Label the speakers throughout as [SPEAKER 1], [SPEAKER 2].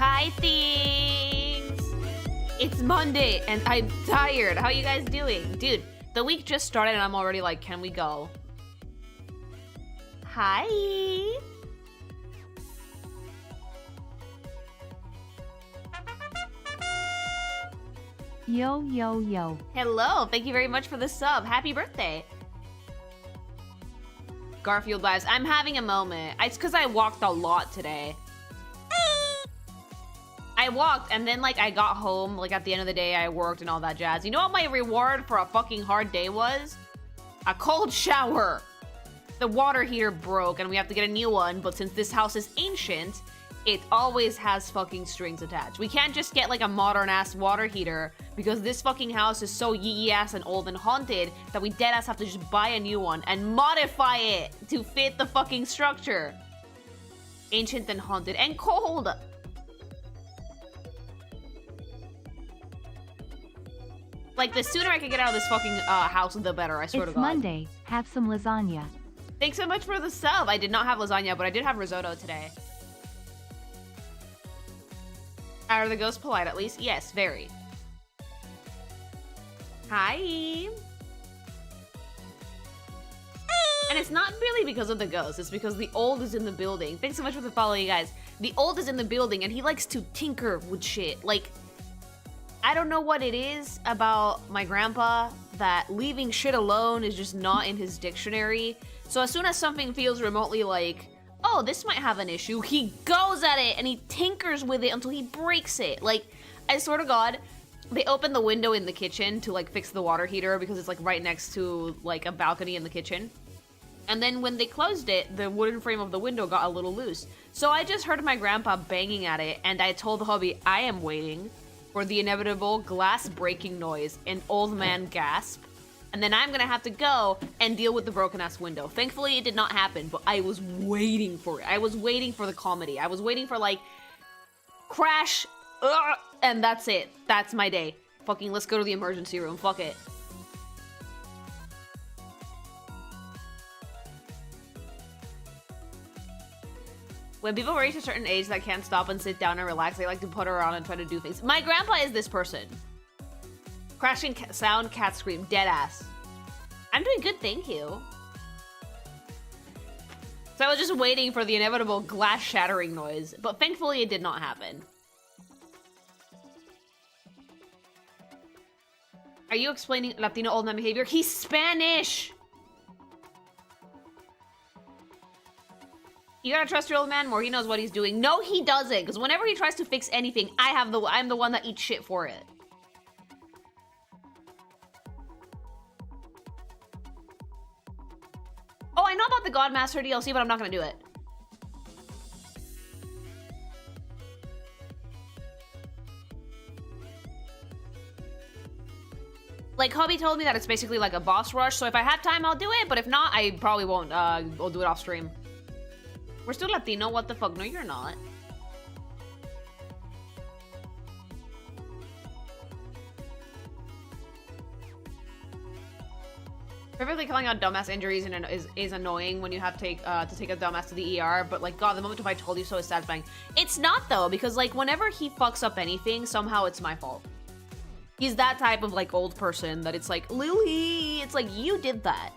[SPEAKER 1] Hi, things! It's Monday, and I'm tired. How you guys doing? Dude, the week just started, and I'm already like, can we go? Hi!
[SPEAKER 2] Yo, yo, yo.
[SPEAKER 1] Hello, thank you very much for the sub. Happy birthday. Garfield vibes. I'm having a moment. It's because I walked a lot today. I walked, and then, like, I got home, like, at the end of the day, I worked and all that jazz. You know what my reward for a fucking hard day was? A cold shower. The water heater broke, and we have to get a new one, but since this house is ancient, it always has fucking strings attached. We can't just get, like, a modern-ass water heater, because this fucking house is so yee-ass and old and haunted that we deadass have to just buy a new one and modify it to fit the fucking structure. Ancient and haunted and cold. Like, the sooner I can get out of this fucking house, the better, I swear to God.
[SPEAKER 2] It's Monday. Have some lasagna.
[SPEAKER 1] Thanks so much for the sub. I did not have lasagna, but I did have risotto today. Are the ghosts polite, at least? Yes, very. Hi. And it's not really because of the ghosts. It's because the old is in the building. Thanks so much for the follow, you guys. The old is in the building, and he likes to tinker with shit. Like, I don't know what it is about my grandpa that leaving shit alone is just not in his dictionary. So as soon as something feels remotely like, oh, this might have an issue, he goes at it and he tinkers with it until he breaks it. Like, I swear to God, they opened the window in the kitchen to, like, fix the water heater because it's, like, right next to, like, a balcony in the kitchen. And then when they closed it, the wooden frame of the window got a little loose. So I just heard my grandpa banging at it, and I told the hubby, I am waiting for the inevitable glass breaking noise, an old man gasp, and then I'm gonna have to go and deal with the broken ass window. Thankfully, it did not happen, but I was waiting for it. I was waiting for the comedy. I was waiting for, like, crash, and that's it. That's my day. Fucking let's go to the emergency room. Fuck it. When people reach a certain age that can't stop and sit down and relax, they like to put around and try to do things. My grandpa is this person. Crashing sound, cat scream, dead ass. I'm doing good, thank you. So I was just waiting for the inevitable glass shattering noise, but thankfully it did not happen. Are you explaining Latino old man behavior? He's Spanish! You gotta trust your old man more. He knows what he's doing. No, he doesn't. Because whenever he tries to fix anything, I'm the one that eats shit for it. Oh, I know about the Godmaster DLC, but I'm not gonna do it. Like, hubby told me that it's basically like a boss rush, so if I have time, I'll do it. But if not, I probably won't. I'll do it off stream. We're still Latino, what the fuck? No, you're not. Perfectly calling out dumbass injuries is annoying when you have to take a dumbass to the ER, but, like, God, the moment if I told you so is satisfying. It's not, though, because, like, whenever he fucks up anything, somehow it's my fault. He's that type of, like, old person that it's like, Lily, it's like, you did that.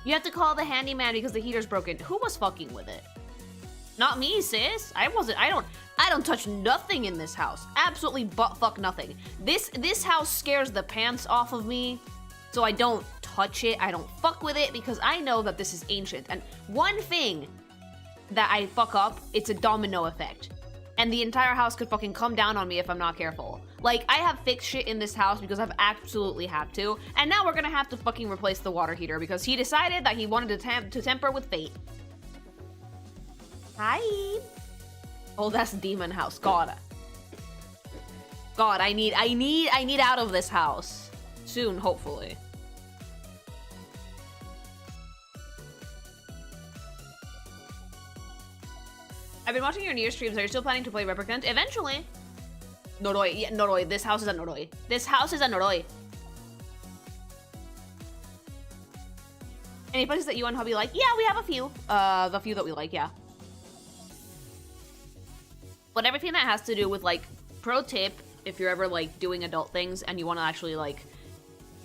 [SPEAKER 1] You have to call the handyman because the heater's broken. Who was fucking with it? Not me, sis. I don't touch nothing in this house. Absolutely butt-fuck nothing. This house scares the pants off of me, so I don't touch it. I don't fuck with it because I know that this is ancient. And one thing that I fuck up, it's a domino effect. And the entire house could fucking come down on me if I'm not careful. Like, I have fixed shit in this house because I've absolutely have to. And now we're gonna have to fucking replace the water heater because he decided that he wanted to temper with fate. Hi. Oh, that's demon house. God, I need out of this house. Soon, hopefully. I've been watching your New Year's streams. Are you still planning to play Replicant? Eventually. Noroi. Yeah, Noroi. This house is a Noroi. This house is a Noroi. Any places that you and hubby like? Yeah, we have a few. The few that we like, yeah. But everything that has to do with, like, pro tip, if you're ever, like, doing adult things and you want to actually, like,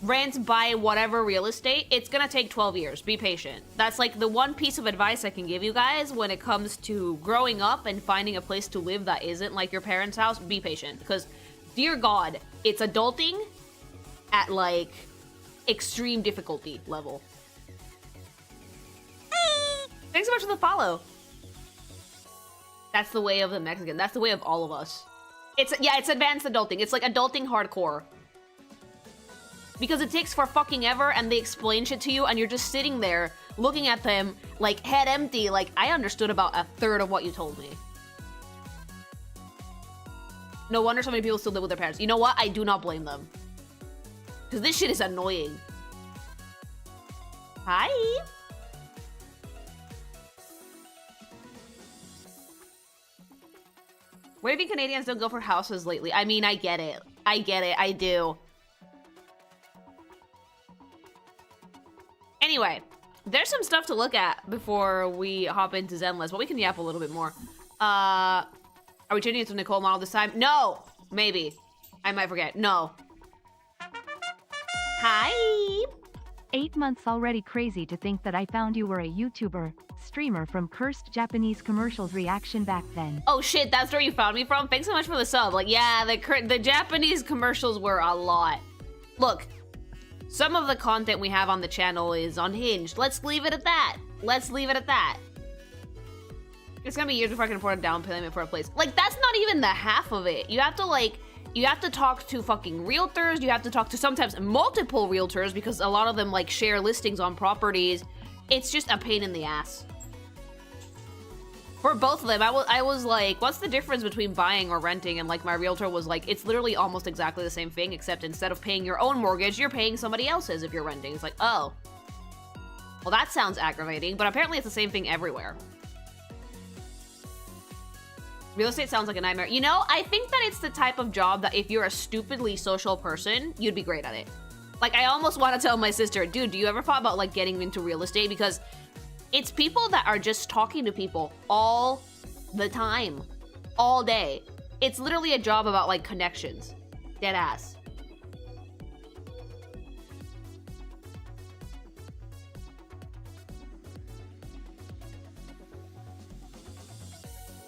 [SPEAKER 1] rent, buy whatever real estate, it's gonna take 12 years. Be patient. That's, like, the one piece of advice I can give you guys when it comes to growing up and finding a place to live that isn't, like, your parents' house. Be patient. Because, dear God, it's adulting at, like, extreme difficulty level. Thanks so much for the follow. That's the way of the Mexican. That's the way of all of us. It's advanced adulting. It's like adulting hardcore. Because it takes for fucking ever and they explain shit to you and you're just sitting there looking at them like head empty, like I understood about a third of what you told me. No wonder so many people still live with their parents. You know what? I do not blame them. Because this shit is annoying. Hi. Where do you think Canadians don't go for houses lately? I mean, I get it. I get it. I do. Anyway, there's some stuff to look at before we hop into Zenless, but we can yap a little bit more. Are we changing it to Nicole model this time? No! Maybe. I might forget. No. Hi!
[SPEAKER 2] 8 months already. Crazy to think that I found you were a YouTuber, streamer from cursed Japanese commercials reaction back then.
[SPEAKER 1] Oh shit, that's where you found me from? Thanks so much for the sub. Like, yeah, the Japanese commercials were a lot. Look, some of the content we have on the channel is unhinged. Let's leave it at that. Let's leave it at that. It's gonna be years before I can afford a down payment for a place. Like, that's not even the half of it. You have to, like, you have to talk to fucking realtors. You have to talk to sometimes multiple realtors because a lot of them, like, share listings on properties. It's just a pain in the ass. For both of them, I was like, what's the difference between buying or renting? And, like, my realtor was like, it's literally almost exactly the same thing, except instead of paying your own mortgage, you're paying somebody else's if you're renting. It's like, oh. Well, that sounds aggravating, but apparently it's the same thing everywhere. Real estate sounds like a nightmare. You know, I think that it's the type of job that if you're a stupidly social person, you'd be great at it. Like, I almost want to tell my sister, dude, do you ever thought about, like, getting into real estate? Because it's people that are just talking to people all the time, all day. It's literally a job about, like, connections. Dead ass.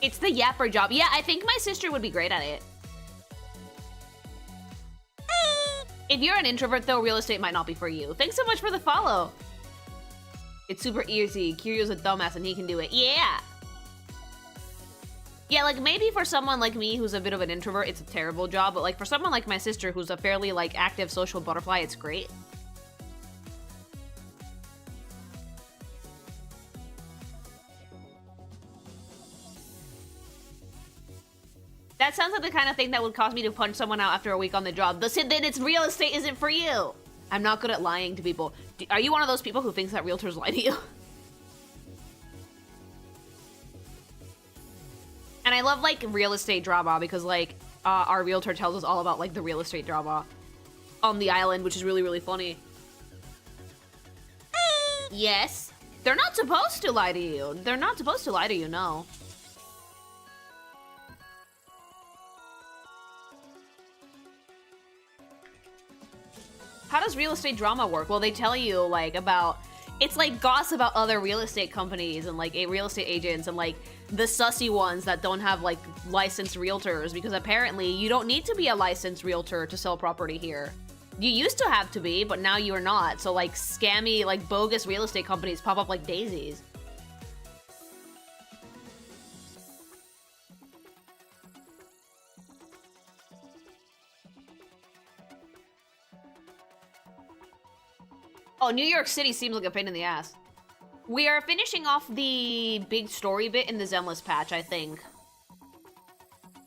[SPEAKER 1] It's the yapper job. Yeah, I think my sister would be great at it. If you're an introvert, though, real estate might not be for you. Thanks so much for the follow. It's super easy. Kiryo's a dumbass and he can do it. Yeah. Yeah, like, maybe for someone like me who's a bit of an introvert, it's a terrible job. But, like, for someone like my sister who's a fairly, like, active social butterfly, it's great. That sounds like the kind of thing that would cause me to punch someone out after a week on the job. Then it's real estate isn't for you. I'm not good at lying to people. Are you one of those people who thinks that realtors lie to you? And I love, like, real estate drama because, like, our realtor tells us all about, like, the real estate drama on the island, which is really, really funny. Yes. They're not supposed to lie to you. They're not supposed to lie to you, no. How does real estate drama work? Well, they tell you, like, about... It's like gossip about other real estate companies and, like, real estate agents and, like, the sussy ones that don't have, like, licensed realtors. Because apparently you don't need to be a licensed realtor to sell property here. You used to have to be, but now you are not. So, like, scammy, like, bogus real estate companies pop up like daisies. Oh, New York City seems like a pain in the ass. We are finishing off the big story bit in the Zenless patch, I think.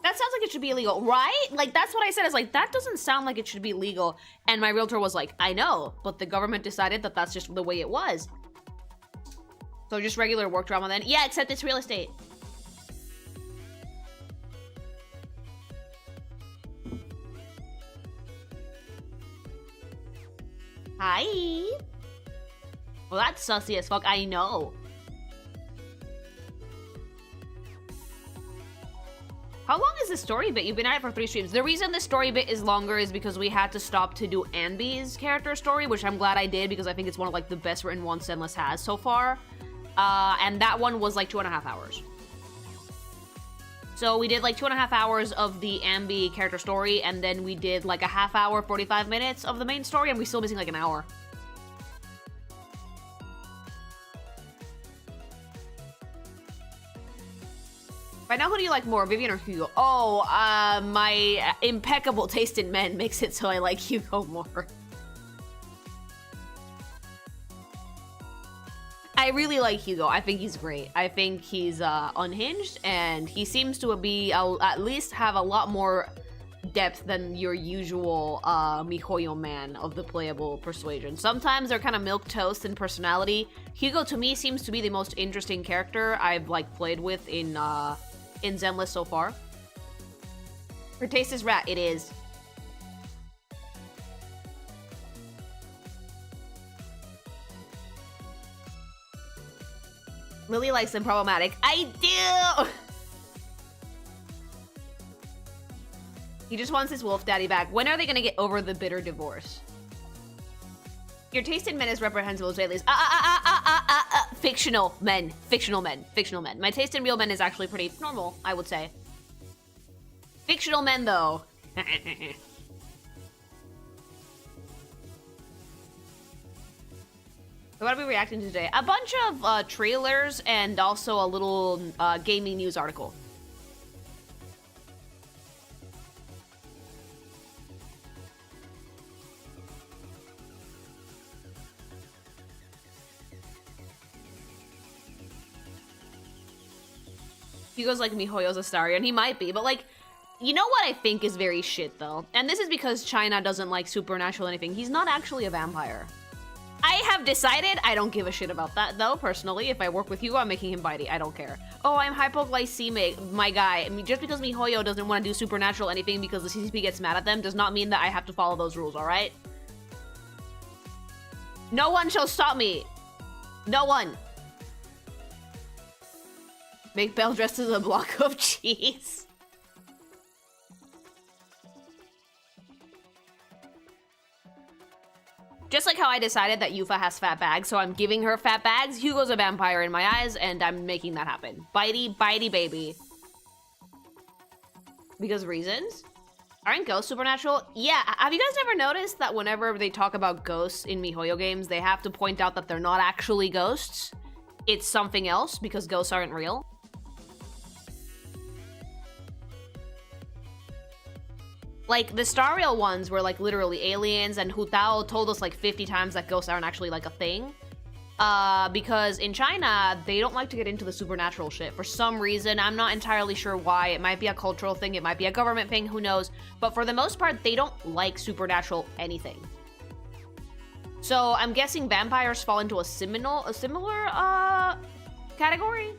[SPEAKER 1] That sounds like it should be illegal, right? Like, that's what I said. I was like, that doesn't sound like it should be legal. And my realtor was like, I know, but the government decided that that's just the way it was. So just regular work drama then? Yeah, except it's real estate. Hi. Well, that's sussy as fuck. I know. How long is the story bit? You've been at it for 3 streams. The reason the story bit is longer is because we had to stop to do Anby's character story, which I'm glad I did because I think it's one of like the best written ones Zenless has so far. And that one was like 2.5 hours. So we did like 2.5 hours of the Anby character story, and then we did like a half hour, 45 minutes of the main story, and we're still missing like an hour. Right now, who do you like more, Vivian or Hugo? Oh, my impeccable taste in men makes it so I like Hugo more. I really like Hugo. I think he's great. I think he's unhinged, and he seems to be at least have a lot more depth than your usual MiHoYo man of the playable persuasion. Sometimes they're kind of milquetoast in personality. Hugo, to me, seems to be the most interesting character I've like played with in Zenless so far. Her taste is rat. It is. Lily likes them problematic. I do! He just wants his wolf daddy back. When are they gonna get over the bitter divorce? Your taste in men is reprehensible, Zayleys. Fictional men. Fictional men. Fictional men. My taste in real men is actually pretty normal, I would say. Fictional men, though. What are we reacting to today? A bunch of trailers and also a little gaming news article. Hugo's like MiHoYo's Astarion. He might be, but like, you know what I think is very shit though? And this is because China doesn't like supernatural anything. He's not actually a vampire. I have decided I don't give a shit about that though, personally. If I work with Hugo, I'm making him bitey. I don't care. Oh, I'm hypoglycemic, my guy. I mean, just because MiHoYo doesn't want to do supernatural anything because the CCP gets mad at them does not mean that I have to follow those rules, alright? No one shall stop me. No one. Make Belle dressed as a block of cheese. Just like how I decided that Yufa has fat bags, so I'm giving her fat bags. Hugo's a vampire in my eyes, and I'm making that happen. Bitey, bitey baby. Because reasons? Aren't ghosts supernatural? Yeah, have you guys ever noticed that whenever they talk about ghosts in MiHoYo games, they have to point out that they're not actually ghosts? It's something else, because ghosts aren't real? Like, the Star Rail ones were, like, literally aliens, and Hu Tao told us, like, 50 times that ghosts aren't actually, like, a thing. Because in China, they don't like to get into the supernatural shit. For some reason, I'm not entirely sure why. It might be a cultural thing, it might be a government thing, who knows. But for the most part, they don't like supernatural anything. So, I'm guessing vampires fall into a similar, category?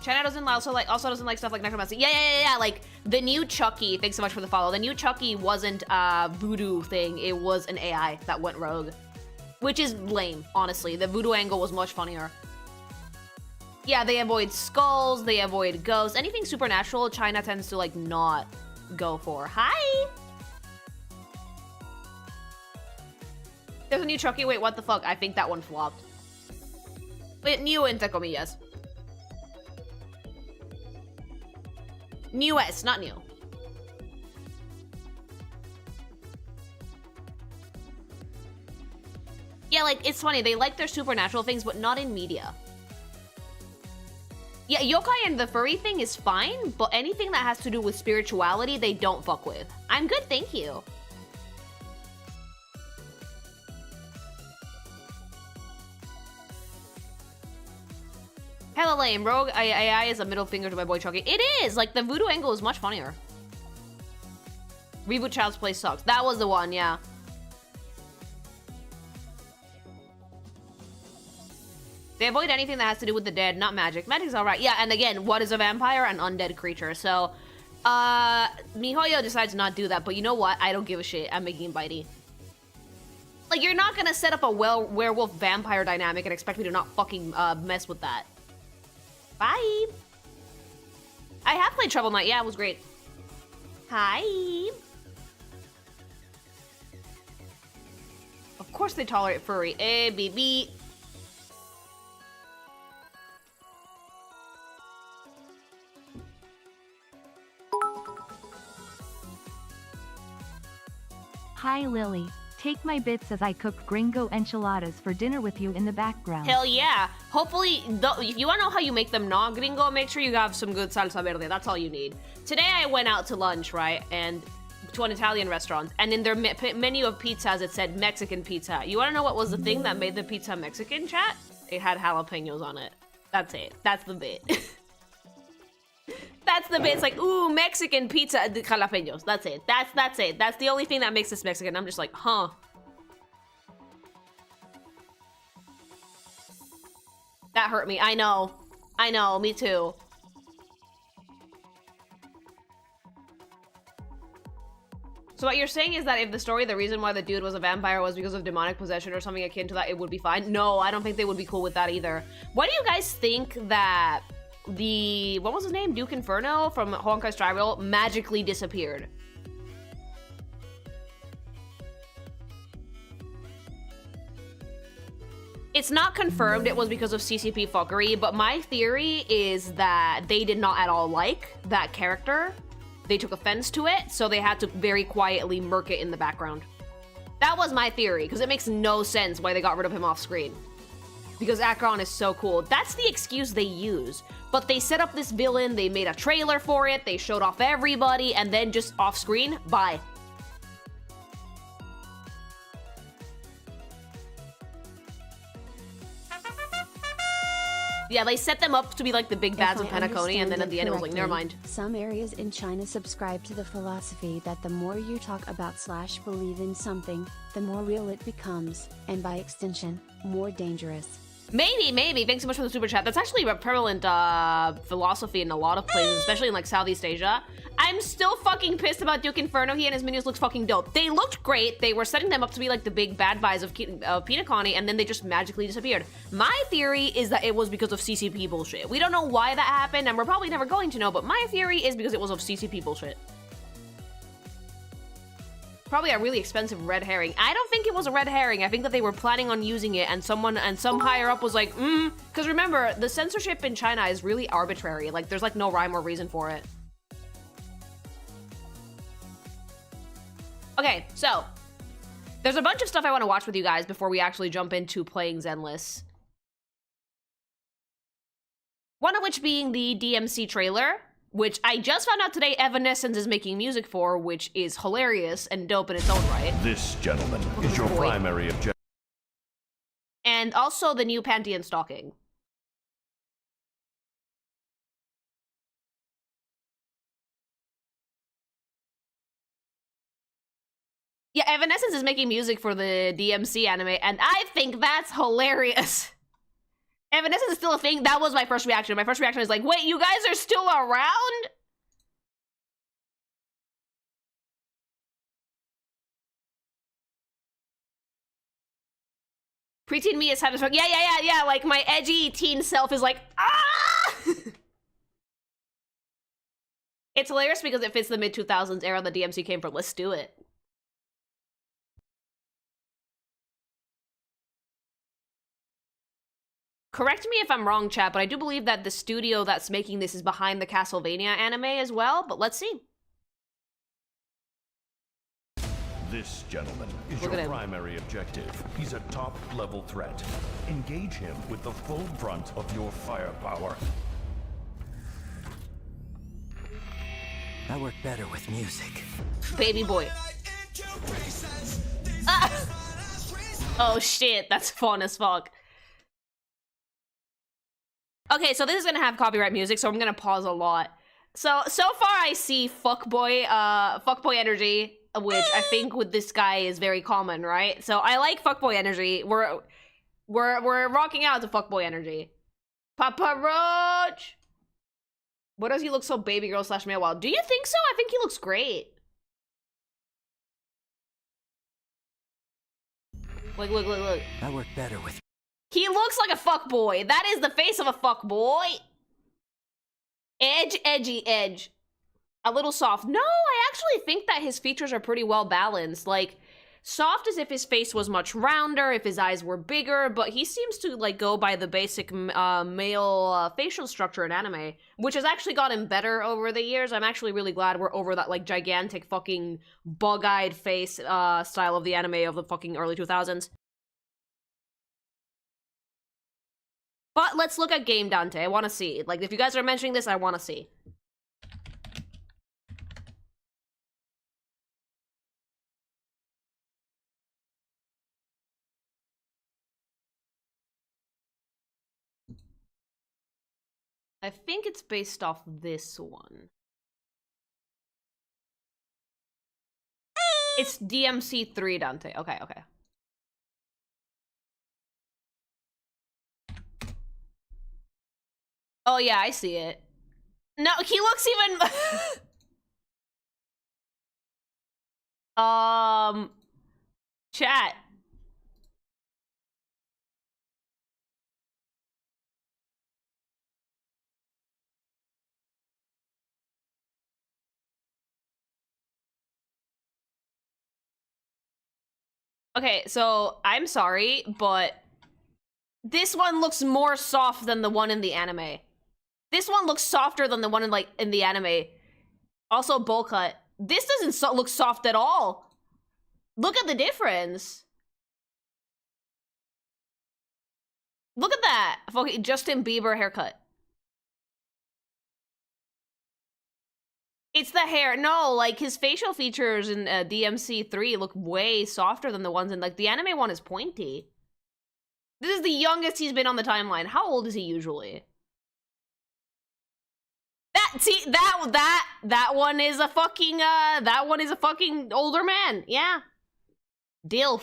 [SPEAKER 1] China doesn't also doesn't like stuff like necromancy. Yeah. Like the new Chucky. Thanks so much for the follow. The new Chucky wasn't a voodoo thing. It was an AI that went rogue, which is lame. Honestly, the voodoo angle was much funnier. Yeah, they avoid skulls. They avoid ghosts. Anything supernatural, China tends to like not go for. Hi. There's a new Chucky. Wait, what the fuck? I think that one flopped. Wait, new entre comillas. Newest, not new. Yeah, like, it's funny. They like their supernatural things, but not in media. Yeah, yokai and the furry thing is fine, but anything that has to do with spirituality, they don't fuck with. I'm good, thank you. Hella lame. Rogue AI is a middle finger to my boy Chucky. It is! Like, the voodoo angle is much funnier. Reboot Child's Play sucks. That was the one, yeah. They avoid anything that has to do with the dead, not magic. Magic's alright. Yeah, and again, what is a vampire? An undead creature. So, MiHoYo decides to not do that, but you know what? I don't give a shit. I'm making him bitey. like, you're not gonna set up a werewolf vampire dynamic and expect me to not fucking mess with that. Bye. I have played Trouble Knight. Yeah, it was great. Hi. Of course they tolerate furry. Eh, baby.
[SPEAKER 2] Hi Lily, take my bits as I cook gringo enchiladas for dinner with you in the background.
[SPEAKER 1] Hell yeah. Hopefully, if you want to know how you make them non-gringo, make sure you have some good salsa verde. That's all you need. Today I went out to lunch, right? And to an Italian restaurant. And in their menu of pizzas, it said Mexican pizza. You want to know what was the thing that made the pizza Mexican, chat? It had jalapenos on it. That's it. That's the bit. That's the bit. It's like, ooh, Mexican pizza, jalapenos. That's it. That's it. That's the only thing that makes this Mexican. I'm just like, huh. That hurt me. I know. I know. Me too. So what you're saying is that if the story, the reason why the dude was a vampire was because of demonic possession or something akin to that, it would be fine? No, I don't think they would be cool with that either. Why do you guys think that what was his name? Duke Inferno from Honkai Star Rail magically disappeared? It's not confirmed it was because of CCP fuckery, but my theory is that they did not at all like that character. They took offense to it, so they had to very quietly murk it in the background. That was my theory, because it makes no sense why they got rid of him off screen. Because Acheron is so cool. That's the excuse they use. But they set up this villain, they made a trailer for it, they showed off everybody, and then just off screen, bye. Yeah, they set them up to be like the big bads of Penacony, and then at the end it was like, never mind.
[SPEAKER 3] Some areas in China subscribe to the philosophy that the more you talk about / believe in something, the more real it becomes, and by extension, more dangerous.
[SPEAKER 1] Maybe. Thanks so much for the super chat. That's actually a prevalent philosophy in a lot of places, especially in like Southeast Asia. I'm still fucking pissed about Duke Inferno. He and his minions looked fucking dope. They looked great. They were setting them up to be like the big bad guys of Penacony, and then they just magically disappeared. My theory is that it was because of CCP bullshit. We don't know why that happened, and we're probably never going to know, but my theory is because it was of CCP bullshit. Probably a really expensive red herring. I don't think it was a red herring. I think that they were planning on using it, and some higher up was like, because remember, the censorship in China is really arbitrary. Like, there's like no rhyme or reason for it. Okay, so there's a bunch of stuff I want to watch with you guys before we actually jump into playing Zenless. One of which being the DMC trailer, which I just found out today Evanescence is making music for, which is hilarious and dope in its own right.
[SPEAKER 4] This, gentleman, is your primary objective.
[SPEAKER 1] And also the new Panty and Stocking. Yeah, Evanescence is making music for the DMC anime, and I think that's hilarious. Evanescence is still a thing. That was my first reaction. My first reaction is like, wait, you guys are still around? Preteen me is having a yeah. Like, my edgy teen self is like, ah! It's hilarious because it fits the mid-2000s era the DMC came from. Let's do it. Correct me if I'm wrong, chat, but I do believe that the studio that's making this is behind the Castlevania anime as well, but let's see.
[SPEAKER 4] This, gentleman, is your primary objective. He's a top-level threat. Engage him with the full brunt of your firepower.
[SPEAKER 5] I work better with music.
[SPEAKER 1] Baby boy. Ah! Oh shit, that's fun as fuck. Okay, so this is gonna have copyright music, so I'm gonna pause a lot. So far I see fuckboy energy, which I think with this guy is very common, right? So I like fuckboy energy. We're rocking out to fuckboy energy. Papa Roach! What does he look so baby girl / male wild? Do you think so? I think he looks great. Like, look, look, look.
[SPEAKER 5] That worked better with...
[SPEAKER 1] He looks like a fuckboy. That is the face of a fuckboy. Edge, edgy, edge. A little soft. No, I actually think that his features are pretty well balanced. Like, soft as if his face was much rounder, if his eyes were bigger, but he seems to, like, go by the basic male facial structure in anime, which has actually gotten better over the years. I'm actually really glad we're over that, like, gigantic fucking bug-eyed face style of the anime of the fucking early 2000s. But let's look at game Dante. I want to see. Like, if you guys are mentioning this, I want to see. I think it's based off this one. It's DMC3 Dante. Okay, okay. Oh yeah, I see it. No, he looks even... Chat. Okay, so I'm sorry, but this one looks more soft than the one in the anime. This one looks softer than the one in the anime. Also, bowl cut. This doesn't look soft at all. Look at the difference. Look at that. Okay, Justin Bieber haircut. It's the hair. No, like, his facial features in DMC3 look way softer than the ones in, like, the anime one is pointy. This is the youngest he's been on the timeline. How old is he usually? That one is a fucking, that one is a fucking older man. Yeah. Dilf.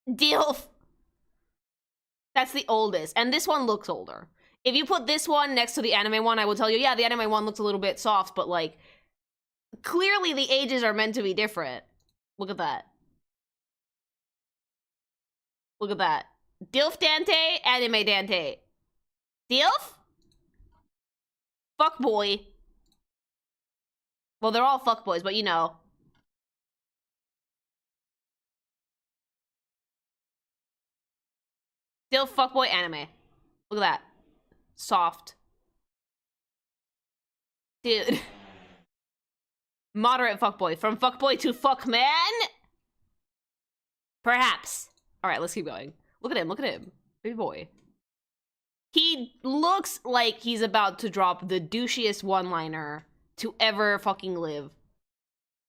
[SPEAKER 1] Dilf. That's the oldest. And this one looks older. If you put this one next to the anime one, I will tell you, yeah, the anime one looks a little bit soft, but, like, clearly the ages are meant to be different. Look at that. Look at that. Dilf Dante, anime Dante. Dilf? Fuckboy. Well, they're all fuckboys, but you know. Dilf, fuckboy, anime. Look at that. Soft. Dude. Moderate fuckboy. From fuckboy to fuckman? Perhaps. Alright, let's keep going. Look at him, look at him. Baby boy. He looks like he's about to drop the douchiest one-liner to ever fucking live.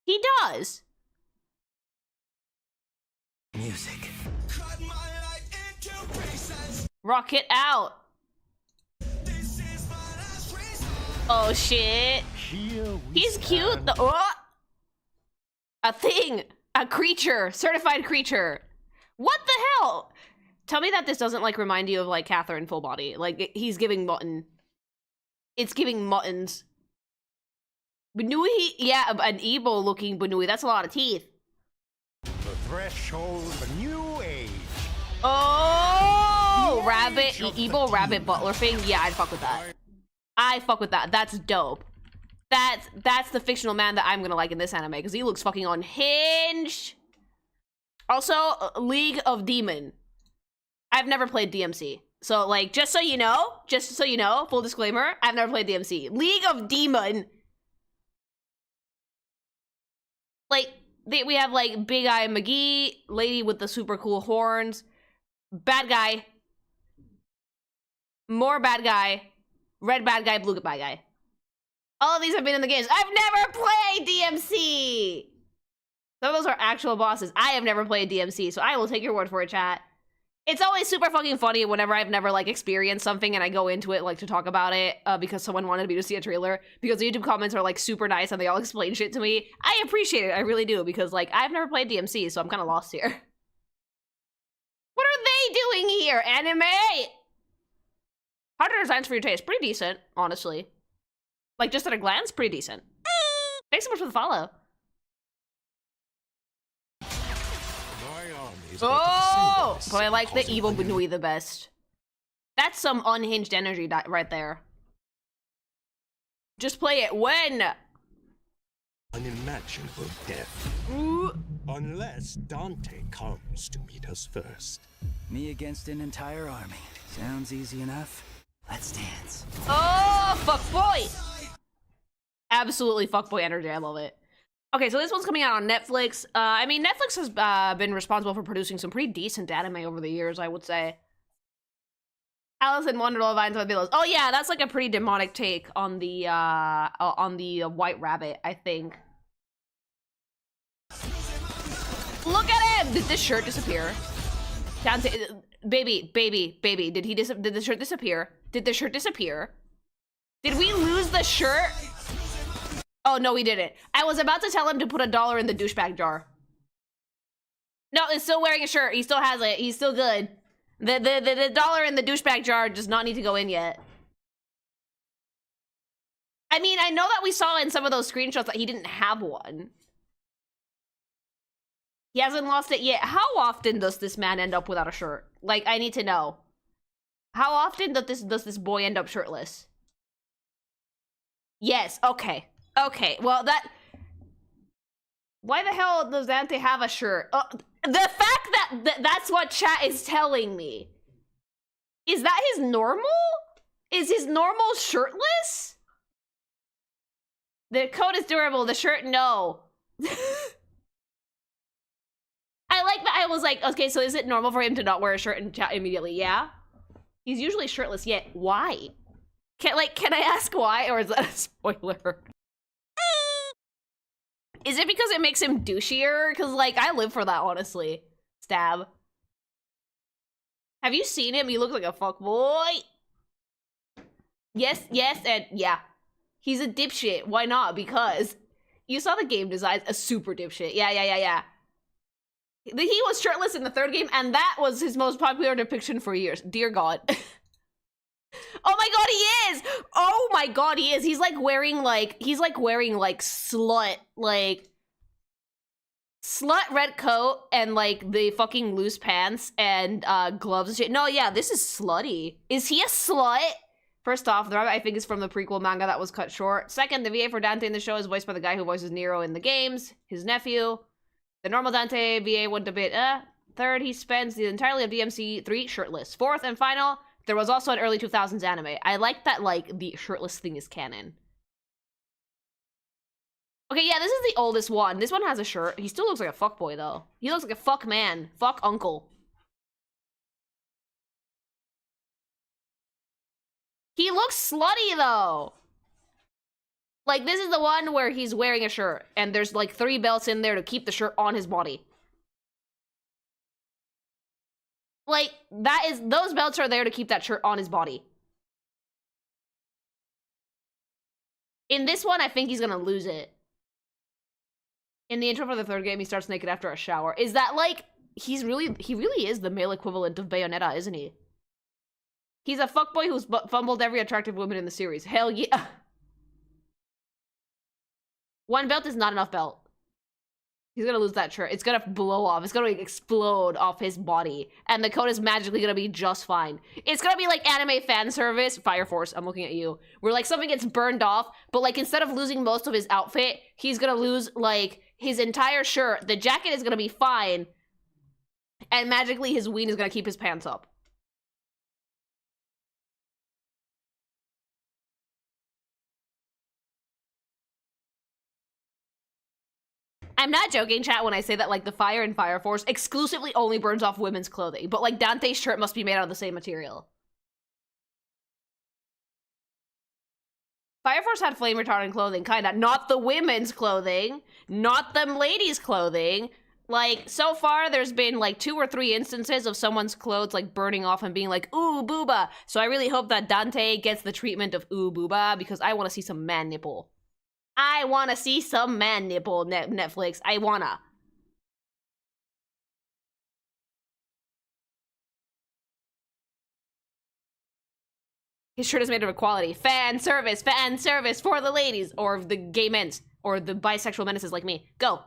[SPEAKER 1] He does.
[SPEAKER 5] Music.
[SPEAKER 1] Rock it out. Oh shit. He's cute. A thing. A creature. Certified creature. What the hell? Tell me that this doesn't, like, remind you of, like, Catherine full body. Like, he's giving mutton. It's giving muttons. Banui? Yeah, an Ebo-looking Banui. That's a lot of teeth.
[SPEAKER 6] The threshold of a new age.
[SPEAKER 1] Oh! Rabbit. Ebo rabbit butler thing? Yeah, I'd fuck with that. I fuck with that. That's dope. That's the fictional man that I'm gonna like in this anime, because he looks fucking unhinged. Also, League of Demon. I've never played DMC. So, like, just so you know, full disclaimer, I've never played DMC. League of Demon. Like, we have, like, Big Eye McGee, lady with the super cool horns, bad guy, more bad guy, red bad guy, blue bad guy. All of these have been in the games. I've never played DMC! Some of those are actual bosses. I have never played DMC, so I will take your word for it, chat. It's always super fucking funny whenever I've never, like, experienced something and I go into it, like, to talk about it because someone wanted me to see a trailer, because the YouTube comments are, like, super nice and they all explain shit to me. I appreciate it, I really do, because, like, I've never played DMC, so I'm kind of lost here. What are they doing here, anime? How are designs for your taste? Pretty decent, honestly. Like, just at a glance, pretty decent. Thanks so much for the follow.
[SPEAKER 6] armies.
[SPEAKER 1] Oh, but I like the evil Benui the best. That's some unhinged energy right there. Just play it when.
[SPEAKER 6] Unimaginable death.
[SPEAKER 1] Ooh.
[SPEAKER 6] Unless Dante comes to meet us first.
[SPEAKER 5] Me against an entire army. Sounds easy enough. Let's dance.
[SPEAKER 1] Oh, fuckboy! Absolutely fuckboy energy. I love it. Okay, so this one's coming out on Netflix. I mean, Netflix has been responsible for producing some pretty decent anime over the years, I would say. Alice in Wonderland Vines with Billows. Oh yeah, that's like a pretty demonic take on the White Rabbit, I think. Look at him! Did this shirt disappear? Dante, baby, did the shirt disappear? Did the shirt disappear? Did we lose the shirt? Oh no, we didn't. I was about to tell him to put $1 in the douchebag jar. No, he's still wearing a shirt. He still has it. He's still good. The dollar in the douchebag jar does not need to go in yet. I mean, I know that we saw in some of those screenshots that he didn't have one. He hasn't lost it yet. How often does this man end up without a shirt? Like, I need to know. How often does this boy end up shirtless? Yes, okay. Okay, well that... Why the hell does Dante have a shirt? The fact that that's what chat is telling me. Is that his normal? Is his normal shirtless? The coat is durable, the shirt, no. I like that. I was like, okay, so is it normal for him to not wear a shirt and chat immediately? Yeah. He's usually shirtless, yet why? Can I ask why, or is that a spoiler? Is it because it makes him douchier? Because, like, I live for that, honestly. Stab. Have you seen him? He looks like a fuckboy. Yes, and yeah. He's a dipshit. Why not? Because you saw the game design, a super dipshit. Yeah. He was shirtless in the third game, and that was his most popular depiction for years. Dear God. Oh my God, he is! Oh my God, he is! He's like wearing slut red coat and like the fucking loose pants and gloves and shit. No, yeah, this is slutty. Is he a slut? First off, the rabbit I think is from the prequel manga that was cut short. Second, the VA for Dante in the show is voiced by the guy who voices Nero in the games, his nephew. The normal Dante VA went a bit, Third, he spends the entirety of DMC 3 shirtless. Fourth and final, there was also an early 2000s anime. I like that, like, the shirtless thing is canon. Okay, yeah, this is the oldest one. This one has a shirt. He still looks like a fuckboy, though. He looks like a fuck man. Fuck uncle. He looks slutty, though. Like, this is the one where he's wearing a shirt, and there's, like, 3 belts in there to keep the shirt on his body. Like, those belts are there to keep that shirt on his body. In this one, I think he's gonna lose it. In the intro for the third game, he starts naked after a shower. Is that, like, he really is the male equivalent of Bayonetta, isn't he? He's a fuckboy who's fumbled every attractive woman in the series. Hell yeah. 1 belt is not enough belt. He's gonna lose that shirt. It's gonna blow off. It's gonna explode off his body. And the coat is magically gonna be just fine. It's gonna be like anime fan service. Fire Force, I'm looking at you. Where like something gets burned off, but like instead of losing most of his outfit, he's gonna lose like his entire shirt. The jacket is gonna be fine. And magically his ween is gonna keep his pants up. I'm not joking, chat, when I say that, like, the fire in Fire Force exclusively only burns off women's clothing, but, like, Dante's shirt must be made out of the same material. Fire Force had flame-retardant clothing, kinda. Not the women's clothing. Not them ladies' clothing. Like, so far, there's been, like, 2 or 3 instances of someone's clothes, like, burning off and being like, ooh, booba. So I really hope that Dante gets the treatment of ooh, booba, because I want to see some man nipple. I wanna see some man nipple, Netflix. I wanna. His shirt is made of equality. Fan service for the ladies, or the gay men, or the bisexual menaces like me. Go.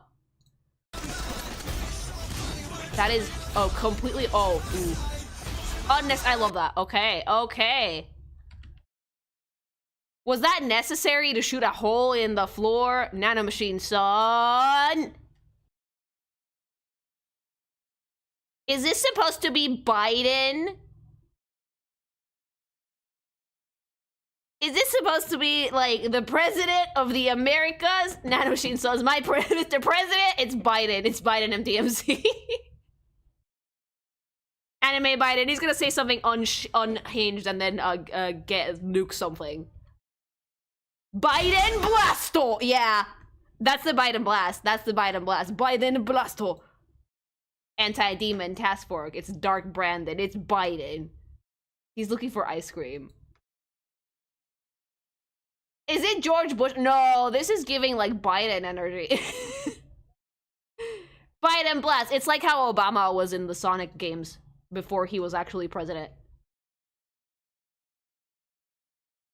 [SPEAKER 1] That is, oh, completely, oh, ooh. I love that. Okay, okay. Was that necessary to shoot a hole in the floor? Nanomachine, son. Is this supposed to be Biden? Is this supposed to be, like, the president of the Americas? Nanomachine says, Mr. President, it's Biden. It's Biden MDMC. Anime Biden. He's gonna say something unhinged and then nuke something. Biden Blasto! Yeah. That's the Biden Blast. That's the Biden Blast. Biden Blasto. Anti-demon task force. It's Dark Brandon. It's Biden. He's looking for ice cream. Is it George Bush? No, this is giving like Biden energy. Biden Blast. It's like how Obama was in the Sonic games before he was actually president.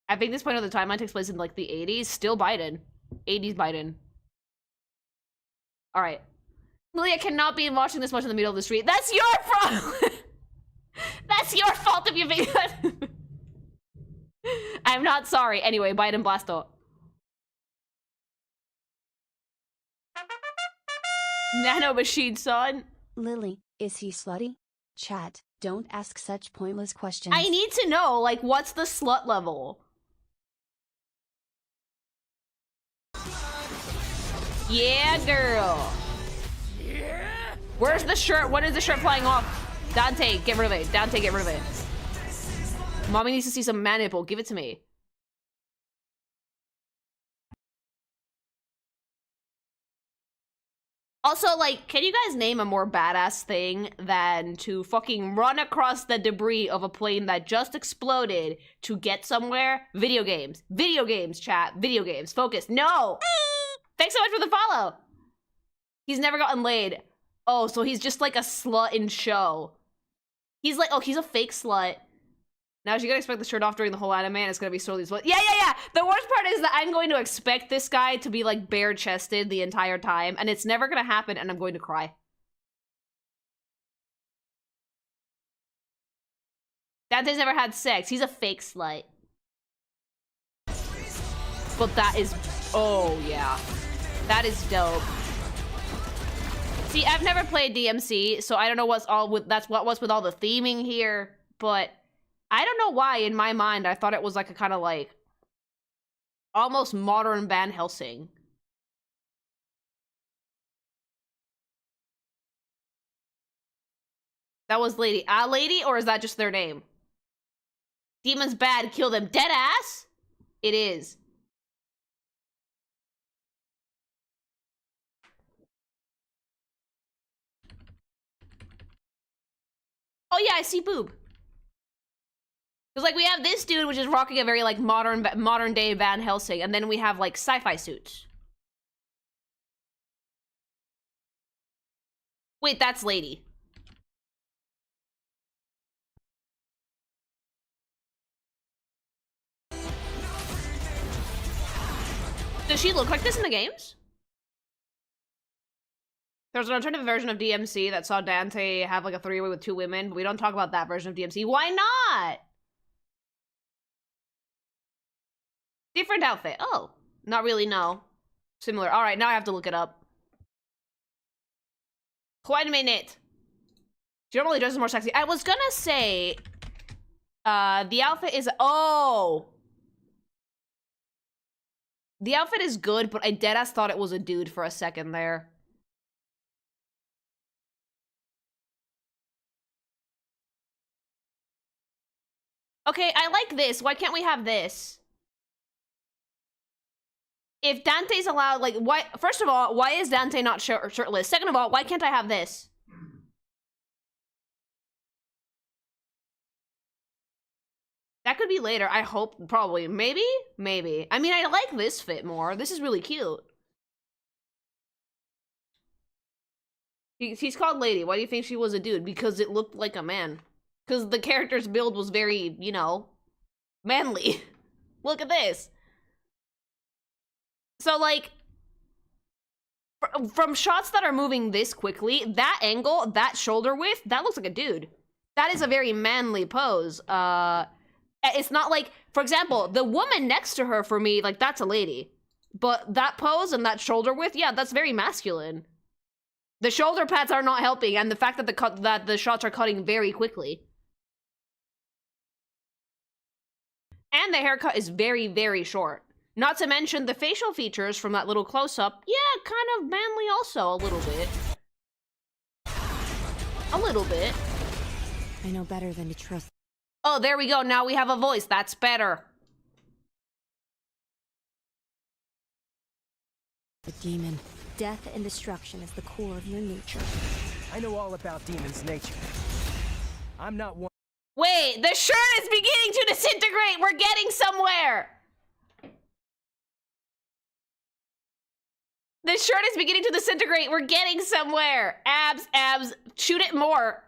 [SPEAKER 1] I think this point of the timeline takes place in like the 80s. Still Biden. 80s Biden. All right. Lilia cannot be watching this much in the middle of the street. That's your fault. That's your fault if you think that. I'm not sorry. Anyway, Biden Blasto. Nano machine, son.
[SPEAKER 3] Lily, is he slutty? Chat, don't ask such pointless questions.
[SPEAKER 1] I need to know, like, what's the slut level? Yeah, girl. Yeah. Where's the shirt? When is the shirt flying off? Dante, get rid of it. Dante, get rid of it. Mommy needs to see some man nipple. Give it to me. Also, like, can you guys name a more badass thing than to fucking run across the debris of a plane that just exploded to get somewhere? Video games. Video games, chat. Video games. Focus. No! Thanks so much for the follow! He's never gotten laid. Oh, so he's just like a slut in show. He's like, oh, he's a fake slut. Now you're gonna expect the shirt off during the whole anime and it's gonna be sorely split. Yeah. The worst part is that I'm going to expect this guy to be like bare-chested the entire time and it's never gonna happen and I'm going to cry. Dante's never had sex. He's a fake slut. But that is, oh yeah. That is dope. See, I've never played DMC, so I don't know what's with all the theming here, but I don't know why, in my mind, I thought it was like a kind of like almost modern Van Helsing. That was lady. Lady, or is that just their name? Demon's bad, kill them. Dead ass? It is. Oh yeah, I see boob. Because, like, we have this dude, which is rocking a very, like, modern day Van Helsing, and then we have, like, sci-fi suits. Wait, that's lady. Does she look like this in the games? There's an alternative version of DMC that saw Dante have, like, a three-way with two women, but we don't talk about that version of DMC. Why not? Different outfit. Oh, not really, no. Similar. All right, now I have to look it up. Wait a minute. Generally dresses more sexy. I was gonna say, the outfit is, oh. The outfit is good, but I deadass thought it was a dude for a second there. Okay, I like this. Why can't we have this? If Dante's allowed, like, why? First of all, why is Dante not shirtless? Second of all, why can't I have this? That could be later. I hope, probably. Maybe? Maybe. I mean, I like this fit more. This is really cute. He's called Lady. Why do you think she was a dude? Because it looked like a man. Because the character's build was very, you know, manly. Look at this. So, like, From shots that are moving this quickly, that angle, that shoulder width, that looks like a dude. That is a very manly pose. It's not like, for example, the woman next to her for me, like, that's a lady. But that pose and that shoulder width, yeah, that's very masculine. The shoulder pads are not helping, and the fact that the shots are cutting very quickly. And the haircut is very, very short. Not to mention the facial features from that little close-up. Yeah, kind of manly also, a little bit. A little bit.
[SPEAKER 7] I know better than to trust.
[SPEAKER 1] Oh, there we go. Now we have a voice. That's better.
[SPEAKER 7] The demon. Death and destruction is the core of your nature.
[SPEAKER 5] I know all about demons' nature. I'm not one.
[SPEAKER 1] Wait, the shirt is beginning to disintegrate. We're getting somewhere. The shirt is beginning to disintegrate. We're getting somewhere. Abs, abs. Shoot it more.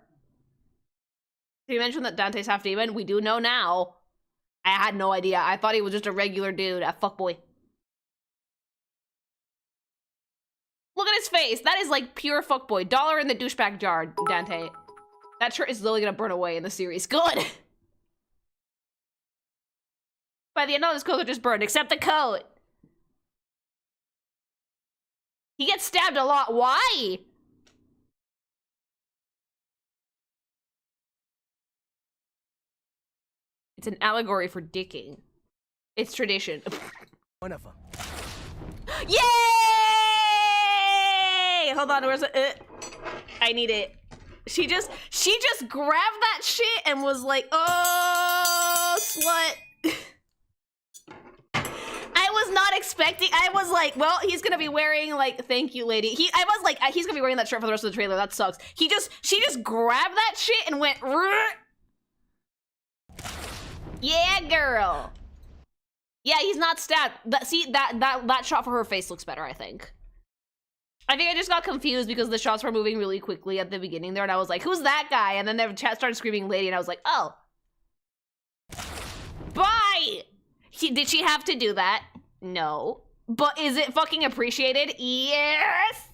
[SPEAKER 1] Did you mention that Dante's half demon? We do know now. I had no idea. I thought he was just a regular dude, a fuckboy. Look at his face. That is like pure fuckboy. Dollar in the douchebag jar, Dante. That shirt is literally gonna burn away in the series. Good. By the end, all his clothes are just burned, except the coat. He gets stabbed a lot. Why? It's an allegory for dicking. It's tradition.
[SPEAKER 5] One of them.
[SPEAKER 1] Yay! Hold on, where's it? I need it. She just grabbed that shit and was like, oh, slut. I was not expecting, I was like, well, he's gonna be wearing, like, thank you, lady. I was like, he's gonna be wearing that shirt for the rest of the trailer. That sucks. She just grabbed that shit and went, rrr. Yeah, girl. Yeah, he's not stabbed. That shot for her face looks better, I think. I think I just got confused because the shots were moving really quickly at the beginning there, and I was like, who's that guy? And then the chat started screaming lady, and I was like, oh. Bye! Did she have to do that? No. But is it fucking appreciated? Yes!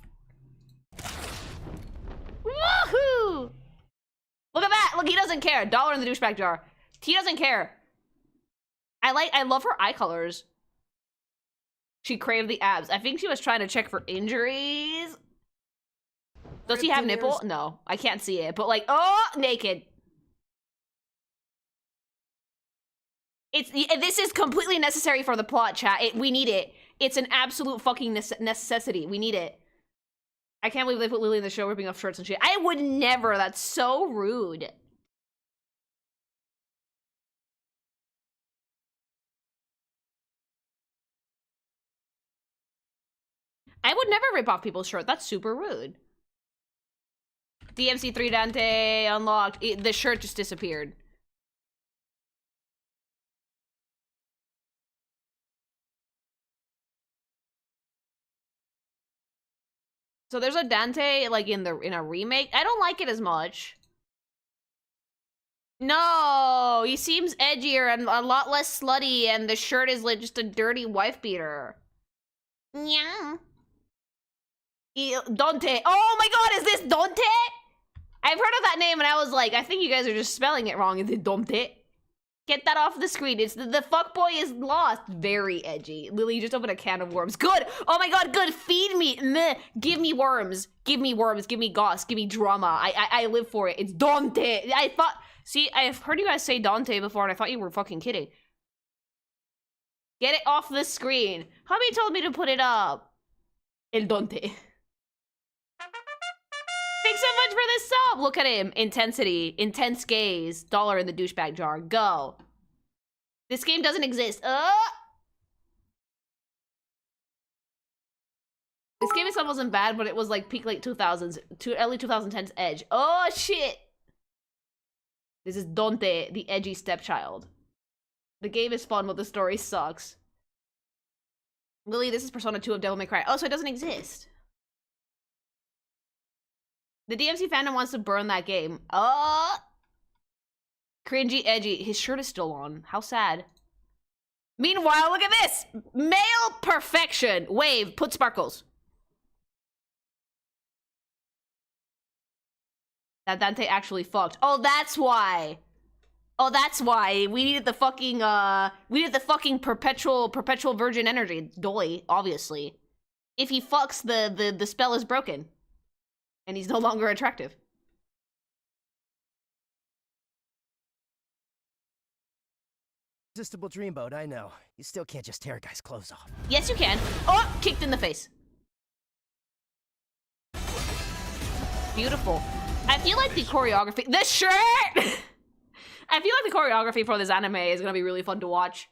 [SPEAKER 1] Woohoo! Look at that! Look, he doesn't care. Dollar in the douchebag jar. He doesn't care. I love her eye colors. She craved the abs. I think she was trying to check for injuries. Does he have nipple? No, I can't see it. But like, oh, naked. This is completely necessary for the plot, chat. We need it. It's an absolute fucking necessity. We need it. I can't believe they put Lily in the show ripping off shirts and shit. I would never. That's so rude. I would never rip off people's shirt. That's super rude. DMC3 Dante unlocked. The shirt just disappeared. So there's a Dante like in a remake. I don't like it as much. No, he seems edgier and a lot less slutty, and the shirt is like just a dirty wife beater. Yeah. Dante. Oh my god, is this Dante? I've heard of that name and I was like, I think you guys are just spelling it wrong. Is it Dante? Get that off the screen. It's the fuckboy is lost. Very edgy. Lily, you just opened a can of worms. Good. Oh my god, good. Feed me. Meh. Give me worms. Give me worms. Give me goss. Give me drama. I live for it. It's Dante. I thought, see, I've heard you guys say Dante before and I thought you were fucking kidding. Get it off the screen. Hubby told me to put it up. El Dante. Thanks so much for this sub. Look at him. Intensity. Intense gaze. Dollar in the douchebag jar. Go. This game doesn't exist. This game itself wasn't bad, but it was like peak late 2000s, early 2010s edge. Oh, shit. This is Dante, the edgy stepchild. The game is fun, but the story sucks. Lily, this is Persona 2 of Devil May Cry. Oh, so it doesn't exist. The DMC fandom wants to burn that game. Cringy, edgy. His shirt is still on. How sad. Meanwhile, look at this. Male perfection. Wave. Put sparkles. That Dante actually fucked. Oh, that's why. Oh, that's why. We needed the fucking, perpetual virgin energy. Doy, obviously. If he fucks, the spell is broken. And he's no longer attractive.
[SPEAKER 8] Irresistible dreamboat, I know. You still can't just tear a guy's clothes off.
[SPEAKER 1] Yes, you can. Oh, kicked in the face. Beautiful. I feel like the choreography, the shirt! I feel like the choreography for this anime is gonna be really fun to watch.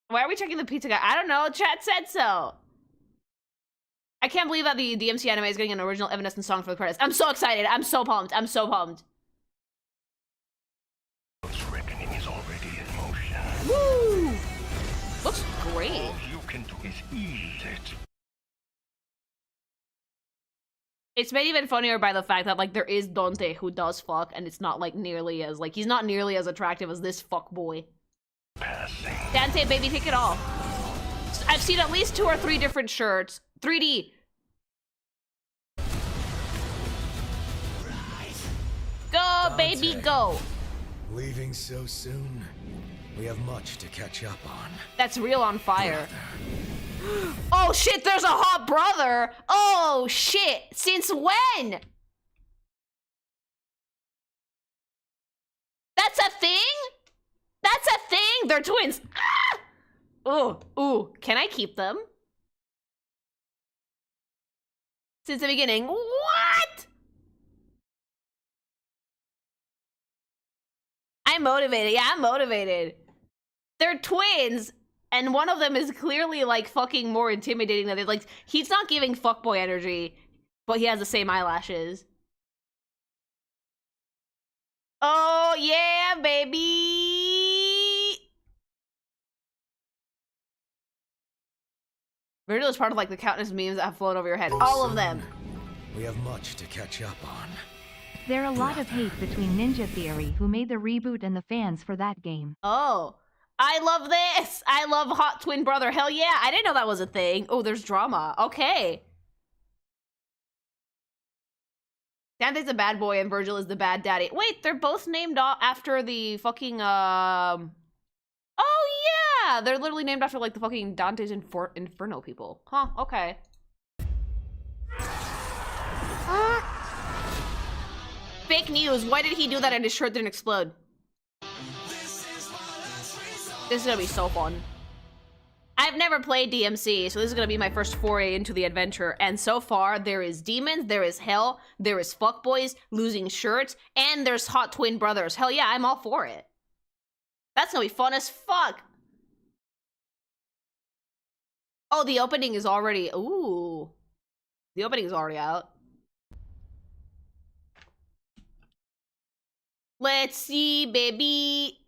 [SPEAKER 1] Why are we checking the pizza guy? I don't know, chat said so. I can't believe that the DMC anime is getting an original Evanescence song for the credits. I'm so excited, I'm so pumped, I'm so pumped.
[SPEAKER 4] Reckoning is already in motion.
[SPEAKER 1] Woo! Looks great.
[SPEAKER 4] All you can do is ease it.
[SPEAKER 1] It's made even funnier by the fact that, like, there is Dante who does fuck, and it's not, like, nearly as, like, he's not nearly as attractive as this fuck boy.
[SPEAKER 4] Passing.
[SPEAKER 1] Dante, baby, take it off. I've seen at least 2 or 3 different shirts. 3D. Go,
[SPEAKER 6] Dante.
[SPEAKER 1] baby, go.
[SPEAKER 6] Leaving so soon? We have much to catch up on.
[SPEAKER 1] That's real on fire. Oh shit, there's a hot brother! Oh shit, since when? That's a thing? That's a thing? They're twins. Ah! Ooh, can I keep them? Since the beginning, what? I'm motivated, yeah, I'm motivated. They're twins. And one of them is clearly, like, fucking more intimidating than it. Like, he's not giving fuckboy energy, but he has the same eyelashes. Oh, yeah, baby! Virgil is part of, like, the countless memes that have flown over your head. All of them.
[SPEAKER 6] We have much to catch up on.
[SPEAKER 2] There are a lot of hate between Ninja Theory, who made the reboot, and the fans for that game.
[SPEAKER 1] Oh. I love this! I love hot twin brother. Hell yeah! I didn't know that was a thing. Oh, there's drama. Okay. Dante's the bad boy and Virgil is the bad daddy. Wait, they're both named after the fucking, Oh, yeah! They're literally named after, like, the fucking Dante's Inferno people. Huh, okay. Fake news. Why did he do that and his shirt didn't explode? This is gonna be so fun. I've never played DMC, so this is gonna be my first foray into the adventure. And so far, there is demons, there is hell, there is fuckboys, losing shirts, and there's hot twin brothers. Hell yeah, I'm all for it. That's gonna be fun as fuck. Oh, the opening is already... Ooh. The opening is already out. Let's see, baby.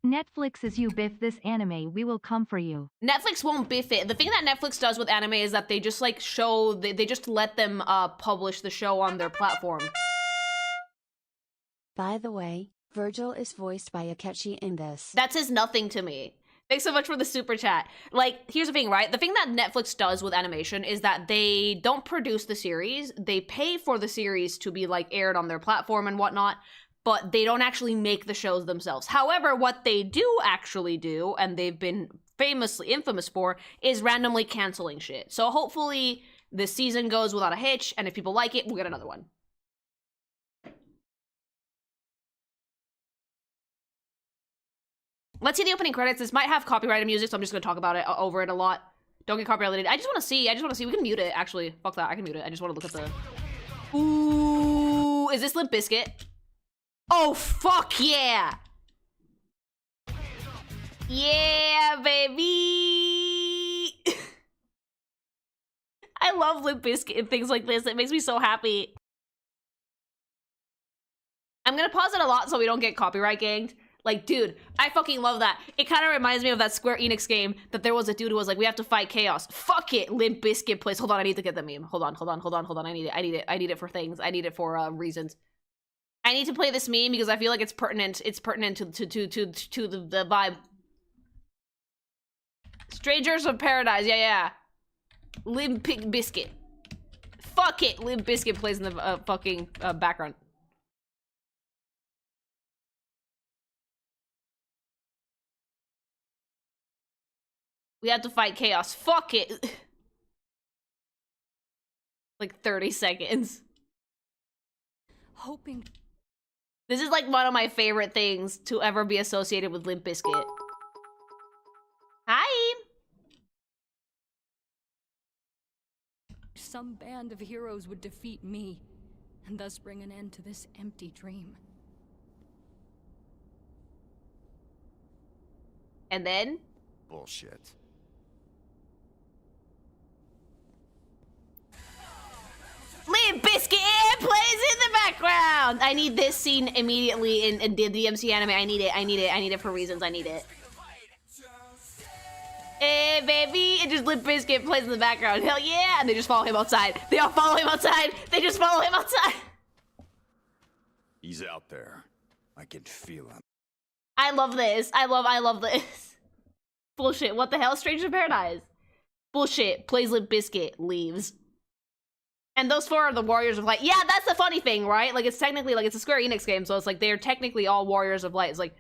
[SPEAKER 2] Netflix is you biff this anime, we will come for you.
[SPEAKER 1] Netflix won't biff it. The thing that Netflix does with anime is that they just like show, they just let them publish the show on their platform.
[SPEAKER 3] By the way, Virgil is voiced by Akechi in this.
[SPEAKER 1] That says nothing to me. Thanks so much for the super chat. Like, here's the thing, right? The thing that Netflix does with animation is that they don't produce the series. They pay for the series to be like aired on their platform and whatnot, but they don't actually make the shows themselves. However, what they do actually do, and they've been infamous for, is randomly canceling shit. So hopefully this season goes without a hitch, and if people like it, we'll get another one. Let's see the opening credits. This might have copyrighted music, so I'm just gonna talk about it over it a lot. Don't get copyrighted. I just wanna see. We can mute it, actually. Fuck that, I can mute it. I just wanna look at the... Ooh, is this Limp Bizkit? Oh, fuck yeah! Yeah, baby! I love Limp Bizkit and things like this. It makes me so happy. I'm gonna pause it a lot so we don't get copyright ganged. Like, dude, I fucking love that. It kind of reminds me of that Square Enix game that there was a dude who was like, we have to fight chaos. Fuck it, Limp Bizkit, please. Hold on, I need to get the meme. Hold on. I need it for things. I need it for reasons. I need to play this meme because I feel like it's pertinent. It's pertinent to the vibe. Strangers of Paradise, yeah. Limp Bizkit. Fuck it, Limp Bizkit plays in the fucking background. We have to fight chaos. Fuck it. Like 30 seconds.
[SPEAKER 7] Hoping.
[SPEAKER 1] This is like one of my favorite things to ever be associated with Limp Bizkit. Hi.
[SPEAKER 7] Some band of heroes would defeat me, and thus bring an end to this empty dream.
[SPEAKER 1] And then?
[SPEAKER 9] Bullshit.
[SPEAKER 1] Limp Bizkit plays in the background! I need this scene immediately in the DMC anime. I need it for reasons. I need it. Hey, baby! And just Limp Bizkit plays in the background. Hell yeah! And they just follow him outside. They all follow him outside. They just follow him outside.
[SPEAKER 9] He's out there. I can feel him.
[SPEAKER 1] I love this. I love this. Bullshit. What the hell? Strangers of Paradise. Bullshit. Plays Limp Bizkit. Leaves. And those four are the Warriors of Light. Yeah, that's the funny thing, right? Like, it's technically, like, it's a Square Enix game, so it's like, they're technically all Warriors of Light. It's like,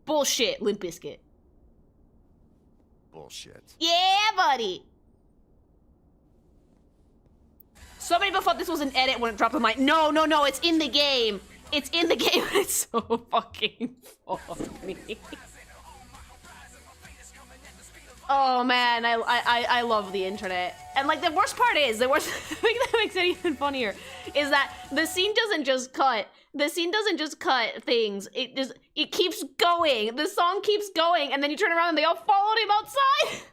[SPEAKER 1] bullshit, Limp Bizkit.
[SPEAKER 9] Bullshit.
[SPEAKER 1] Yeah, buddy! So many people thought this was an edit when it dropped on my... No, it's in the game! It's in the game, and it's so fucking funny. Oh man, I love the internet. And like the worst part is, the worst thing that makes it even funnier is that the scene doesn't just cut. The scene doesn't just cut things. It keeps going. The song keeps going, and then you turn around and they all followed him outside.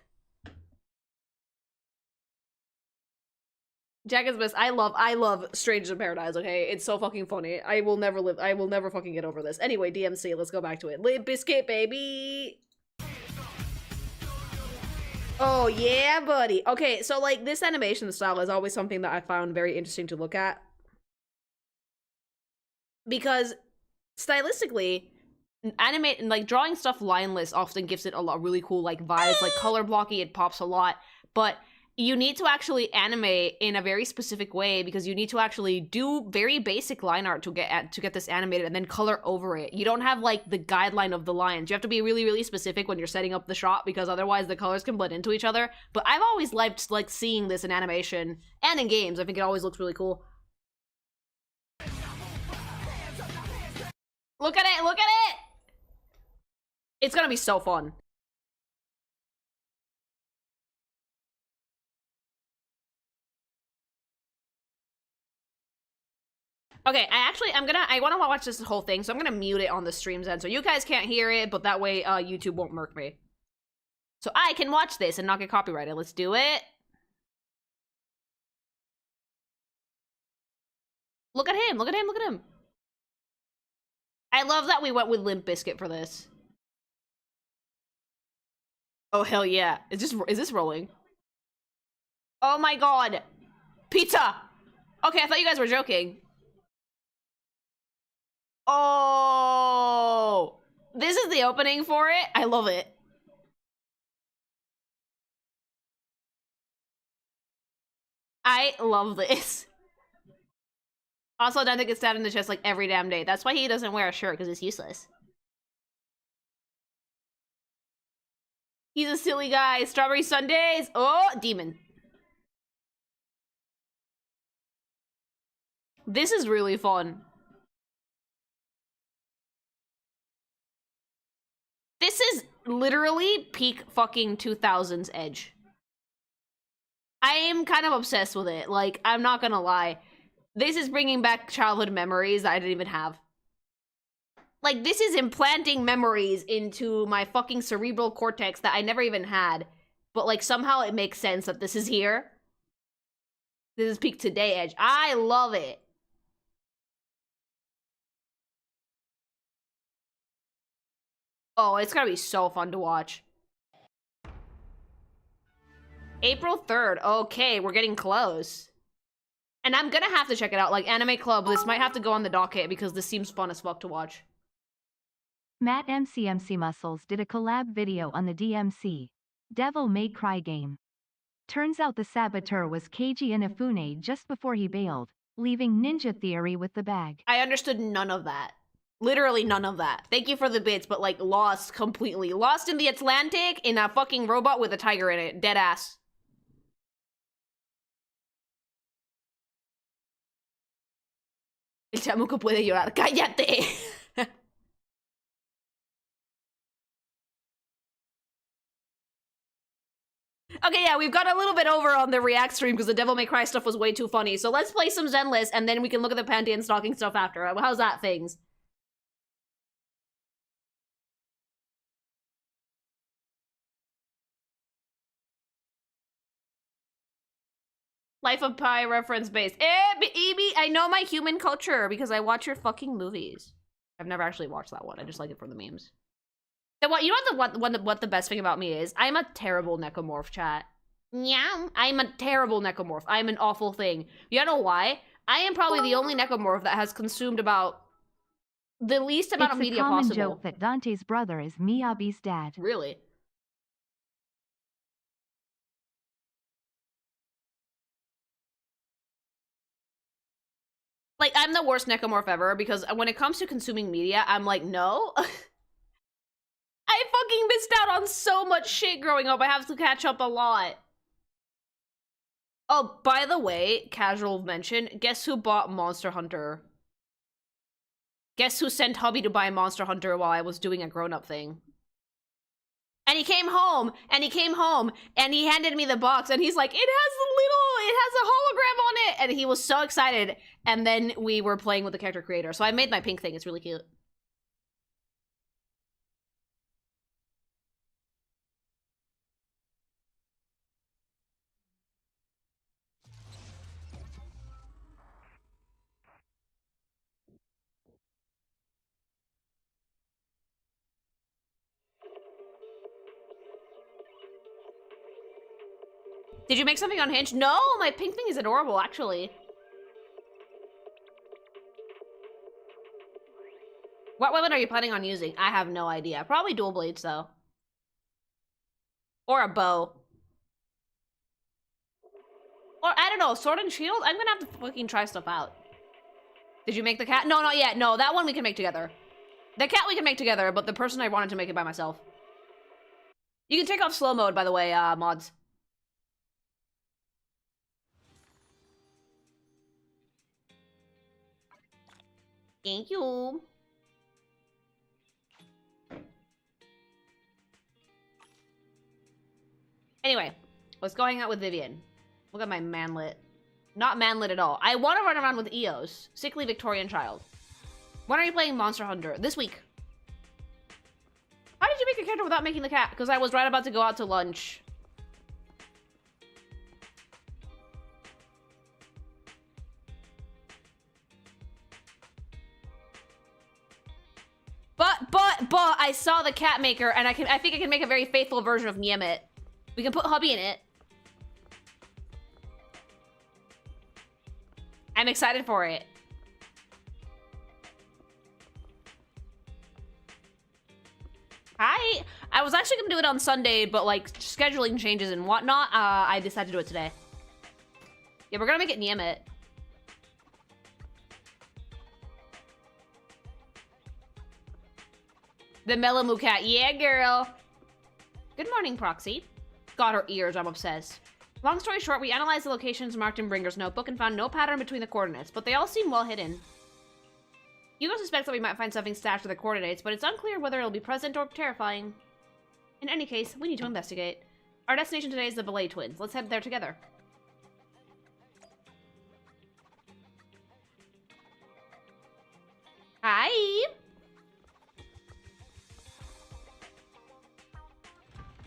[SPEAKER 1] Jack is best. I love Strangers in Paradise, okay? It's so fucking funny. I will never fucking get over this. Anyway, DMC, let's go back to it. Limp Bizkit, baby! Oh, yeah, buddy. Okay, so, like, this animation style is always something that I found very interesting to look at. Because, stylistically, like, drawing stuff lineless often gives it a lot really cool, like, vibes. Like, color blocky, it pops a lot. But you need to actually animate in a very specific way because you need to actually do very basic line art to get this animated and then color over it. You don't have like the guideline of the lines. You have to be really, really specific when you're setting up the shot because otherwise the colors can blend into each other. But I've always liked like seeing this in animation and in games. I think it always looks really cool. Look at it! Look at it! It's gonna be so fun. Okay, I want to watch this whole thing, so I'm gonna mute it on the stream's end, so you guys can't hear it, but that way, YouTube won't murk me. So I can watch this and not get copyrighted. Let's do it. Look at him, look at him, look at him. I love that we went with Limp Bizkit for this. Oh, hell yeah. Is this rolling? Oh my god. Pizza! Okay, I thought you guys were joking. Oh, this is the opening for it. I love it. I love this. Also, Dante gets stabbed in the chest like every damn day. That's why he doesn't wear a shirt, because it's useless. He's a silly guy. Strawberry sundaes. Oh, demon. This is really fun. This is literally peak fucking 2000s Edge. I am kind of obsessed with it. Like, I'm not gonna lie. This is bringing back childhood memories that I didn't even have. Like, this is implanting memories into my fucking cerebral cortex that I never even had. But, like, somehow it makes sense that this is here. This is peak today Edge. I love it. Oh, it's gonna be so fun to watch. April 3rd. Okay, we're getting close. And I'm gonna have to check it out. Like, Anime Club, this might have to go on the docket because this seems fun as fuck to watch.
[SPEAKER 2] Matt MC Muscles did a collab video on the DMC. Devil May Cry game. Turns out the saboteur was Keiji Inafune just before he bailed, leaving Ninja Theory with the bag.
[SPEAKER 1] I understood none of that. Literally none of that. Thank you for the bits, but like lost completely. Lost in the Atlantic in a fucking robot with a tiger in it. Dead ass. El chamuco puede llorar. ¡Cállate! Okay, yeah, we've got a little bit over on the React stream because the Devil May Cry stuff was way too funny. So let's play some Zenless, and then we can look at the Panty and Stocking stuff after. How's that, things? Life of Pi reference based. Ebi, I know my human culture because I watch your fucking movies. I've never actually watched that one. I just like it for the memes. So what? You know what the best thing about me is? I'm a terrible necromorph, chat. Yeah, I'm a terrible necromorph. I'm an awful thing. You know why? I am probably the only necromorph that has consumed about the least amount of media possible.
[SPEAKER 2] It's a common joke that Dante's brother is Miyabi's dad.
[SPEAKER 1] Really? Like, I'm the worst necromorph ever because when it comes to consuming media, I'm like, no. I fucking missed out on so much shit growing up. I have to catch up a lot. Oh, by the way, casual mention, guess who bought Monster Hunter? Guess who sent hubby to buy Monster Hunter while I was doing a grown-up thing? And he came home, and he handed me the box, and he's like, it has a hologram on it! And he was so excited, and then we were playing with the character creator. So I made my pink thing, it's really cute. Did you make something on Hinge? No, my pink thing is adorable, actually. What weapon are you planning on using? I have no idea. Probably dual blades, though. Or a bow. Or, I don't know, sword and shield? I'm gonna have to fucking try stuff out. Did you make the cat? No, not yet. No, that one we can make together. The cat we can make together, but the person I wanted to make it by myself. You can take off slow mode, by the way, mods. Thank you. Anyway, let's go hang out with Vivian. Look at my manlet. Not manlet at all. I want to run around with Eos. Sickly Victorian child. When are you playing Monster Hunter? This week. How did you make a character without making the cat? Because I was right about to go out to lunch. But I saw the cat maker, and I think I can make a very faithful version of Niemet. We can put hubby in it. I'm excited for it. Hi. I was actually gonna do it on Sunday, but like scheduling changes and whatnot, I decided to do it today. Yeah, we're gonna make it Niemet. The Melamu cat. Yeah, girl. Good morning, Proxy. Got her ears, I'm obsessed. Long story short, we analyzed the locations marked in Bringer's notebook and found no pattern between the coordinates, but they all seem well hidden. Hugo suspects that we might find something stashed with the coordinates, but it's unclear whether it'll be present or terrifying. In any case, we need to investigate. Our destination today is the Belay Twins. Let's head there together. Hi!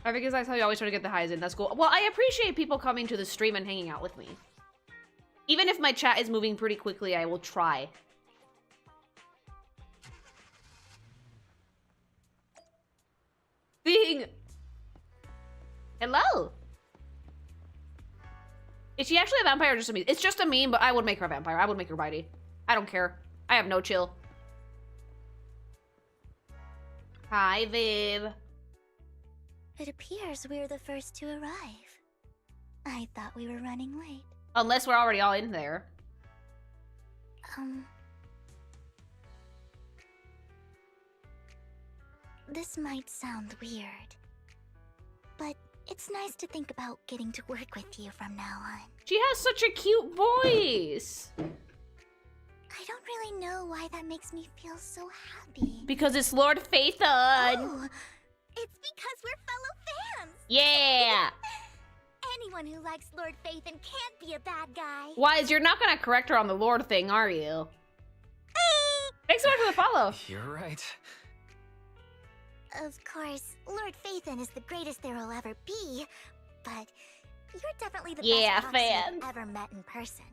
[SPEAKER 1] I think that's how you always try to get the highs in. That's cool. Well, I appreciate people coming to the stream and hanging out with me. Even if my chat is moving pretty quickly, I will try. Being... Hello! Is she actually a vampire or just a meme? It's just a meme, but I would make her a vampire. I would make her bitey. I don't care. I have no chill. Hi, Viv.
[SPEAKER 10] It appears we're the first to arrive. I thought we were running late.
[SPEAKER 1] Unless we're already all in there.
[SPEAKER 10] This might sound weird, but it's nice to think about getting to work with you from now on.
[SPEAKER 1] She has such a cute voice.
[SPEAKER 10] I don't really know why that makes me feel so happy.
[SPEAKER 1] Because it's Lord Phaethon.
[SPEAKER 10] Oh, it's because we're fellow fans.
[SPEAKER 1] Yeah.
[SPEAKER 10] Anyone who likes Lord Phaethon can't be a bad guy.
[SPEAKER 1] Wise, you're not gonna correct her on the Lord thing, are you? Thanks so much for the follow.
[SPEAKER 5] You're right.
[SPEAKER 10] Of course, Lord Phaethon is the greatest there will ever be, but you're definitely the best proxy I've ever met in person.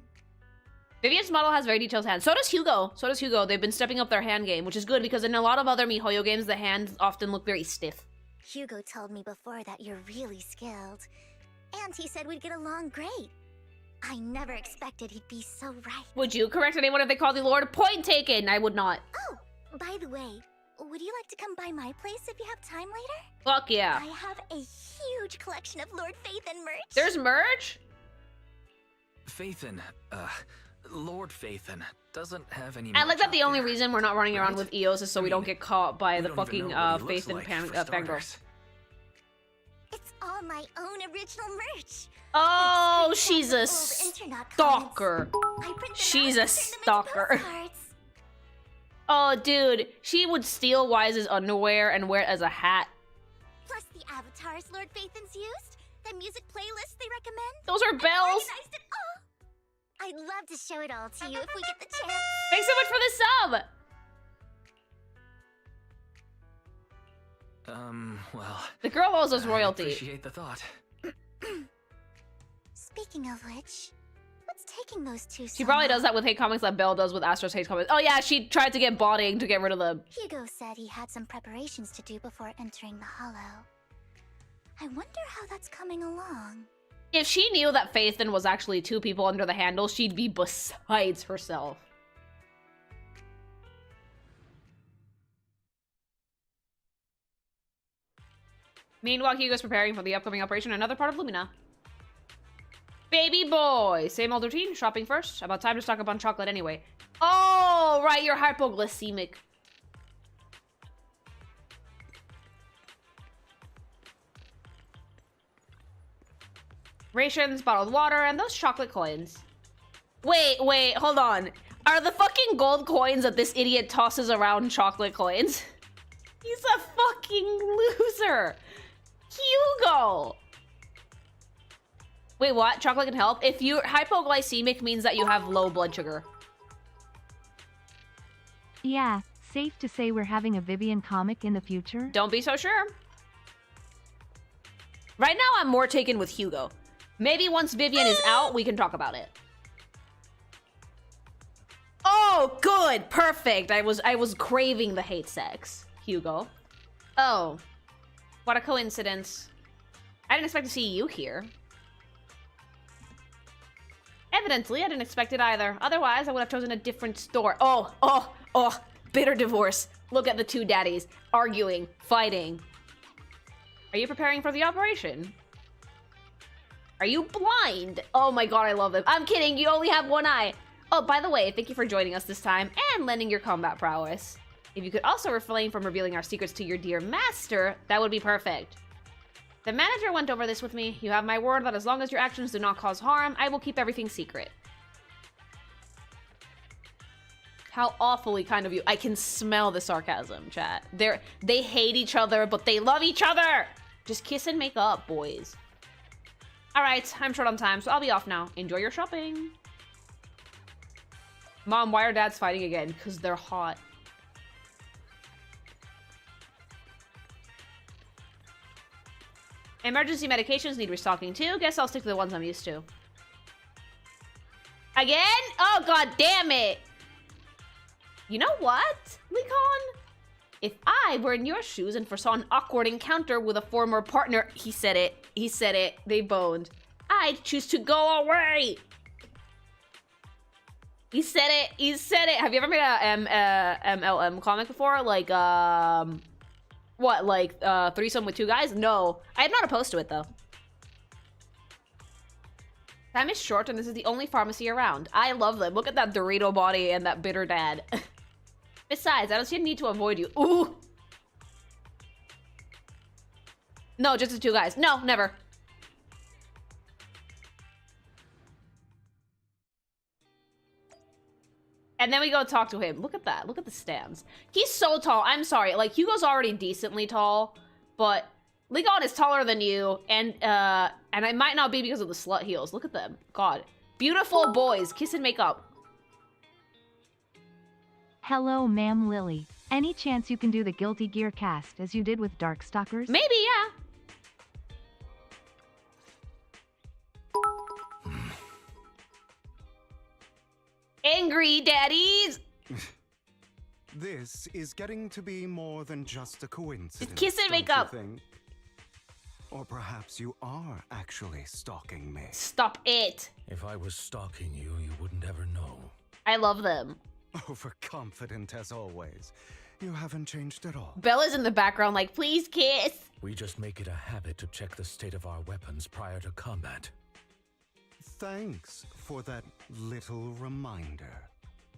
[SPEAKER 1] Vivian's model has very detailed hands. So does Hugo. They've been stepping up their hand game, which is good because in a lot of other MiHoYo games, the hands often look very stiff.
[SPEAKER 10] Hugo told me before that you're really skilled. And he said we'd get along great. I never expected he'd be so right.
[SPEAKER 1] Would you correct anyone if they called you Lord? Point taken. I would not.
[SPEAKER 10] Oh, by the way, would you like to come by my place if you have time later?
[SPEAKER 1] Fuck yeah.
[SPEAKER 10] I have a huge collection of Lord Phaethon merch.
[SPEAKER 1] There's merch?
[SPEAKER 5] Phaethon, Lord Phaethon doesn't have any.
[SPEAKER 1] I like that the only reason we're not running around with EOS is so we don't get caught by the fucking Phaethon fangirls.
[SPEAKER 10] It's all my own original merch.
[SPEAKER 1] Oh, she's a stalker. She's a stalker. Oh, dude, she would steal Wise's underwear and wear it as a hat.
[SPEAKER 10] Plus the avatars Lord Phaethon's used, the music playlists they recommend.
[SPEAKER 1] Those are bells.
[SPEAKER 10] I'd love to show it all to you if we get the chance.
[SPEAKER 1] Thanks so much for the sub.
[SPEAKER 5] Well...
[SPEAKER 1] The girl owes us royalty.
[SPEAKER 5] I appreciate the thought.
[SPEAKER 10] Speaking of which, what's taking those two so
[SPEAKER 1] She probably
[SPEAKER 10] long?
[SPEAKER 1] does that with hate comics that Belle does with Astro's hate comics. Oh yeah, she tried to get botting to get rid of the...
[SPEAKER 10] Hugo said he had some preparations to do before entering the Hollow. I wonder how that's coming along.
[SPEAKER 1] If she knew that Phaethon was actually two people under the handle, she'd be besides herself. Meanwhile, Hugo's preparing for the upcoming operation in another part of Lumina. Baby boy! Same old routine, shopping first. About time to stock up on chocolate anyway. Oh, right, you're hypoglycemic. Rations, bottled water, and those chocolate coins. Wait, hold on. Are the fucking gold coins that this idiot tosses around chocolate coins? He's a fucking loser. Hugo! Wait, what? Chocolate can help? If you're hypoglycemic means that you have low blood sugar.
[SPEAKER 2] Yeah, safe to say we're having a Vivian comic in the future?
[SPEAKER 1] Don't be so sure. Right now, I'm more taken with Hugo. Maybe once Vivian is out, we can talk about it. Oh, good! Perfect! I was craving the hate sex, Hugo. Oh. What a coincidence. I didn't expect to see you here. Evidently, I didn't expect it either. Otherwise, I would have chosen a different store. Oh, bitter divorce. Look at the two daddies, arguing, fighting. Are you preparing for the operation? Are you blind? Oh my god, I love them. I'm kidding, you only have one eye. Oh, by the way, thank you for joining us this time and lending your combat prowess. If you could also refrain from revealing our secrets to your dear master, that would be perfect. The manager went over this with me. You have my word that as long as your actions do not cause harm, I will keep everything secret. How awfully kind of you. I can smell the sarcasm, chat. They hate each other, but they love each other! Just kiss and make up, boys. Alright, I'm short on time, so I'll be off now. Enjoy your shopping. Mom, why are dads fighting again? Because they're hot. Emergency medications need restocking too. Guess I'll stick to the ones I'm used to. Again? Oh, god damn it! You know what, Lycaon? If I were in your shoes and foresaw an awkward encounter with a former partner... He said it. They boned. I'd choose to go away! He said it. Have you ever made a MLM comic before? Like, What, like, threesome with 2 guys? No. I'm not opposed to it, though. Time is short, and this is the only pharmacy around. I love them. Look at that Dorito body and that bitter dad. Besides, I don't see a need to avoid you. Ooh! No, just the 2 guys. No, never. And then we go talk to him. Look at that. Look at the stands. He's so tall. I'm sorry. Like, Hugo's already decently tall, but Lycaon is taller than you, and it might not be because of the slut heels. Look at them. God. Beautiful boys. Kiss and make up.
[SPEAKER 2] Hello, ma'am Lily. Any chance you can do the Guilty Gear cast as you did with Darkstalkers?
[SPEAKER 1] Maybe, yeah. Angry daddies!
[SPEAKER 11] This is getting to be more than just a coincidence.
[SPEAKER 1] Kiss and make up.
[SPEAKER 11] Or perhaps you are actually stalking me.
[SPEAKER 1] Stop it.
[SPEAKER 6] If I was stalking you, you wouldn't ever know.
[SPEAKER 1] I love them.
[SPEAKER 11] Overconfident as always. You haven't changed at all.
[SPEAKER 1] Bella's in the background like, please kiss.
[SPEAKER 6] We just make it a habit to check the state of our weapons prior to combat.
[SPEAKER 11] Thanks for that little reminder.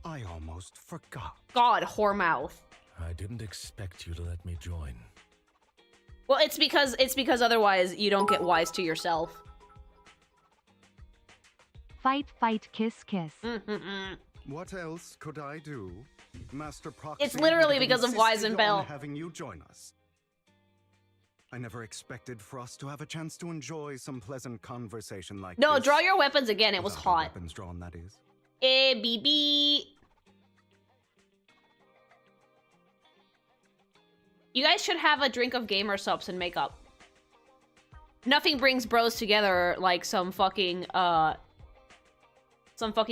[SPEAKER 11] I almost forgot.
[SPEAKER 1] God, whoremouth.
[SPEAKER 6] I didn't expect you to let me join.
[SPEAKER 1] Well, it's because otherwise you don't get wise to yourself.
[SPEAKER 2] Fight, fight, kiss, kiss.
[SPEAKER 11] What else could I do? Master Proxy.
[SPEAKER 1] It's literally because of Wise and Bell.
[SPEAKER 11] Having you join us. I never expected for us to have a chance to enjoy some pleasant conversation like this.
[SPEAKER 1] No, draw your weapons again. It was hot.
[SPEAKER 11] Weapons drawn, that is.
[SPEAKER 1] BB. You guys should have a drink of gamer subs and make up. Nothing brings bros together like some fucking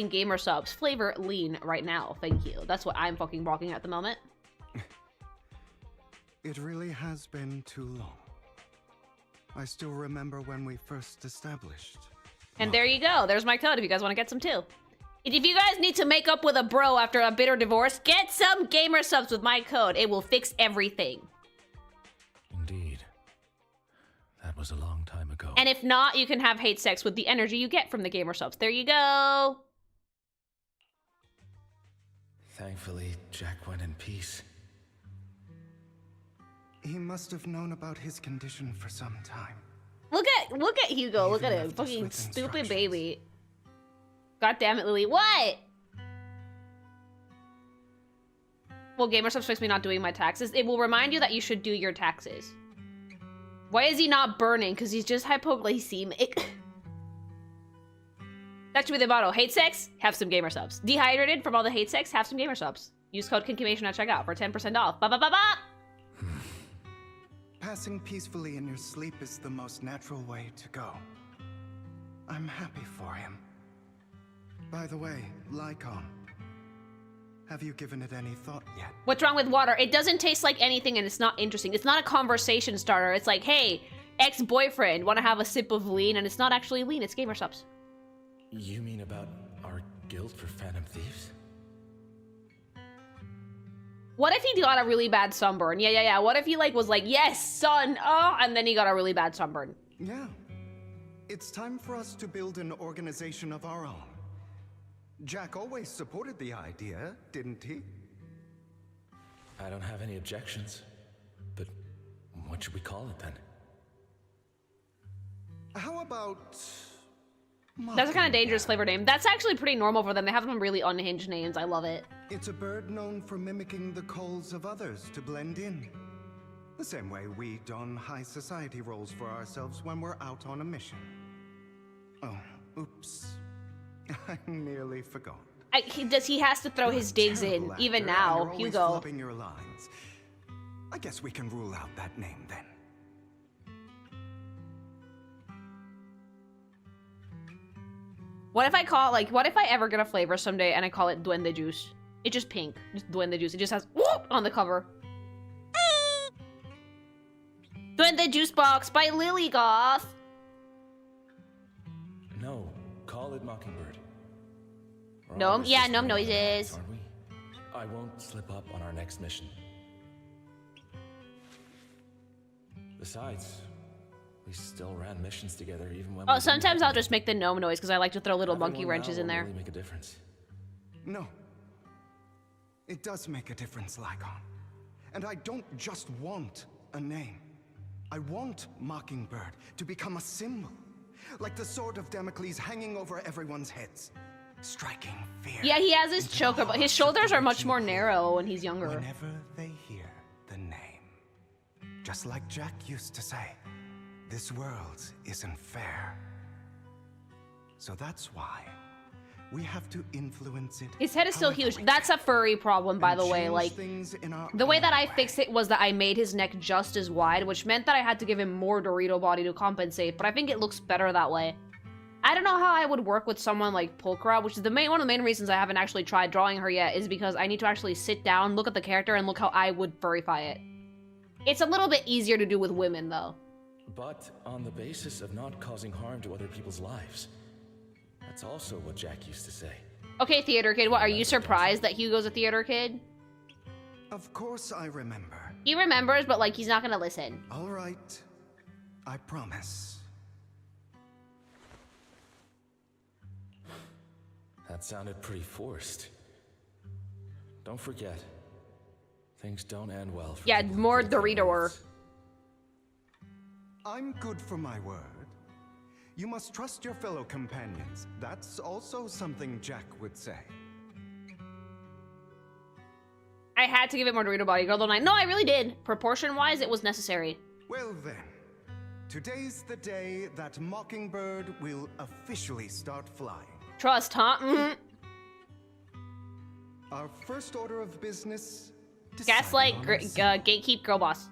[SPEAKER 1] gamer subs. Flavor lean right now, thank you. That's what I'm fucking rocking at the moment.
[SPEAKER 11] It really has been too long. I still remember when we first established.
[SPEAKER 1] And there you go. There's my code if you guys want to get some too. If you guys need to make up with a bro after a bitter divorce, get some gamer subs with my code. It will fix everything.
[SPEAKER 6] Indeed. That was a long time ago.
[SPEAKER 1] And if not, you can have hate sex with the energy you get from the gamer subs. There you go.
[SPEAKER 5] Thankfully, Jack went in peace.
[SPEAKER 11] He must have known about his condition for some time.
[SPEAKER 1] Look at Hugo. Look at him. Fucking stupid baby. God damn it, Lily. What? Well, gamer subs fix me not doing my taxes. It will remind you that you should do your taxes. Why is he not burning? Because he's just hypoglycemic. That should be the motto. Hate sex? Have some gamer subs. Dehydrated from all the hate sex? Have some gamer subs. Use code Kinkimation at checkout for 10% off. Ba ba ba ba!
[SPEAKER 11] Passing peacefully in your sleep is the most natural way to go. I'm happy for him. By the way, Lycaon, have you given it any thought yet?
[SPEAKER 1] What's wrong with water? It doesn't taste like anything and it's not interesting. It's not a conversation starter. It's like, hey, ex-boyfriend, want to have a sip of lean? And it's not actually lean, it's gamer subs.
[SPEAKER 6] You mean about our guild for Phantom Thieves?
[SPEAKER 1] What if he got a really bad sunburn? Yeah. What if he was like, yes, son, oh, and then he got a really bad sunburn?
[SPEAKER 11] Yeah. It's time for us to build an organization of our own. Jack always supported the idea, didn't he?
[SPEAKER 6] I don't have any objections. But what should we call it then?
[SPEAKER 11] How about...
[SPEAKER 1] That's a kind of dangerous flavor name. That's actually pretty normal for them. They have them really unhinged names. I love it.
[SPEAKER 11] It's a bird known for mimicking the calls of others to blend in. The same way we don high society roles for ourselves when we're out on a mission. Oh, oops. I nearly forgot.
[SPEAKER 1] He has to throw his digs in, even now, Hugo.
[SPEAKER 11] Your lines. I guess we can rule out that name then.
[SPEAKER 1] What if I call it, what if I ever get a flavor someday and I call it Duende Juice? It's just pink. Just Duende Juice. It just has whoop on the cover. Duende Juice Box by Lily Goth.
[SPEAKER 6] No, call it Mockingbird.
[SPEAKER 1] Gnome? Yeah, gnome noises.
[SPEAKER 6] Aren't we? I won't slip up on our next mission. Besides, we still ran missions together even when
[SPEAKER 1] Oh, sometimes I'll just make the gnome noise because I like to throw little monkey wrenches in there.
[SPEAKER 6] Really make a difference.
[SPEAKER 11] No. It does make a difference, Lycaon. And I don't just want a name. I want Mockingbird to become a symbol. Like the sword of Damocles hanging over everyone's heads. Striking fear.
[SPEAKER 1] Yeah, he has his choker, but his shoulders are much more narrow when he's younger.
[SPEAKER 11] Whenever they hear the name. Just like Jack used to say, this world isn't fair. So that's why we have to influence it.
[SPEAKER 1] His head is still huge. That's a furry problem, by the way. Like, the way that I fixed it was that I made his neck just as wide, which meant that I had to give him more Dorito body to compensate, but I think it looks better that way. I don't know how I would work with someone like Pulchra, which is one of the main reasons I haven't actually tried drawing her yet, is because I need to actually sit down, look at the character, and look how I would furryfy it. It's a little bit easier to do with women, though.
[SPEAKER 6] But on the basis of not causing harm to other people's lives. That's also what Jack used to say.
[SPEAKER 1] Okay, theater kid, what, are you surprised that Hugo's a theater kid?
[SPEAKER 11] Of course I remember.
[SPEAKER 1] He remembers, but like, he's not gonna listen.
[SPEAKER 11] All right. I promise.
[SPEAKER 6] That sounded pretty forced. Don't forget, things don't end well for
[SPEAKER 1] yeah, more Dorito-er.
[SPEAKER 11] I'm good for my word. You must trust your fellow companions. That's also something Jack would say.
[SPEAKER 1] I had to give it more Dorito body, girl, don't I? No, I really did. Proportion-wise, it was necessary.
[SPEAKER 11] Well then, today's the day that Mockingbird will officially start flying.
[SPEAKER 1] Trust, huh? Mm-hmm.
[SPEAKER 11] Our first order of business...
[SPEAKER 1] Gaslight, gatekeep, girl boss.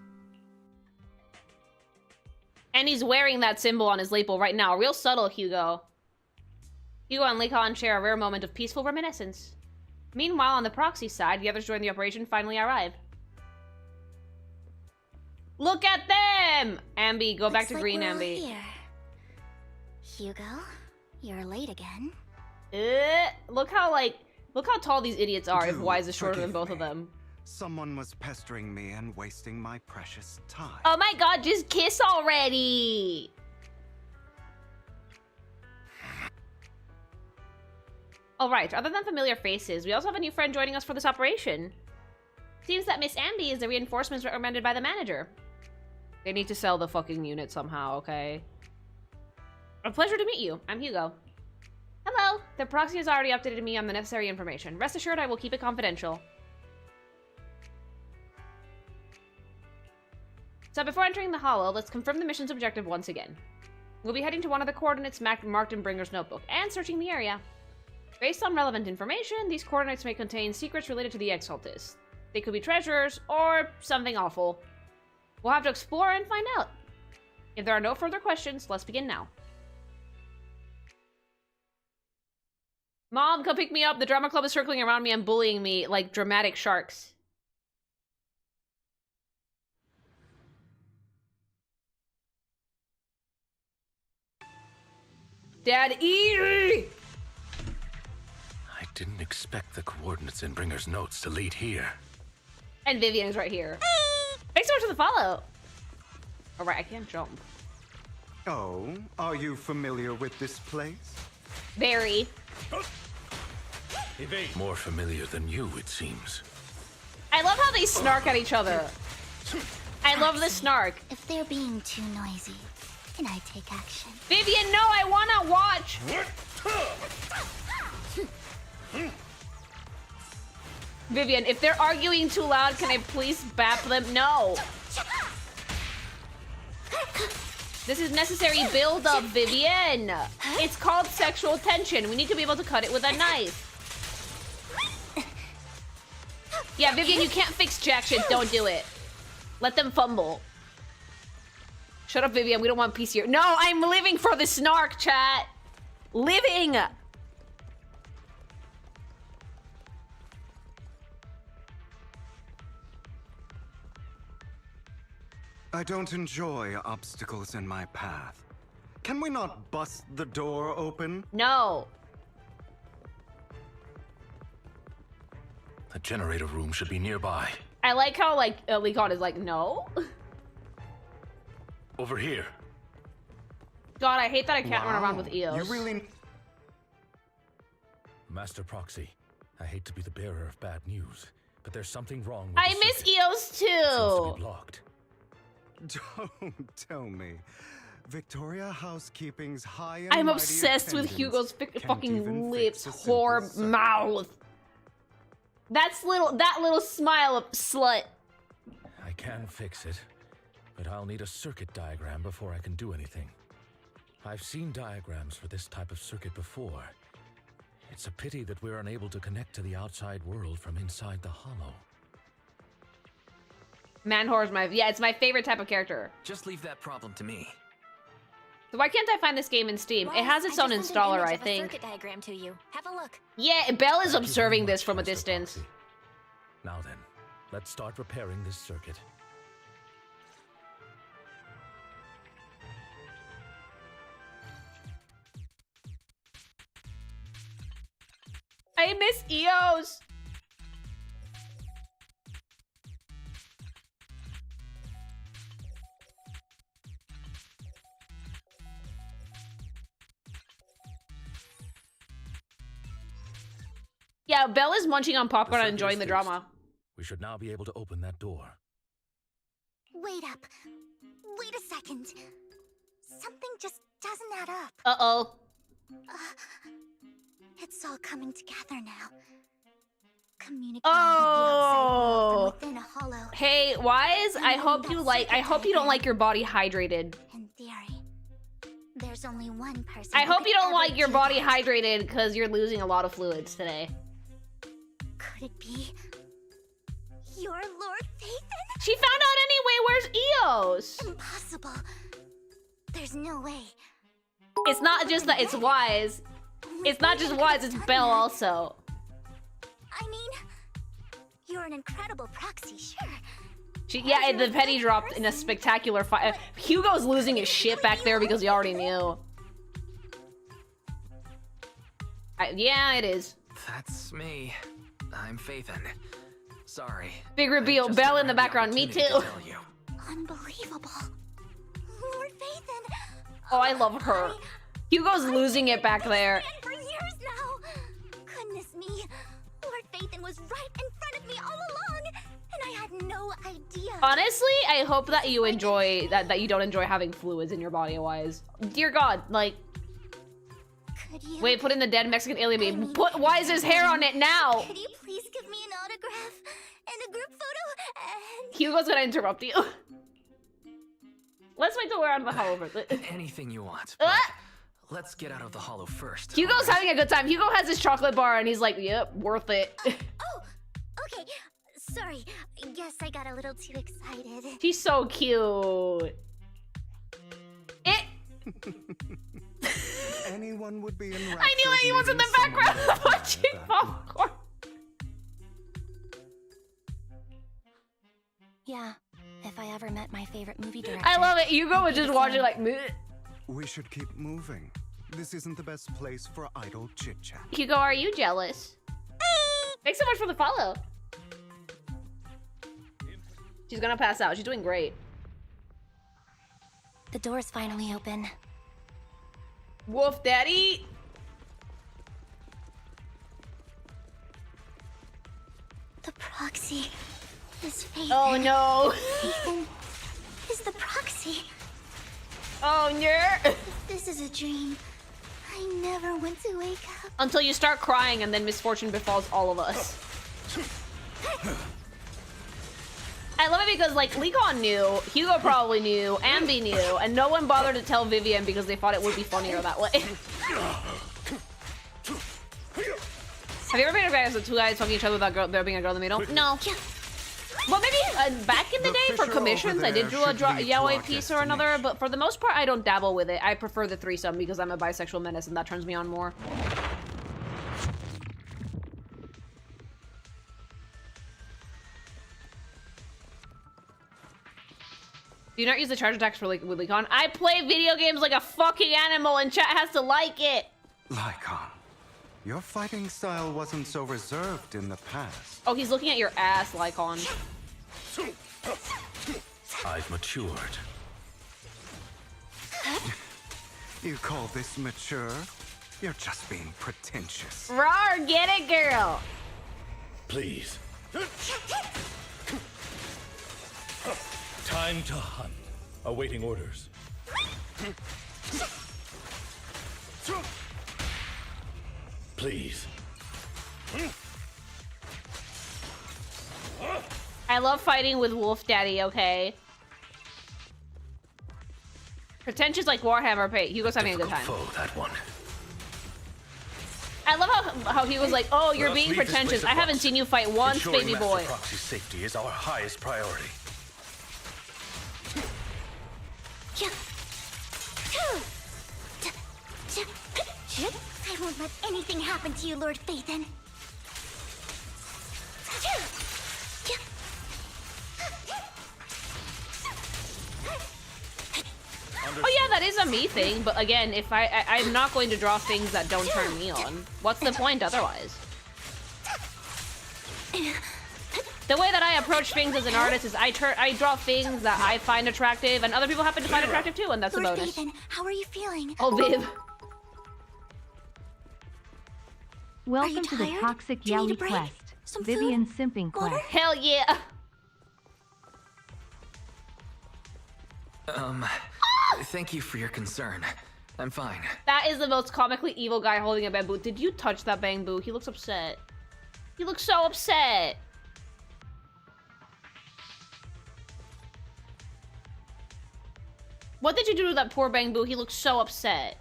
[SPEAKER 1] And he's wearing that symbol on his lapel right now. Real subtle, Hugo. Hugo and Lycaon share a rare moment of peaceful reminiscence. Meanwhile, on the proxy side, the others join the operation finally arrive. Look at them! Ambi, go back to green, Ambi.
[SPEAKER 10] Here. Hugo, you're late again.
[SPEAKER 1] Look how tall these idiots are if Wise is shorter than both of them.
[SPEAKER 11] Someone was pestering me and wasting my precious time.
[SPEAKER 1] Oh my god, just kiss already! Alright, other than familiar faces, we also have a new friend joining us for this operation. Seems that Miss Ambi is the reinforcements recommended by the manager. They need to sell the fucking unit somehow, okay? A pleasure to meet you. I'm Hugo. Hello! The proxy has already updated me on the necessary information. Rest assured I will keep it confidential. So before entering the hollow, let's confirm the mission's objective once again. We'll be heading to one of the coordinates marked in Bringer's notebook, and searching the area. Based on relevant information, these coordinates may contain secrets related to the Exaltists. They could be treasures, or something awful. We'll have to explore and find out. If there are no further questions, let's begin now. Mom, come pick me up. The drama club is circling around me and bullying me like dramatic sharks. Daddy!
[SPEAKER 12] I didn't expect the coordinates in Bringer's notes to lead here.
[SPEAKER 1] And Vivian is right here. Thanks so much for the follow. Alright, I can't jump.
[SPEAKER 11] Oh, are you familiar with this place?
[SPEAKER 1] Very.
[SPEAKER 12] More familiar than you, it seems.
[SPEAKER 1] I love how they snark at each other. I love the snark.
[SPEAKER 10] If they're being too noisy, can I take action?
[SPEAKER 1] Vivian, no, I wanna watch! Vivian, if they're arguing too loud, can I please bap them? No. This is necessary build-up, Vivian. It's called sexual tension. We need to be able to cut it with a knife. Yeah, Vivian, you can't fix jack shit. Don't do it. Let them fumble. Shut up, Vivian. We don't want peace here. No, I'm living for the snark, chat. Living.
[SPEAKER 11] I don't enjoy obstacles in my path. Can we not bust the door open?
[SPEAKER 1] No.
[SPEAKER 12] The generator room should be nearby.
[SPEAKER 1] I like how, like, Lycaon is like, no.
[SPEAKER 12] Over here.
[SPEAKER 1] God, I hate that I can't run around with EOS.
[SPEAKER 11] You really...
[SPEAKER 6] Master Proxy, I hate to be the bearer of bad news, but there's something wrong with
[SPEAKER 1] I
[SPEAKER 6] the
[SPEAKER 1] miss
[SPEAKER 6] circuit.
[SPEAKER 1] EOS
[SPEAKER 6] It seems to
[SPEAKER 1] too.
[SPEAKER 6] be blocked.
[SPEAKER 11] Don't tell me. Victoria Housekeeping's high and
[SPEAKER 1] I'm
[SPEAKER 11] mighty
[SPEAKER 1] obsessed with
[SPEAKER 11] attendants
[SPEAKER 1] Hugo's
[SPEAKER 11] can't
[SPEAKER 1] fucking
[SPEAKER 11] even
[SPEAKER 1] lips,
[SPEAKER 11] fix a simple
[SPEAKER 1] whore
[SPEAKER 11] circuit.
[SPEAKER 1] mouth. That little smile of slut.
[SPEAKER 6] I can fix it, but I'll need a circuit diagram before I can do anything. I've seen diagrams for this type of circuit before. It's a pity that we're unable to connect to the outside world from inside the hollow.
[SPEAKER 1] Man whore's it's my favorite type of character.
[SPEAKER 5] Just leave that problem to me.
[SPEAKER 1] So why can't I find this game in Steam? It has its own installer, I think.
[SPEAKER 10] Circuit diagram to you. Have a look.
[SPEAKER 1] Yeah, Belle is
[SPEAKER 6] Thank you
[SPEAKER 1] observing
[SPEAKER 6] very
[SPEAKER 1] this
[SPEAKER 6] much,
[SPEAKER 1] from a
[SPEAKER 6] Mr.
[SPEAKER 1] distance.
[SPEAKER 6] Proxy. Now then, let's start repairing this circuit.
[SPEAKER 1] I miss EOS. Yeah, Belle is munching on popcorn and
[SPEAKER 6] circuit
[SPEAKER 1] enjoying
[SPEAKER 6] is
[SPEAKER 1] the
[SPEAKER 6] fixed.
[SPEAKER 1] drama.
[SPEAKER 6] We should now be able to open that door.
[SPEAKER 10] Wait up. Wait a second. Something just doesn't add up.
[SPEAKER 1] Uh-oh.
[SPEAKER 10] It's all coming together now. Communicating
[SPEAKER 1] Oh.
[SPEAKER 10] with the outside world from within a hollow.
[SPEAKER 1] Hey, Wise, I hope you don't like your body hydrated.
[SPEAKER 10] In theory, there's only one person.
[SPEAKER 1] I
[SPEAKER 10] who
[SPEAKER 1] hope
[SPEAKER 10] could
[SPEAKER 1] you don't
[SPEAKER 10] ever
[SPEAKER 1] like your
[SPEAKER 10] do
[SPEAKER 1] body
[SPEAKER 10] that.
[SPEAKER 1] hydrated because you're losing a lot of fluids today.
[SPEAKER 10] Could it be your Lord Phaethon?
[SPEAKER 1] She found out anyway. Where's EOS?
[SPEAKER 10] Impossible. There's no way.
[SPEAKER 1] It's not just that it's Wise. It's not just Wise, it's Belle also.
[SPEAKER 10] I mean, you're an incredible proxy, sure.
[SPEAKER 1] Yeah, the penny dropped in a spectacular fight. Hugo's losing his shit back there because he already knew. Yeah, it is.
[SPEAKER 5] That's me. I'm Phaethon. Sorry.
[SPEAKER 1] Big reveal.
[SPEAKER 5] I just
[SPEAKER 1] Belle
[SPEAKER 5] never
[SPEAKER 1] in the
[SPEAKER 5] had
[SPEAKER 1] background. Me too.
[SPEAKER 5] opportunity to tell you.
[SPEAKER 10] Unbelievable. Lord Phaethon.
[SPEAKER 1] Oh, I love her. Hugo's losing it back there.
[SPEAKER 10] For years now. Goodness me. Lord Phaethon was right in front of me all along, and I had no idea.
[SPEAKER 1] Honestly, I hope that you enjoy that you don't enjoy having fluids in your body, Wise. Dear God, like.
[SPEAKER 10] Could you?
[SPEAKER 1] Wait, put in the dead Mexican alien meme. Put Wise's hair on it now.
[SPEAKER 10] Could you please give me an autograph and a group photo and?
[SPEAKER 1] Hugo's gonna interrupt you. Let's wait till we're out of the hollow first.
[SPEAKER 5] Anything you want. Let's get out of the hollow first.
[SPEAKER 1] Hugo's having a good time. Hugo has his chocolate bar and he's like, yep, worth it.
[SPEAKER 10] Oh, okay. Sorry. Guess I got a little too excited.
[SPEAKER 1] She's so cute.
[SPEAKER 11] Anyone would be enraptured.
[SPEAKER 1] I knew it. He was in the background watching popcorn.
[SPEAKER 10] Yeah. If I ever met my favorite movie director.
[SPEAKER 1] I love it. Hugo was just watching like, meh.
[SPEAKER 11] We should keep moving. This isn't the best place for idle chit-chat.
[SPEAKER 1] Hugo, are you jealous? Thanks so much for the follow. She's gonna pass out. She's doing great.
[SPEAKER 10] The door's finally open.
[SPEAKER 1] Wolf Daddy.
[SPEAKER 10] The proxy is Phaethon.
[SPEAKER 1] Oh no.
[SPEAKER 10] Phaethon is the proxy.
[SPEAKER 1] Oh no.
[SPEAKER 10] This is a dream. I never went to wake up.
[SPEAKER 1] Until you start crying and then misfortune befalls all of us. I love it because, like, Lycaon knew, Hugo probably knew, Ambi knew, and no one bothered to tell Vivian because they thought it would be funnier that way. Have you ever been a fan of two guys talking to each other without there being a girl in the middle? No. Well, maybe back in the day for commissions, I did do a yaoi piece or another, but for the most part, I don't dabble with it. I prefer the threesome because I'm a bisexual menace and that turns me on more. Do you not use the charge attacks for with Lycaon? I play video games like a fucking animal and chat has to like it!
[SPEAKER 11] Lycaon, your fighting style wasn't so reserved in the past.
[SPEAKER 1] Oh, he's looking at your ass, Lycaon.
[SPEAKER 12] I've matured.
[SPEAKER 11] You call this mature? You're just being pretentious.
[SPEAKER 1] Rar, get it, girl.
[SPEAKER 6] Please. Time to hunt. Awaiting orders. Please.
[SPEAKER 1] I love fighting with Wolf Daddy, okay? Pretentious like Warhammer, but Hugo's having a good time.
[SPEAKER 12] Foe, that one.
[SPEAKER 1] I love how he was like, oh, you're being pretentious. I haven't seen you fight once, baby boy.
[SPEAKER 12] Proxy's safety is our highest priority.
[SPEAKER 10] I won't let anything happen to you, Lord Phaethon.
[SPEAKER 1] Oh yeah, that is a me thing, but again, if I'm not going to draw things that don't turn me on. What's the point otherwise? The way that I approach things as an artist is I draw things that I find attractive, and other people happen to find attractive too, and that's
[SPEAKER 10] Lord
[SPEAKER 1] a bonus.
[SPEAKER 10] Phaethon, how are you feeling?
[SPEAKER 1] Oh, Viv.
[SPEAKER 2] Welcome to the Toxic Yaoi quest. Vivian simping quest.
[SPEAKER 1] Hell yeah.
[SPEAKER 5] Thank you for your concern. I'm fine.
[SPEAKER 1] That is the most comically evil guy holding a bamboo. Did you touch that bamboo? He looks upset. He looks so upset. What did you do to that poor bamboo? He looks so upset.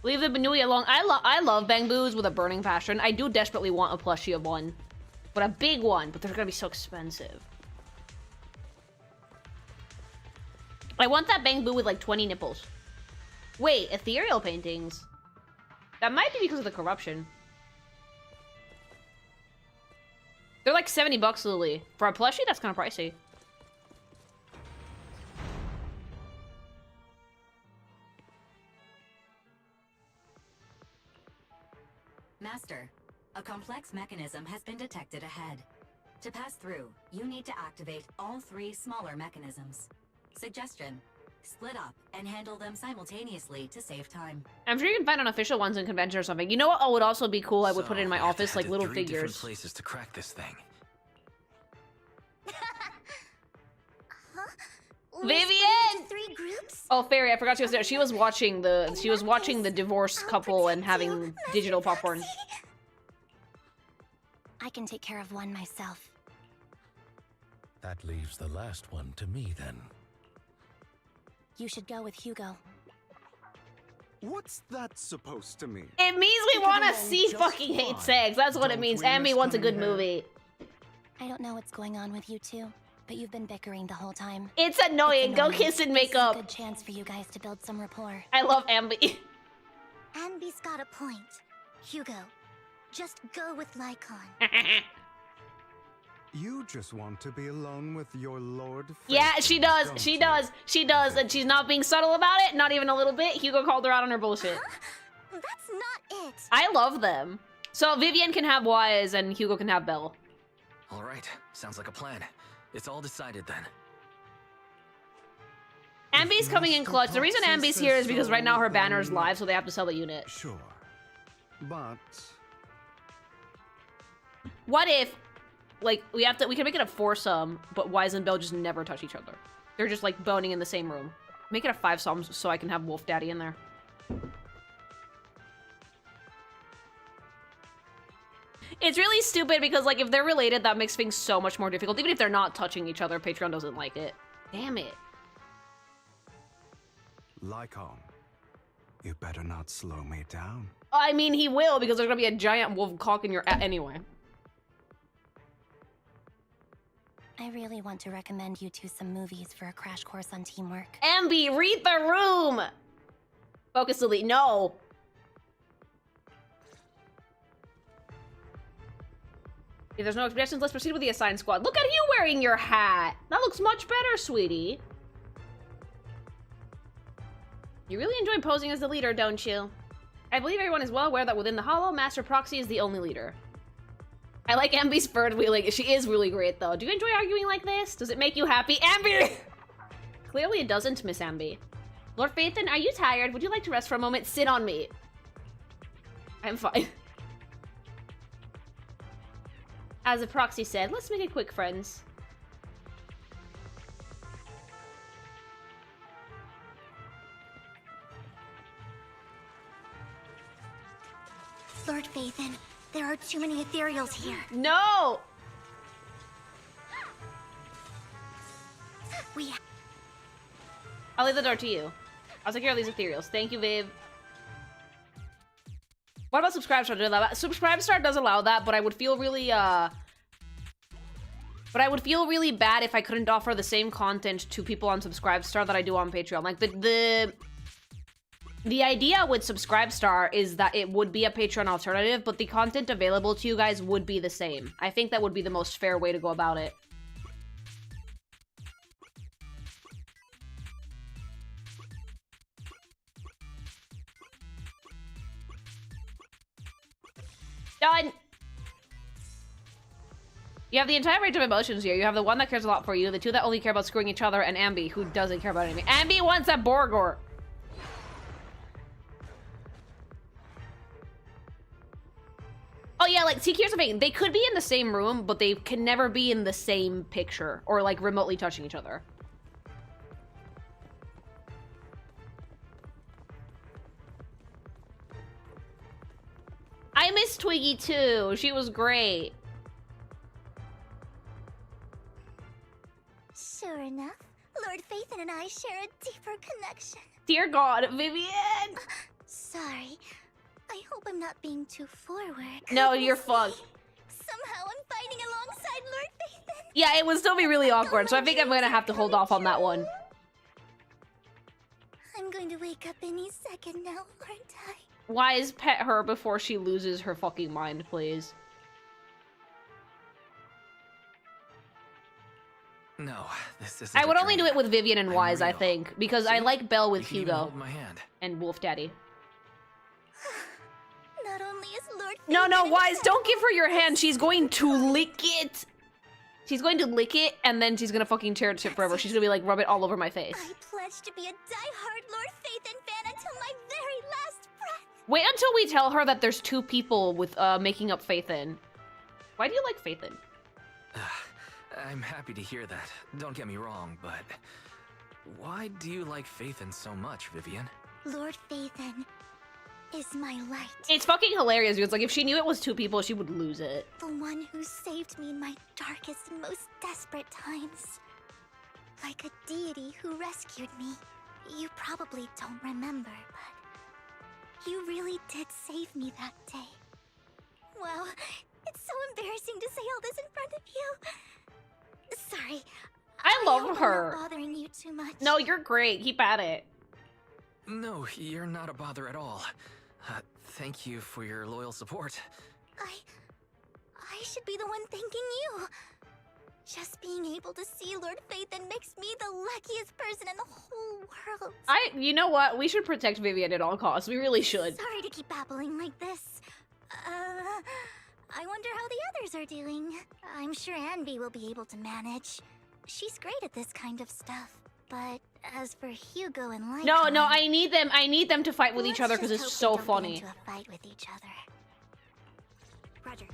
[SPEAKER 1] Leave the Banui alone. I love bamboos with a burning passion. I do desperately want a plushie of one. But a big one, but they're gonna be so expensive. I want that bamboo with like 20 nipples. Wait, ethereal paintings? That might be because of the corruption. They're like 70 bucks, Lily. For a plushie, that's kind of pricey.
[SPEAKER 13] Master, a complex mechanism has been detected ahead. To pass through, you need to activate all 3 smaller mechanisms. Suggestion: split up and handle them simultaneously to save time.
[SPEAKER 1] I'm sure you can find unofficial ones in convention or something. You know what would also be cool? I would put it in my office, like little figures.
[SPEAKER 5] Different places to crack this thing.
[SPEAKER 1] Vivian!
[SPEAKER 10] 3 groups?
[SPEAKER 1] Oh, Fairy, I forgot she was there. She was watching the divorced couple and having digital popcorn.
[SPEAKER 10] I can take care of one myself.
[SPEAKER 6] That leaves the last one to me, then.
[SPEAKER 10] You should go with Hugo.
[SPEAKER 11] What's that supposed to mean?
[SPEAKER 1] It means we want to see fucking hate sex. That's what it means. Ambi wants a good movie.
[SPEAKER 10] I don't know what's going on with you two, but you've been bickering the whole time.
[SPEAKER 1] It's annoying. Go kiss and make up.
[SPEAKER 10] Good chance for you guys to build some rapport.
[SPEAKER 1] I love Ambi.
[SPEAKER 10] Ambi's got a point. Hugo, just go with Lycaon.
[SPEAKER 11] You just want to be alone with your Lord.
[SPEAKER 1] Yeah, she does. She does. She does. And she's not being subtle about it. Not even a little bit. Hugo called her out on her bullshit.
[SPEAKER 10] That's not it.
[SPEAKER 1] I love them. So Vivian can have Wise and Hugo can have Belle.
[SPEAKER 5] All right. Sounds like a plan. It's all decided then.
[SPEAKER 1] Ambi's coming in clutch. The reason Ambi's here is because right now her banner is live, so they have to sell the unit.
[SPEAKER 11] Sure. But
[SPEAKER 1] what if, like, we can make it a foursome, but Wise and Belle just never touch each other. They're just like boning in the same room. Make it a 5-some so I can have Wolf Daddy in there. It's really stupid because, like, if they're related, that makes things so much more difficult. Even if they're not touching each other, Patreon doesn't like it. Damn it.
[SPEAKER 11] Lycaon, you better not slow me down.
[SPEAKER 1] I mean, he will, because there's gonna be a giant wolf cock in your anyway.
[SPEAKER 10] I really want to recommend you two some movies for a crash course on teamwork.
[SPEAKER 1] Ambi, read the room! Focus delete, no. If there's no objections, let's proceed with the assigned squad. Look at you wearing your hat! That looks much better, sweetie. You really enjoy posing as the leader, don't you? I believe everyone is well aware that within the Hollow, Master Proxy is the only leader. I like Ambi's bird wheeling. She is really great, though. Do you enjoy arguing like this? Does it make you happy? Ambi! Clearly it doesn't, Miss Ambi. Lord Phaethon, are you tired? Would you like to rest for a moment? Sit on me. I'm fine. As a proxy said, let's make it quick, friends.
[SPEAKER 10] Lord Phaethon, there are too many ethereals here.
[SPEAKER 1] No! I'll leave the door to you. I'll take care of these ethereals. Thank you, Viv. What about Subscribe Star? Subscribe Star does allow that, but I would feel really, bad if I couldn't offer the same content to people on Subscribe Star that I do on Patreon. Like, the idea with Subscribe Star is that it would be a Patreon alternative, but the content available to you guys would be the same. I think that would be the most fair way to go about it. Done! You have the entire range of emotions here. You have the one that cares a lot for you, the two that only care about screwing each other, and Ambi, who doesn't care about anything. Ambi wants a Borgor! Oh yeah, like, see, here's the thing. They could be in the same room, but they can never be in the same picture, or, like, remotely touching each other. I miss Twiggy too. She was great.
[SPEAKER 10] Sure enough, Lord Phaethon and I share a deeper connection.
[SPEAKER 1] Dear God, Vivian!
[SPEAKER 10] Sorry. I hope I'm not being too forward.
[SPEAKER 1] No, you're fucked.
[SPEAKER 10] Somehow I'm fighting alongside Lord Phaethon.
[SPEAKER 1] Yeah, it would still be really awkward, so I think I'm gonna have to hold off on that one.
[SPEAKER 10] I'm going to wake up any second now, aren't I?
[SPEAKER 1] Wise, pet her before she loses her fucking mind, please.
[SPEAKER 5] No, this isn't.
[SPEAKER 1] I would only do it with Vivian and Wise, I think, because I like Belle with
[SPEAKER 5] You can even
[SPEAKER 1] Hugo
[SPEAKER 5] hold my hand.
[SPEAKER 1] and Wolf Daddy.
[SPEAKER 10] Not only is Lord
[SPEAKER 1] No,
[SPEAKER 10] Phaethon
[SPEAKER 1] Wise, don't give her your hand. She's going to lick it. She's going to lick it, and then she's gonna fucking cherish it forever. She's gonna be like, rub it all over my face.
[SPEAKER 10] I pledge to be a die-hard Lord Phaethon fan until my very last breath.
[SPEAKER 1] Wait until we tell her that there's two people with making up Phaethon. Why do you like Phaethon?
[SPEAKER 5] I'm happy to hear that. Don't get me wrong, but why do you like Phaethon so much, Vivian?
[SPEAKER 10] Lord Phaethon is my light.
[SPEAKER 1] It's fucking hilarious. It's like if she knew it was two people, she would lose it.
[SPEAKER 10] The one who saved me in my darkest and most desperate times. Like a deity who rescued me. You probably don't remember, but you really did save me that day. Well, it's so embarrassing to say all this in front of you. Sorry.
[SPEAKER 1] I love
[SPEAKER 10] hope
[SPEAKER 1] her.
[SPEAKER 10] I'm not bothering you too much.
[SPEAKER 1] No, you're great. Keep at it.
[SPEAKER 5] No, you're not a bother at all. Thank you for your loyal support.
[SPEAKER 10] I should be the one thanking you. Just being able to see Lord Phaethon makes me the luckiest person in the whole world.
[SPEAKER 1] You know what? We should protect Vivian at all costs. We really should.
[SPEAKER 10] Sorry to keep babbling like this. I wonder how the others are doing. I'm sure Anby will be able to manage. She's great at this kind of stuff. But as for Hugo and Lycaon...
[SPEAKER 1] No, I need them to fight with each other because it's so funny.
[SPEAKER 10] Into a fight with each other. Roger.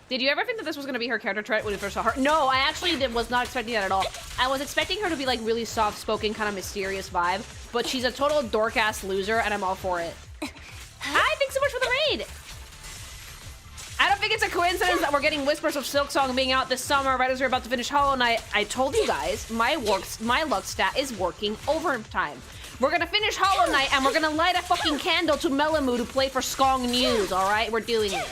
[SPEAKER 1] Did you ever think that this was going to be her character trait when you first saw her? No, I actually was not expecting that at all. I was expecting her to be like really soft-spoken, kind of mysterious vibe, but she's a total dork-ass loser, and I'm all for it. Hi, thanks so much for the raid! I don't think it's a coincidence that we're getting Whispers of Silksong being out this summer right as we're about to finish Hollow Knight. I told you guys, my luck stat is working overtime. We're gonna finish Hollow Knight, and we're gonna light a fucking candle to Melamu to play for Skong News, alright? We're doing it.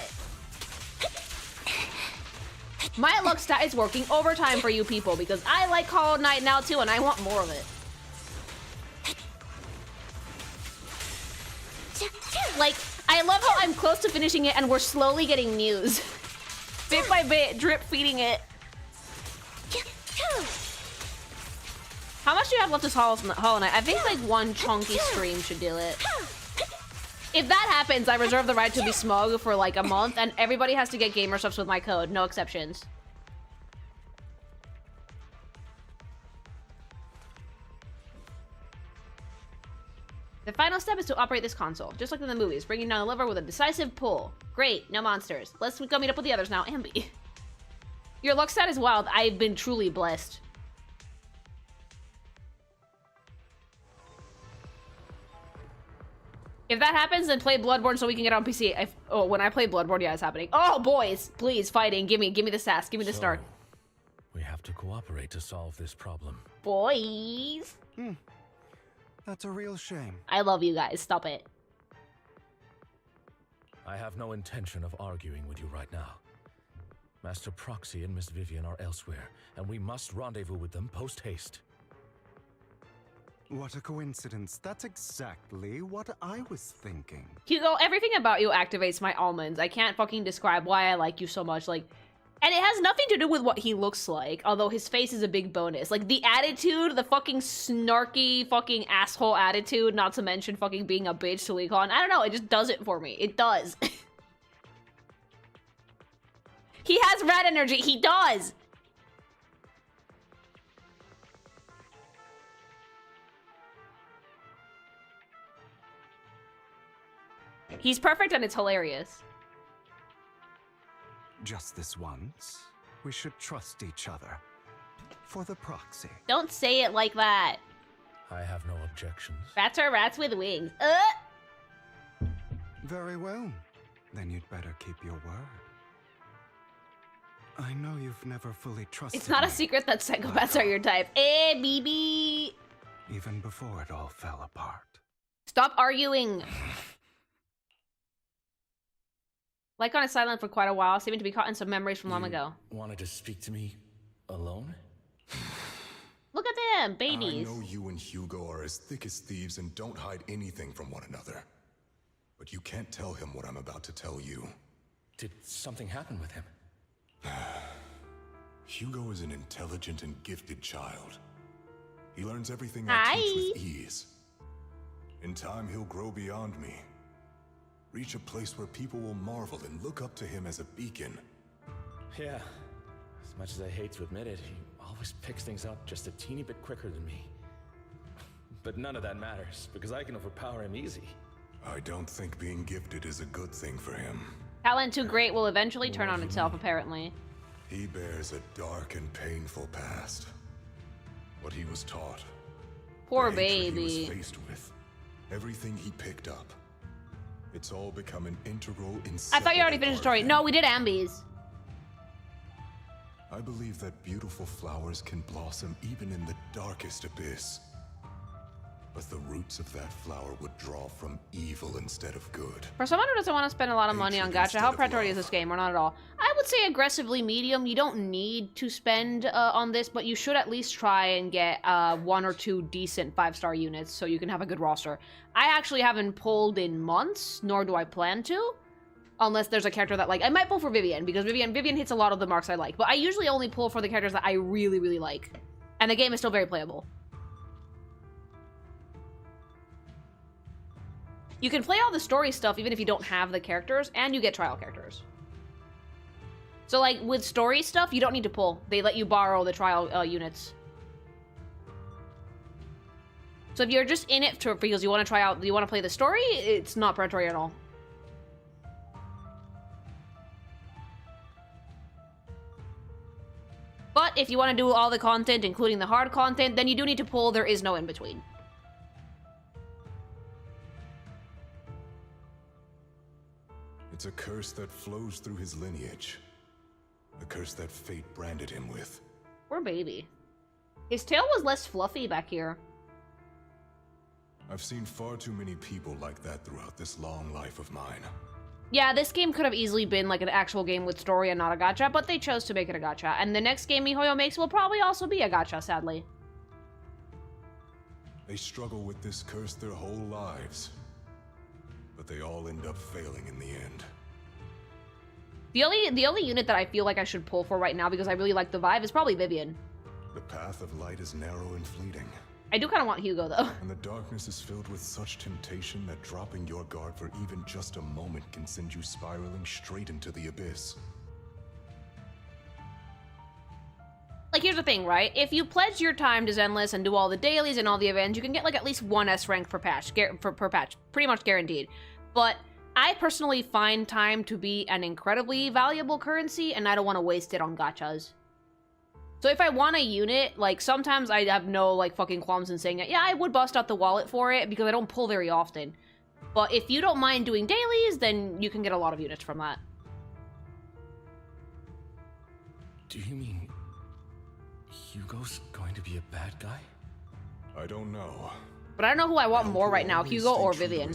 [SPEAKER 1] My luck stat is working overtime for you people because I like Hollow Knight now too, and I want more of it. Like, I love how I'm close to finishing it and we're slowly getting news. Bit by bit, drip feeding it. How much do you have left as Hollow Knight? I think like one chunky stream should do it. If that happens, I reserve the right to be smug for like a month, and everybody has to get gamer subs with my code. No exceptions. The final step is to operate this console, just like in the movies, bringing down the lever with a decisive pull. Great, no monsters. Let's go meet up with the others now. Ambi. Your luck stat is wild. I've been truly blessed. If that happens, then play Bloodborne so we can get on PC. Oh, when I play Bloodborne, yeah, it's happening. Oh, boys, please, fighting. Give me the sass. Give me the start.
[SPEAKER 6] We have to cooperate to solve this problem.
[SPEAKER 1] Boys.
[SPEAKER 11] That's a real shame.
[SPEAKER 1] I love you guys. Stop it.
[SPEAKER 6] I have no intention of arguing with you right now. Master Proxy and Miss Vivian are elsewhere, and we must rendezvous with them post-haste.
[SPEAKER 11] What a coincidence. That's exactly what I was thinking.
[SPEAKER 1] Hugo, everything about you activates my almonds. I can't fucking describe why I like you so much. Like, and it has nothing to do with what he looks like, although his face is a big bonus. Like, the attitude, the fucking snarky fucking asshole attitude, not to mention fucking being a bitch to Lycaon. I don't know, it just does it for me. It does. He has rat energy. He does. He's perfect and it's hilarious.
[SPEAKER 11] Just this once, we should trust each other. For the proxy.
[SPEAKER 1] Don't say it like that.
[SPEAKER 6] I have no objections.
[SPEAKER 1] Rats are rats with wings.
[SPEAKER 11] Very well. Then you'd better keep your word. I know you've never fully trusted
[SPEAKER 1] It's not a
[SPEAKER 11] me,
[SPEAKER 1] secret that psychopaths are your type. BB.
[SPEAKER 11] even before it all fell apart.
[SPEAKER 1] Stop arguing. Lycaon is silent for quite a while, seeming to be caught in some memories from long ago.
[SPEAKER 12] Wanted to speak to me alone?
[SPEAKER 1] Look at them, babies.
[SPEAKER 14] I know you and Hugo are as thick as thieves and don't hide anything from one another. But you can't tell him what I'm about to tell you.
[SPEAKER 12] Did something happen with him?
[SPEAKER 14] Hugo is an intelligent and gifted child. He learns everything I teach with ease. In time, he'll grow beyond me. Reach a place where people will marvel and look up to him as a beacon.
[SPEAKER 12] Yeah. As much as I hate to admit it, he always picks things up just a teeny bit quicker than me. But none of that matters, because I can overpower him easy.
[SPEAKER 14] I don't think being gifted is a good thing for him.
[SPEAKER 1] Talent too great will eventually turn on itself, apparently.
[SPEAKER 14] He bears a dark and painful past. What he was taught.
[SPEAKER 1] Poor
[SPEAKER 14] the hatred
[SPEAKER 1] baby.
[SPEAKER 14] he was faced with. Everything he picked up. It's all become an integral,
[SPEAKER 1] I thought you already finished the story. No, we did Ambies.
[SPEAKER 14] I believe that beautiful flowers can blossom even in the darkest abyss. But the roots of that flower would draw from evil instead of good.
[SPEAKER 1] For someone who doesn't want to spend a lot of money on gacha, how predatory is this game? Or not at all? I would say aggressively medium. You don't need to spend on this, but you should at least try and get 1 or 2 decent 5-star units so you can have a good roster. I actually haven't pulled in months, nor do I plan to. Unless there's a character that, like, I might pull for Vivian, because Vivian hits a lot of the marks I like. But I usually only pull for the characters that I really, really like. And the game is still very playable. You can play all the story stuff even if you don't have the characters, and you get trial characters. So, like, with story stuff, you don't need to pull. They let you borrow the trial units. So if you're just in it because you want to try out, you want to play the story, it's not predatory at all. But if you want to do all the content, including the hard content, then you do need to pull. There is no in-between.
[SPEAKER 14] It's a curse that flows through his lineage. A curse that fate branded him with.
[SPEAKER 1] Poor baby. His tail was less fluffy back here.
[SPEAKER 14] I've seen far too many people like that throughout this long life of mine.
[SPEAKER 1] Yeah, this game could have easily been like an actual game with story and not a gacha, but they chose to make it a gacha. And the next game MiHoYo makes will probably also be a gacha, sadly.
[SPEAKER 14] They struggle with this curse their whole lives. But they all end up failing in the end.
[SPEAKER 1] The only unit that I feel like I should pull for right now because I really like the vibe is probably Vivian.
[SPEAKER 14] The path of light is narrow and fleeting.
[SPEAKER 1] I do kind of want Hugo, though.
[SPEAKER 14] And the darkness is filled with such temptation that dropping your guard for even just a moment can send you spiraling straight into the abyss.
[SPEAKER 1] Like, here's the thing, right? If you pledge your time to Zenless and do all the dailies and all the events, you can get, like, at least 1 S rank per patch. Per patch. Pretty much guaranteed. But I personally find time to be an incredibly valuable currency, and I don't want to waste it on gachas. So if I want a unit, like, sometimes I have no, like, fucking qualms in saying it. Yeah, I would bust out the wallet for it, because I don't pull very often. But if you don't mind doing dailies, then you can get a lot of units from that.
[SPEAKER 6] Do you mean Hugo's going to be a bad guy?
[SPEAKER 14] I don't know.
[SPEAKER 1] But I don't know who I want more right now, Hugo or Vivian.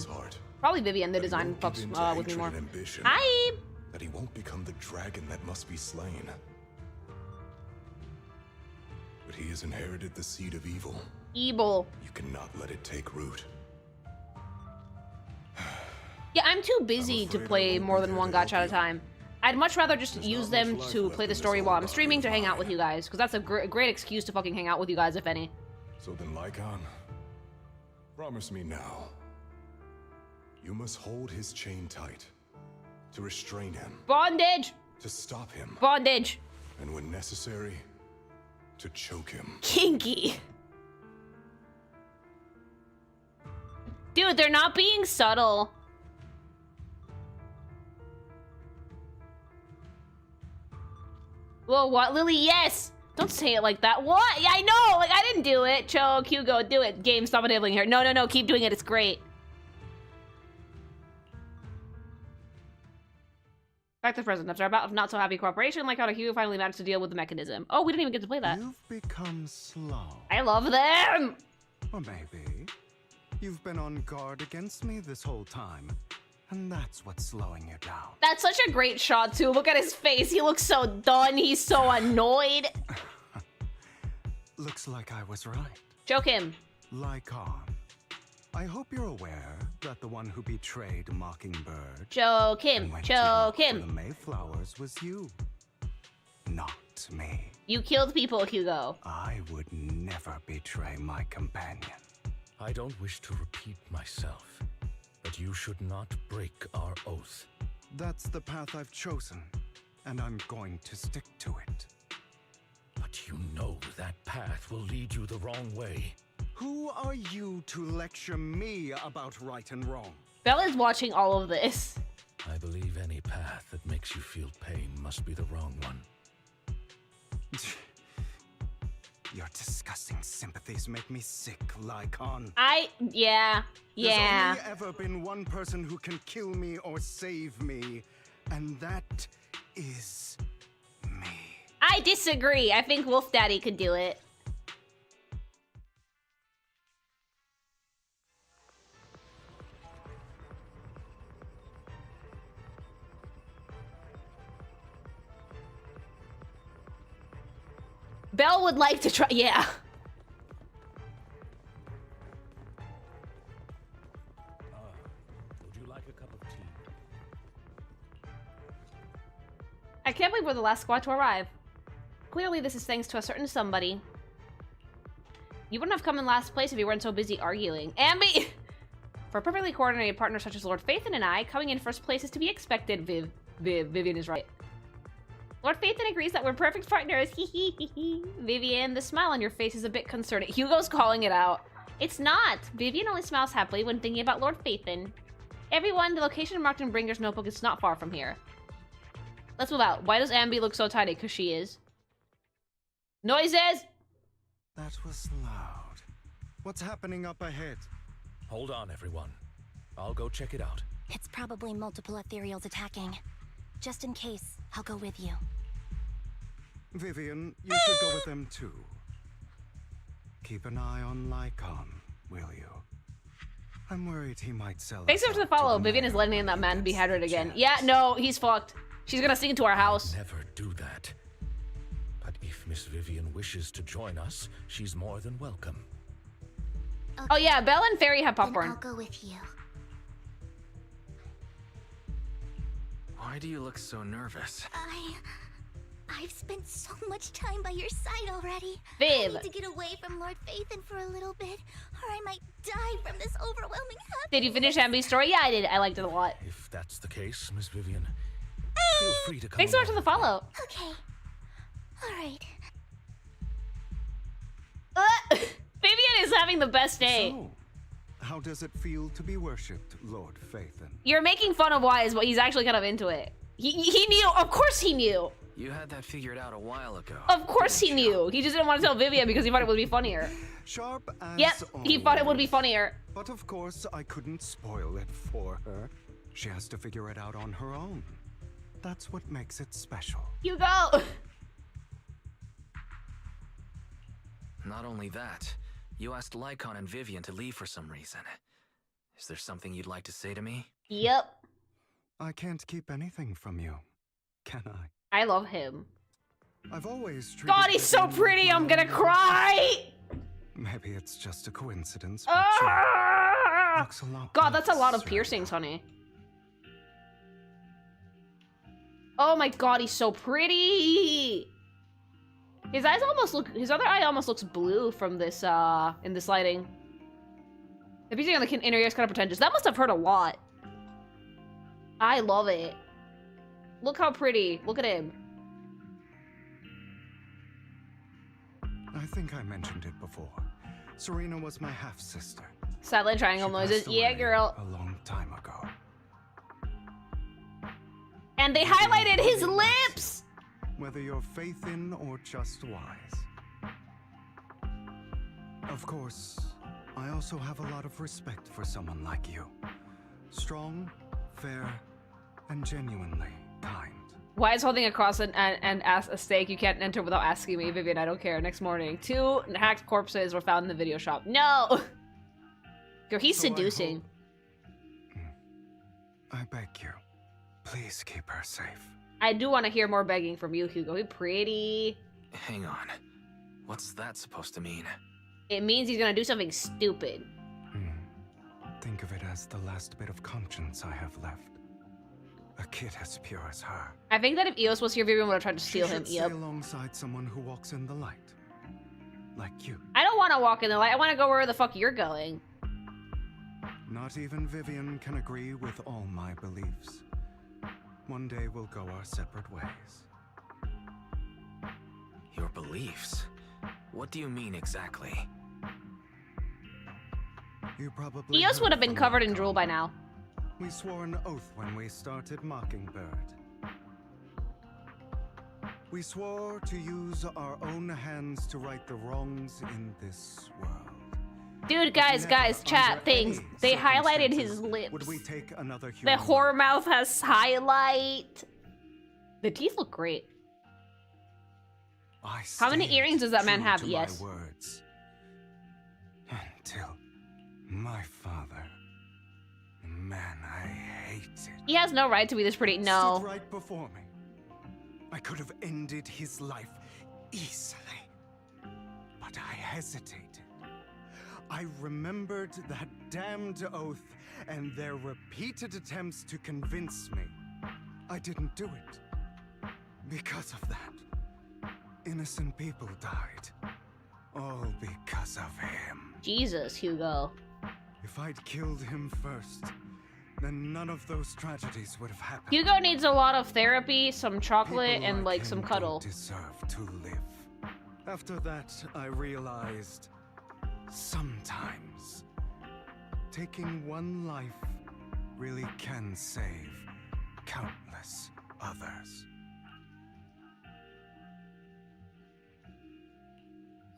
[SPEAKER 1] Probably Vivian, the design fucks with me more. Hi!
[SPEAKER 14] That he won't become the dragon that must be slain. But he has inherited the seed of evil.
[SPEAKER 1] Evil.
[SPEAKER 14] You cannot let it take root.
[SPEAKER 1] Yeah, I'm too busy to play more than one gacha at a time. I'd much rather just use them to play the story while I'm streaming to hang out with you guys, because that's a great excuse to fucking hang out with you guys, if any.
[SPEAKER 14] So then, Lycaon, promise me now. You must hold his chain tight, to restrain him.
[SPEAKER 1] Bondage!
[SPEAKER 14] To stop him.
[SPEAKER 1] Bondage!
[SPEAKER 14] And when necessary, to choke him.
[SPEAKER 1] Kinky! Dude, they're not being subtle. Whoa, what, Lily? Yes! Don't say it like that. What? Yeah, I know! Like, I didn't do it. Choke, Hugo, do it. Game, stop enabling her. No, no, no, keep doing it. It's great. Back to the present. After about not so happy cooperation, like how Hugo finally managed to deal with the mechanism. Oh, we didn't even get to play that.
[SPEAKER 11] You've become slow.
[SPEAKER 1] I love them!
[SPEAKER 11] Or maybe you've been on guard against me this whole time. And that's what's slowing you down.
[SPEAKER 1] That's such a great shot, too. Look at his face. He looks so done. He's so annoyed.
[SPEAKER 11] Looks like I was right.
[SPEAKER 1] Choke him.
[SPEAKER 11] Lycaon, I hope you're aware that the one who betrayed Mockingbird...
[SPEAKER 1] Choke him. Choke him.
[SPEAKER 11] ...the Mayflowers was you. Not me.
[SPEAKER 1] You killed people, Hugo.
[SPEAKER 11] I would never betray my companion.
[SPEAKER 6] I don't wish to repeat myself. But you should not break our oath.
[SPEAKER 11] That's the path I've chosen, and I'm going to stick to it.
[SPEAKER 6] But you know that path will lead you the wrong way.
[SPEAKER 11] Who are you to lecture me about right and wrong?
[SPEAKER 1] Bella's watching all of this.
[SPEAKER 6] I believe any path that makes you feel pain must be the wrong one.
[SPEAKER 11] Your disgusting sympathies make me sick, Lycaon.
[SPEAKER 1] Yeah.
[SPEAKER 11] There's only ever been one person who can kill me or save me, and that is me.
[SPEAKER 1] I disagree. I think Wolf Daddy could do it. Belle would like to try, yeah.
[SPEAKER 6] Would you like a cup of tea?
[SPEAKER 1] I can't believe we're the last squad to arrive. Clearly this is thanks to a certain somebody. You wouldn't have come in last place if you weren't so busy arguing. Ambi! For a perfectly coordinated partner such as Lord Phaethon and I, coming in first place is to be expected, Vivian is right. Lord Phaethon agrees that we're perfect partners. Vivian, the smile on your face is a bit concerning. Hugo's calling it out. It's not. Vivian only smiles happily when thinking about Lord Phaethon. Everyone, the location marked in Bringer's notebook is not far from here. Let's move out. Why does Ambi look so tidy? Because she is. Noises!
[SPEAKER 11] That was loud. What's happening up ahead?
[SPEAKER 6] Hold on, everyone. I'll go check it out.
[SPEAKER 10] It's probably multiple ethereals attacking. Just in case, I'll go with you.
[SPEAKER 11] Vivian, you should go with them too. Keep an eye on Lycaon, will you? I'm worried he might sell.
[SPEAKER 1] Thanks for the follow. Vivian is letting that man be hydrated again. Yeah, no, he's fucked. She's gonna sing into our house.
[SPEAKER 6] Never do that. But if Miss Vivian wishes to join us, she's more than welcome.
[SPEAKER 10] Okay.
[SPEAKER 1] Oh yeah, Belle and Fairy have popcorn.
[SPEAKER 10] Then I'll go with you.
[SPEAKER 5] Why do you look so nervous?
[SPEAKER 10] I've spent so much time by your side already.
[SPEAKER 1] Viv.
[SPEAKER 10] I need to get away from Lord Phaethon for a little bit, or I might die from this overwhelming happiness.
[SPEAKER 1] Did you finish Ambi's story? Yeah, I did. I liked it a lot.
[SPEAKER 6] If that's the case, Miss Vivian, feel free to come.
[SPEAKER 1] Thanks so much for the follow.
[SPEAKER 10] Okay. Alright.
[SPEAKER 1] Vivian is having the best day.
[SPEAKER 11] So, how does it feel to be worshipped, Lord Phaethon?
[SPEAKER 1] You're making fun of Wise, but he's actually kind of into it. He knew. Of course he knew.
[SPEAKER 5] You had that figured out a while ago.
[SPEAKER 1] Of course he knew. He just didn't want to tell Vivian because he thought it would be funnier.
[SPEAKER 11] Sharp as
[SPEAKER 1] Yep, he thought it would be
[SPEAKER 11] always.
[SPEAKER 1] funnier.
[SPEAKER 11] But of course, I couldn't spoil it for her. She has to figure it out on her own. That's what makes it special.
[SPEAKER 1] Hugo!
[SPEAKER 5] Not only that, you asked Lycaon and Vivian to leave for some reason. Is there something you'd like to say to me?
[SPEAKER 1] Yep.
[SPEAKER 11] I can't keep anything from you, can I?
[SPEAKER 1] I love him.
[SPEAKER 11] I've always treated
[SPEAKER 1] God, he's so
[SPEAKER 11] Vivian
[SPEAKER 1] pretty,
[SPEAKER 11] like
[SPEAKER 1] I'm
[SPEAKER 11] my
[SPEAKER 1] gonna
[SPEAKER 11] own
[SPEAKER 1] cry!
[SPEAKER 11] Maybe it's just a coincidence, but
[SPEAKER 1] Ah!
[SPEAKER 11] she looks a lot
[SPEAKER 1] God, that's a lot of
[SPEAKER 11] like
[SPEAKER 1] piercings, honey. Oh my god, he's so pretty! His eyes almost look, his other eye almost looks blue from this, in this lighting. The piercing on the inner ear is kind of pretentious. That must have hurt a lot. I love it. Look how pretty. Look at him.
[SPEAKER 11] I think I mentioned it before. Serena was my half-sister.
[SPEAKER 1] Silent triangle
[SPEAKER 11] She
[SPEAKER 1] noises.
[SPEAKER 11] passed
[SPEAKER 1] Yeah,
[SPEAKER 11] away
[SPEAKER 1] girl.
[SPEAKER 11] A long time ago.
[SPEAKER 1] And they highlighted his lips!
[SPEAKER 11] Whether you're faith in or just wise. Of course, I also have a lot of respect for someone like you. Strong, fair, and genuinely kind.
[SPEAKER 1] Why is holding a cross and ask a stake? You can't enter without asking me. Vivian, I don't care. Next morning, 2 hacked corpses were found in the video shop. No! Girl, he's
[SPEAKER 11] So
[SPEAKER 1] seducing.
[SPEAKER 11] I beg you, please keep her safe.
[SPEAKER 1] I do want to hear more begging from you, Hugo. You're pretty.
[SPEAKER 5] Hang on. What's that supposed to mean?
[SPEAKER 1] It means he's gonna do something stupid.
[SPEAKER 11] Think of it as the last bit of conscience I have left. A kid as pure as her.
[SPEAKER 1] I think that if Eos was here, Vivian would have tried to steal
[SPEAKER 11] She
[SPEAKER 1] him.
[SPEAKER 11] should
[SPEAKER 1] Yep.
[SPEAKER 11] stay alongside someone who walks in the light. Like you.
[SPEAKER 1] I don't want to walk in the light. I want to go where the fuck you're going.
[SPEAKER 11] Not even Vivian can agree with all my beliefs. One day we'll go our separate ways.
[SPEAKER 5] Your beliefs? What do you mean exactly?
[SPEAKER 11] You probably
[SPEAKER 1] Eos
[SPEAKER 11] heard
[SPEAKER 1] would have been
[SPEAKER 11] from
[SPEAKER 1] covered in
[SPEAKER 11] Lycaon.
[SPEAKER 1] drool by now.
[SPEAKER 11] We swore an oath when we started Mockingbird. We swore to use our own hands to right the wrongs in this world.
[SPEAKER 1] Dude, guys,
[SPEAKER 11] Never,
[SPEAKER 1] chat,
[SPEAKER 11] under
[SPEAKER 1] things.
[SPEAKER 11] any
[SPEAKER 1] They highlighted his
[SPEAKER 11] circumstances,
[SPEAKER 1] lips.
[SPEAKER 11] Would we take another
[SPEAKER 1] The
[SPEAKER 11] human
[SPEAKER 1] whore mouth has highlight. The teeth look great.
[SPEAKER 11] I
[SPEAKER 1] How many
[SPEAKER 11] stayed
[SPEAKER 1] earrings does that man
[SPEAKER 11] true
[SPEAKER 1] have?
[SPEAKER 11] to
[SPEAKER 1] Yes.
[SPEAKER 11] my words. Until my father, the man I hated,
[SPEAKER 1] He has no right to be this pretty. No.
[SPEAKER 11] stood right before me. I could have ended his life easily, but I hesitated. I remembered that damned oath and their repeated attempts to convince me. I didn't do it. Because of that, innocent people died. All because of him.
[SPEAKER 1] Jesus, Hugo.
[SPEAKER 11] If I'd killed him first, then none of those tragedies would have happened.
[SPEAKER 1] Hugo needs a lot of therapy, some chocolate,
[SPEAKER 11] People
[SPEAKER 1] and like
[SPEAKER 11] him
[SPEAKER 1] some
[SPEAKER 11] don't
[SPEAKER 1] cuddle.
[SPEAKER 11] deserve to live. After that, I realized sometimes taking one life really can save countless others.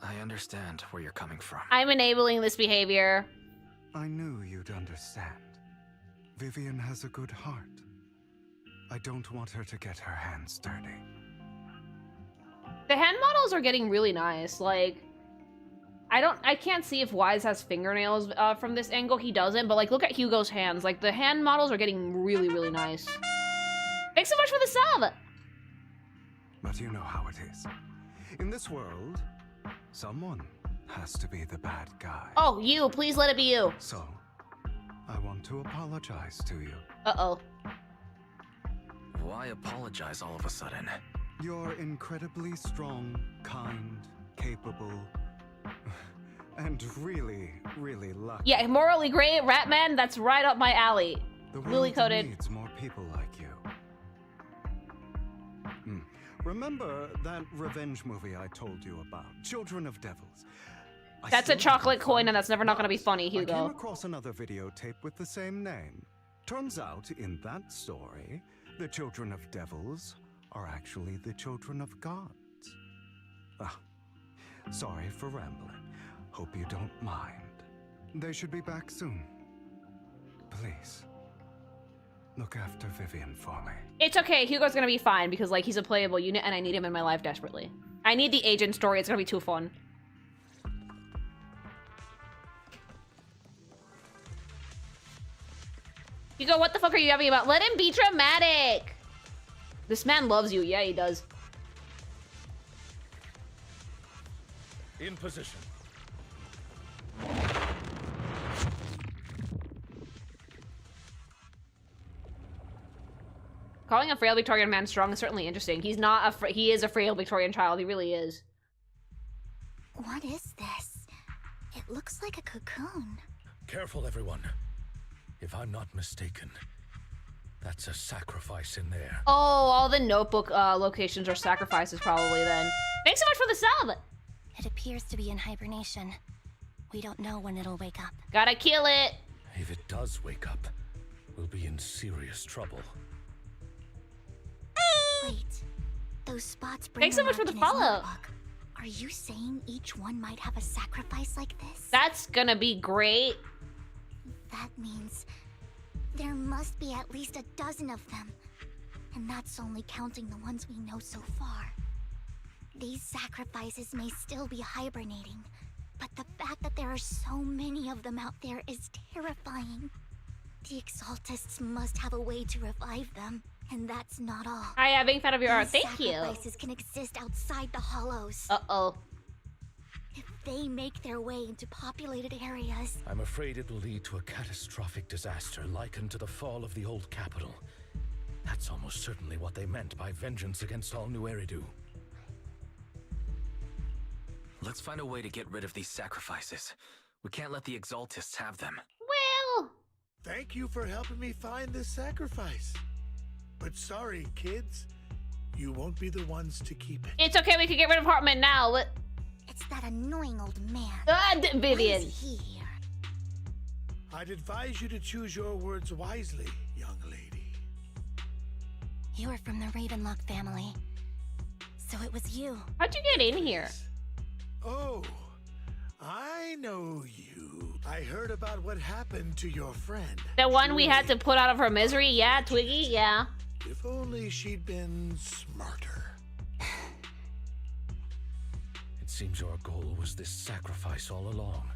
[SPEAKER 5] I understand where you're coming from.
[SPEAKER 1] I'm enabling this behavior.
[SPEAKER 11] I knew you'd understand. Vivian has a good heart. I don't want her to get her hands dirty.
[SPEAKER 1] The hand models are getting really nice. Like, I can't see if Wise has fingernails from this angle. He doesn't, but like, look at Hugo's hands. Like, the hand models are getting really, really nice. Thanks so much for the sub!
[SPEAKER 11] But you know how it is. In this world, someone has to be the bad guy.
[SPEAKER 1] Oh, you. Please let it be you.
[SPEAKER 11] So, I want to apologize to you.
[SPEAKER 1] Uh-oh.
[SPEAKER 5] Why apologize all of a sudden?
[SPEAKER 11] You're incredibly strong, kind, capable, and really, really lucky.
[SPEAKER 1] Yeah, morally great, Ratman, that's right up my alley.
[SPEAKER 11] The
[SPEAKER 1] Lily
[SPEAKER 11] world
[SPEAKER 1] coated.
[SPEAKER 11] needs more people like you. Remember that revenge movie I told you about, Children of Devils?
[SPEAKER 1] That's a chocolate coin, and that's never not gonna be funny,
[SPEAKER 11] I came
[SPEAKER 1] Hugo.
[SPEAKER 11] across another videotape with the same name. Turns out, in that story, the Children of Devils are actually the children of gods. Ah, sorry for rambling. Hope you don't mind. They should be back soon. Please, look after Vivian for me.
[SPEAKER 1] It's okay, Hugo's gonna be fine, because, like, he's a playable unit, and I need him in my life desperately. I need the agent story, it's gonna be too fun. Hugo, what the fuck are you yapping about? Let him be dramatic! This man loves you. Yeah, he does.
[SPEAKER 6] In position.
[SPEAKER 1] Calling a frail Victorian man strong is certainly interesting. He's not a he is a frail Victorian child. He really is.
[SPEAKER 10] What is this? It looks like a cocoon.
[SPEAKER 6] Careful, everyone. If I'm not mistaken, that's a sacrifice in there.
[SPEAKER 1] Oh, all the notebook locations are sacrifices probably then. Thanks so much for the sub!
[SPEAKER 15] It appears to be in hibernation. We don't know when it'll wake up.
[SPEAKER 1] Gotta kill it!
[SPEAKER 6] If it does wake up, we'll be in serious trouble.
[SPEAKER 10] Wait, those spots bring
[SPEAKER 1] Thanks so much for the follow.
[SPEAKER 10] Are you saying each one might have a sacrifice like this?
[SPEAKER 1] That's gonna be great.
[SPEAKER 10] That means there must be at least a dozen of them. And that's only counting the ones we know so far. These sacrifices may still be hibernating, but the fact that there are so many of them out there is terrifying. The Exaltists must have a way to revive them, and that's not all.
[SPEAKER 1] Hi, I'm being fan of your art.
[SPEAKER 10] These
[SPEAKER 1] Thank you.
[SPEAKER 10] sacrifices can exist outside the hollows.
[SPEAKER 1] Uh-oh.
[SPEAKER 10] If they make their way into populated areas...
[SPEAKER 6] I'm afraid it will lead to a catastrophic disaster likened to the fall of the old capital. That's almost certainly what they meant by vengeance against all New Eridu.
[SPEAKER 5] Let's find a way to get rid of these sacrifices. We can't let the Exaltists have them.
[SPEAKER 1] Well...
[SPEAKER 16] Thank you for helping me find this sacrifice. But sorry, kids. You won't be the ones to keep it.
[SPEAKER 1] It's okay, we can get rid of Hartman now. What?
[SPEAKER 10] It's that annoying old man.
[SPEAKER 1] Vivian.
[SPEAKER 10] Why is he here?
[SPEAKER 16] I'd advise you to choose your words wisely, young lady.
[SPEAKER 15] You are from the Ravenlock family. So it was you.
[SPEAKER 1] How'd you get in here?
[SPEAKER 16] Oh, I know you. I heard about what happened to your friend.
[SPEAKER 1] The one we had to put out of her misery? Yeah, Twiggy? Yeah.
[SPEAKER 16] If only she'd been smarter.
[SPEAKER 6] It seems your goal was this sacrifice all along.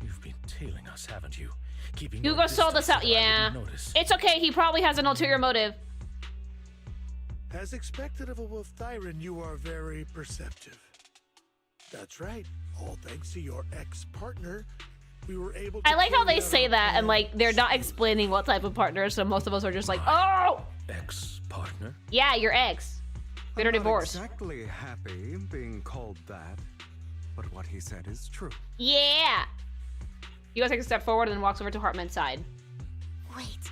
[SPEAKER 6] You've been tailing us, haven't you? Keeping
[SPEAKER 1] Hugo sold us out. Yeah. It's okay, he probably has an ulterior motive.
[SPEAKER 16] As expected of a Wolf Thyran, you are very perceptive. That's right. All thanks to your ex-partner, we were able to...
[SPEAKER 1] I like how they say that, and like, they're not explaining what type of partner, so most of us are just like, oh!
[SPEAKER 6] Ex-partner?
[SPEAKER 1] Yeah, your ex. Bitter divorce.
[SPEAKER 11] I'm not exactly happy being called that, but what he said is true.
[SPEAKER 1] Yeah! Hugo takes a step forward and then walks over to Hartman's side.
[SPEAKER 10] Wait,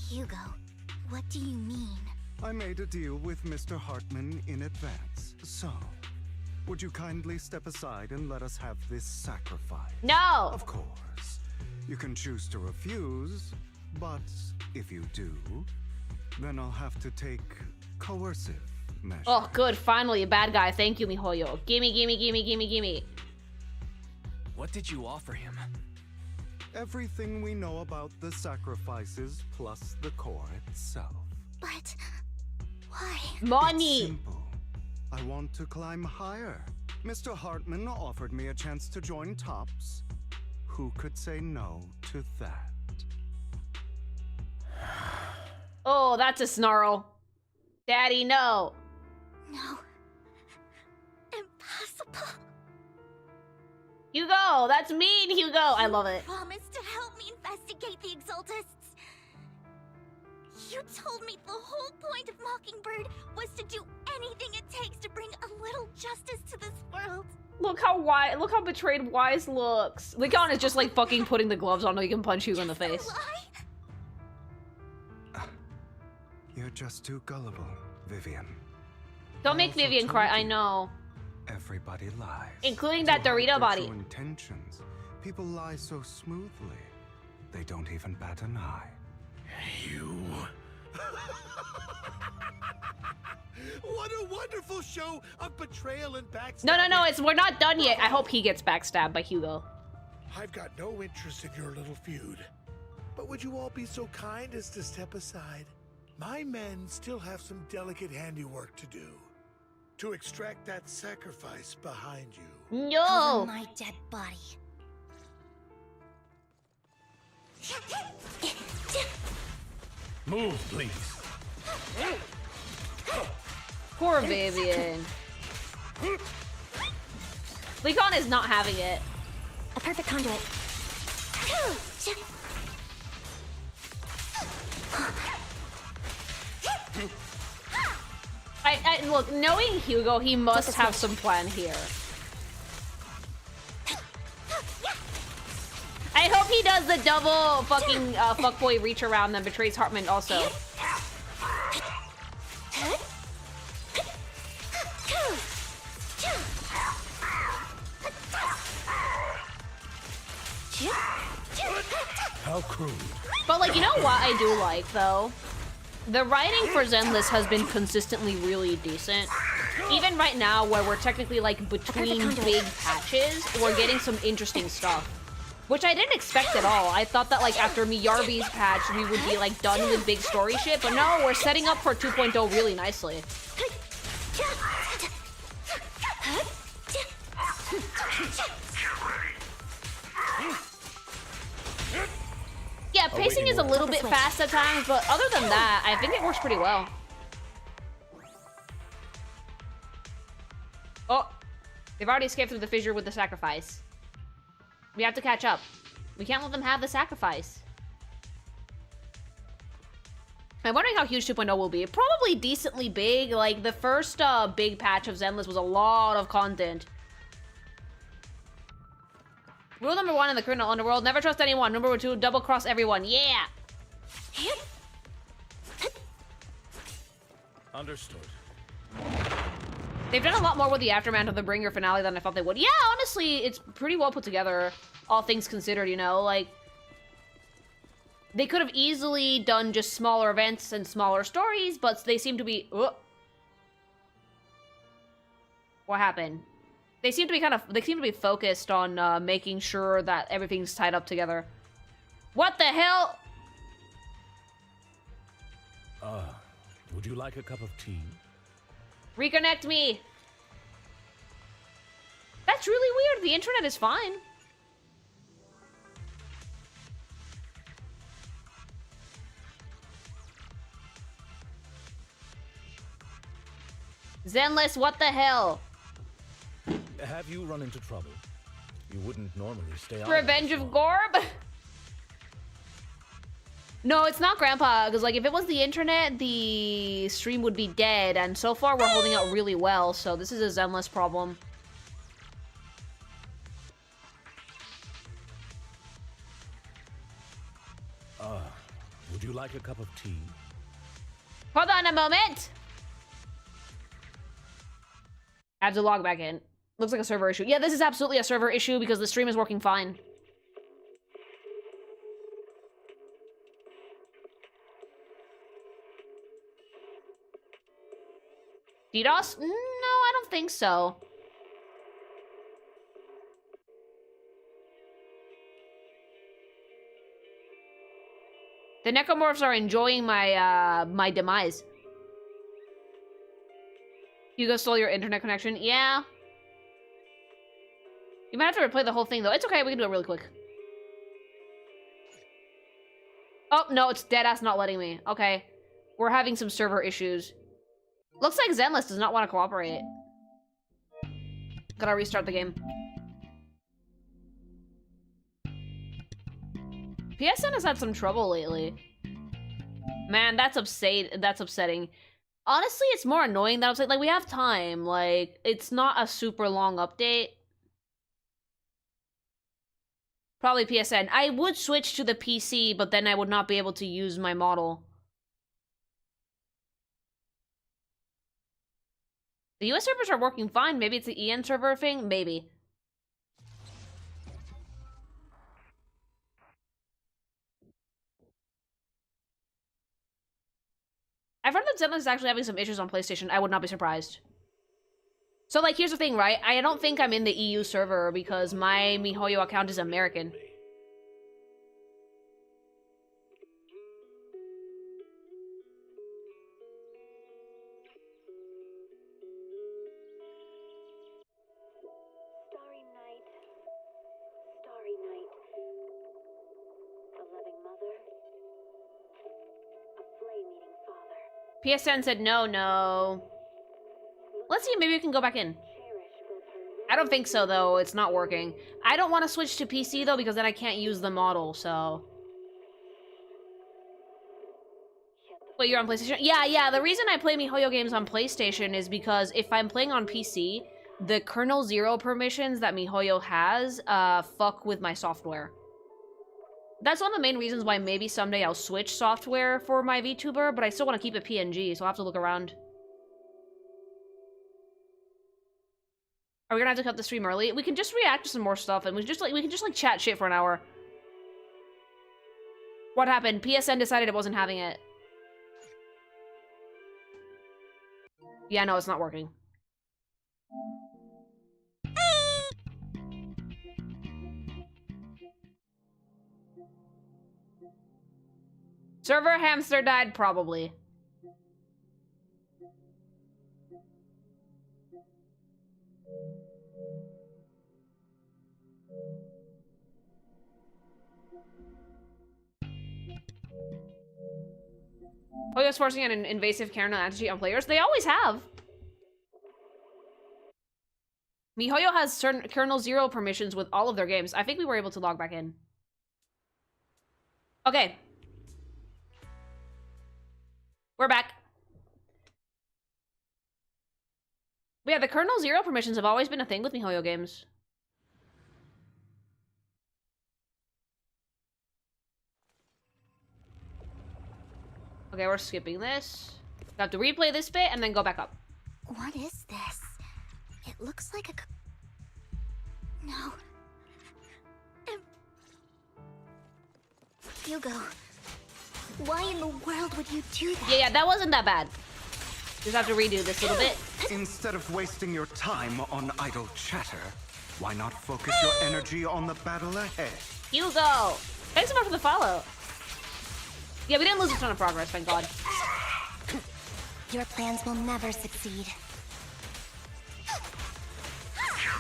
[SPEAKER 10] Hugo, what do you mean?
[SPEAKER 11] I made a deal with Mr. Hartman in advance, so... would you kindly step aside and let us have this sacrifice?
[SPEAKER 1] No!
[SPEAKER 11] Of course. You can choose to refuse, but if you do, then I'll have to take coercive measures.
[SPEAKER 1] Oh, good. Finally, a bad guy. Thank you, miHoYo. Gimme, gimme, gimme, gimme, gimme.
[SPEAKER 5] What did you offer him?
[SPEAKER 11] Everything we know about the sacrifices plus the core itself.
[SPEAKER 10] But... why?
[SPEAKER 1] Money!
[SPEAKER 11] It's simple. I want to climb higher. Mr. Hartman offered me a chance to join Tops. Who could say no to that?
[SPEAKER 1] Oh, that's a snarl. Daddy, no.
[SPEAKER 10] No. Impossible.
[SPEAKER 1] Hugo, that's mean, Hugo. I love it.
[SPEAKER 10] Promise to help me investigate the Exaltists. You told me the whole point of Mockingbird was to do anything it takes to bring a little justice to this world.
[SPEAKER 1] Look how betrayed Wise looks. Lycaon is just like fucking putting the gloves on so he can punch Hugo in the face.
[SPEAKER 11] You're just too gullible, Vivian.
[SPEAKER 1] Don't make Vivian cry, I know.
[SPEAKER 11] Everybody lies.
[SPEAKER 1] Including that Dorito body.
[SPEAKER 11] True intentions. People lie so smoothly. They don't even bat an eye.
[SPEAKER 16] You. What a wonderful show of betrayal and backstabbing.
[SPEAKER 1] No, we're not done yet. I hope he gets backstabbed by Hugo.
[SPEAKER 16] I've got no interest in your little feud. But would you all be so kind as to step aside? My men still have some delicate handiwork to do. To extract that sacrifice behind you.
[SPEAKER 1] No!
[SPEAKER 15] Over my dead body.
[SPEAKER 6] Move, please.
[SPEAKER 1] Poor Vivian. Lycaon is not having it.
[SPEAKER 15] A perfect conduit.
[SPEAKER 1] Look, knowing Hugo, he must have some plan here. I hope he does the double fucking fuckboy reach around and betrays Hartman also.
[SPEAKER 6] How crude.
[SPEAKER 1] But like, you know what I do like though? The writing for Zenless has been consistently really decent. Even right now, where we're technically like between big patches, we're getting some interesting stuff. Which I didn't expect at all. I thought that like after Miyarbi's patch, we would be like done with big story shit, but no, we're setting up for 2.0 really nicely. Yeah, pacing is a little bit fast at times, but other than that, I think it works pretty well. Oh, they've already escaped through the fissure with the sacrifice. We have to catch up. We can't let them have the sacrifice. I'm wondering how huge 2.0 will be. Probably decently big. Like, the first big patch of Zenless was a lot of content. Rule number 1 in the criminal underworld, never trust anyone. Number 2, double cross everyone. Yeah!
[SPEAKER 6] Understood.
[SPEAKER 1] They've done a lot more with the aftermath of the Bringer finale than I thought they would. Yeah, honestly, it's pretty well put together, all things considered, you know? Like, they could have easily done just smaller events and smaller stories, but they seem to be... What happened? They seem to be focused on making sure that everything's tied up together. What the hell?
[SPEAKER 6] Would you like a cup of tea?
[SPEAKER 1] Reconnect me. That's really weird. The internet is fine. Zenless, what the hell?
[SPEAKER 6] Have you run into trouble? You wouldn't normally stay on.
[SPEAKER 1] Revenge of Gorb? No, it's not Grandpa, because like if it was the internet, the stream would be dead, and so far we're holding out really well, so this is a Zenless problem.
[SPEAKER 6] Would you like a cup of tea?
[SPEAKER 1] Hold on a moment! I have to log back in. Looks like a server issue. Yeah, this is absolutely a server issue because the stream is working fine. DDoS? No, I don't think so. The necromorphs are enjoying my my demise. Hugo stole your internet connection? Yeah. You might have to replay the whole thing, though. It's okay, we can do it really quick. Oh, no, it's deadass not letting me. Okay. We're having some server issues. Looks like Zenless does not want to cooperate. Gotta restart the game. PSN has had some trouble lately. Man, that's upsetting. Honestly, it's more annoying than upsetting. Like, we have time. Like, it's not a super long update. Probably PSN. I would switch to the PC, but then I would not be able to use my model. The US servers are working fine. Maybe it's the EN server thing? Maybe. I've heard that Zenless is actually having some issues on PlayStation. I would not be surprised. So, like, here's the thing, right? I don't think I'm in the EU server because my MiHoYo account is American. PSN said no. Let's see, maybe we can go back in. I don't think so, though. It's not working. I don't want to switch to PC, though, because then I can't use the model, so... Wait, you're on PlayStation? Yeah, the reason I play MiHoYo games on PlayStation is because if I'm playing on PC, the kernel 0 permissions that MiHoYo has, fuck with my software. That's one of the main reasons why maybe someday I'll switch software for my VTuber, but I still want to keep it PNG, so I'll have to look around. Are we gonna have to cut the stream early? We can just react to some more stuff, and we can just chat shit for an hour. What happened? PSN decided it wasn't having it. Yeah, no, it's not working. Server hamster died, probably. MiHoYo's forcing an invasive kernel attitude on players. They always have. MiHoYo has certain kernel 0 permissions with all of their games. I think we were able to log back in. Okay. We're back. But yeah, the kernel 0 permissions have always been a thing with MiHoYo games. Okay, we're skipping this. We have to replay this bit and then go back up.
[SPEAKER 10] What is this? It looks like a... No. Hugo, why in the world would you do that?
[SPEAKER 1] Yeah, that wasn't that bad. Just have to redo this little bit.
[SPEAKER 11] Instead of wasting your time on idle chatter, why not focus your energy on the battle ahead?
[SPEAKER 1] Hugo! Thanks so much for the follow. Yeah, we didn't lose a ton of progress, thank God.
[SPEAKER 15] Your plans will never succeed.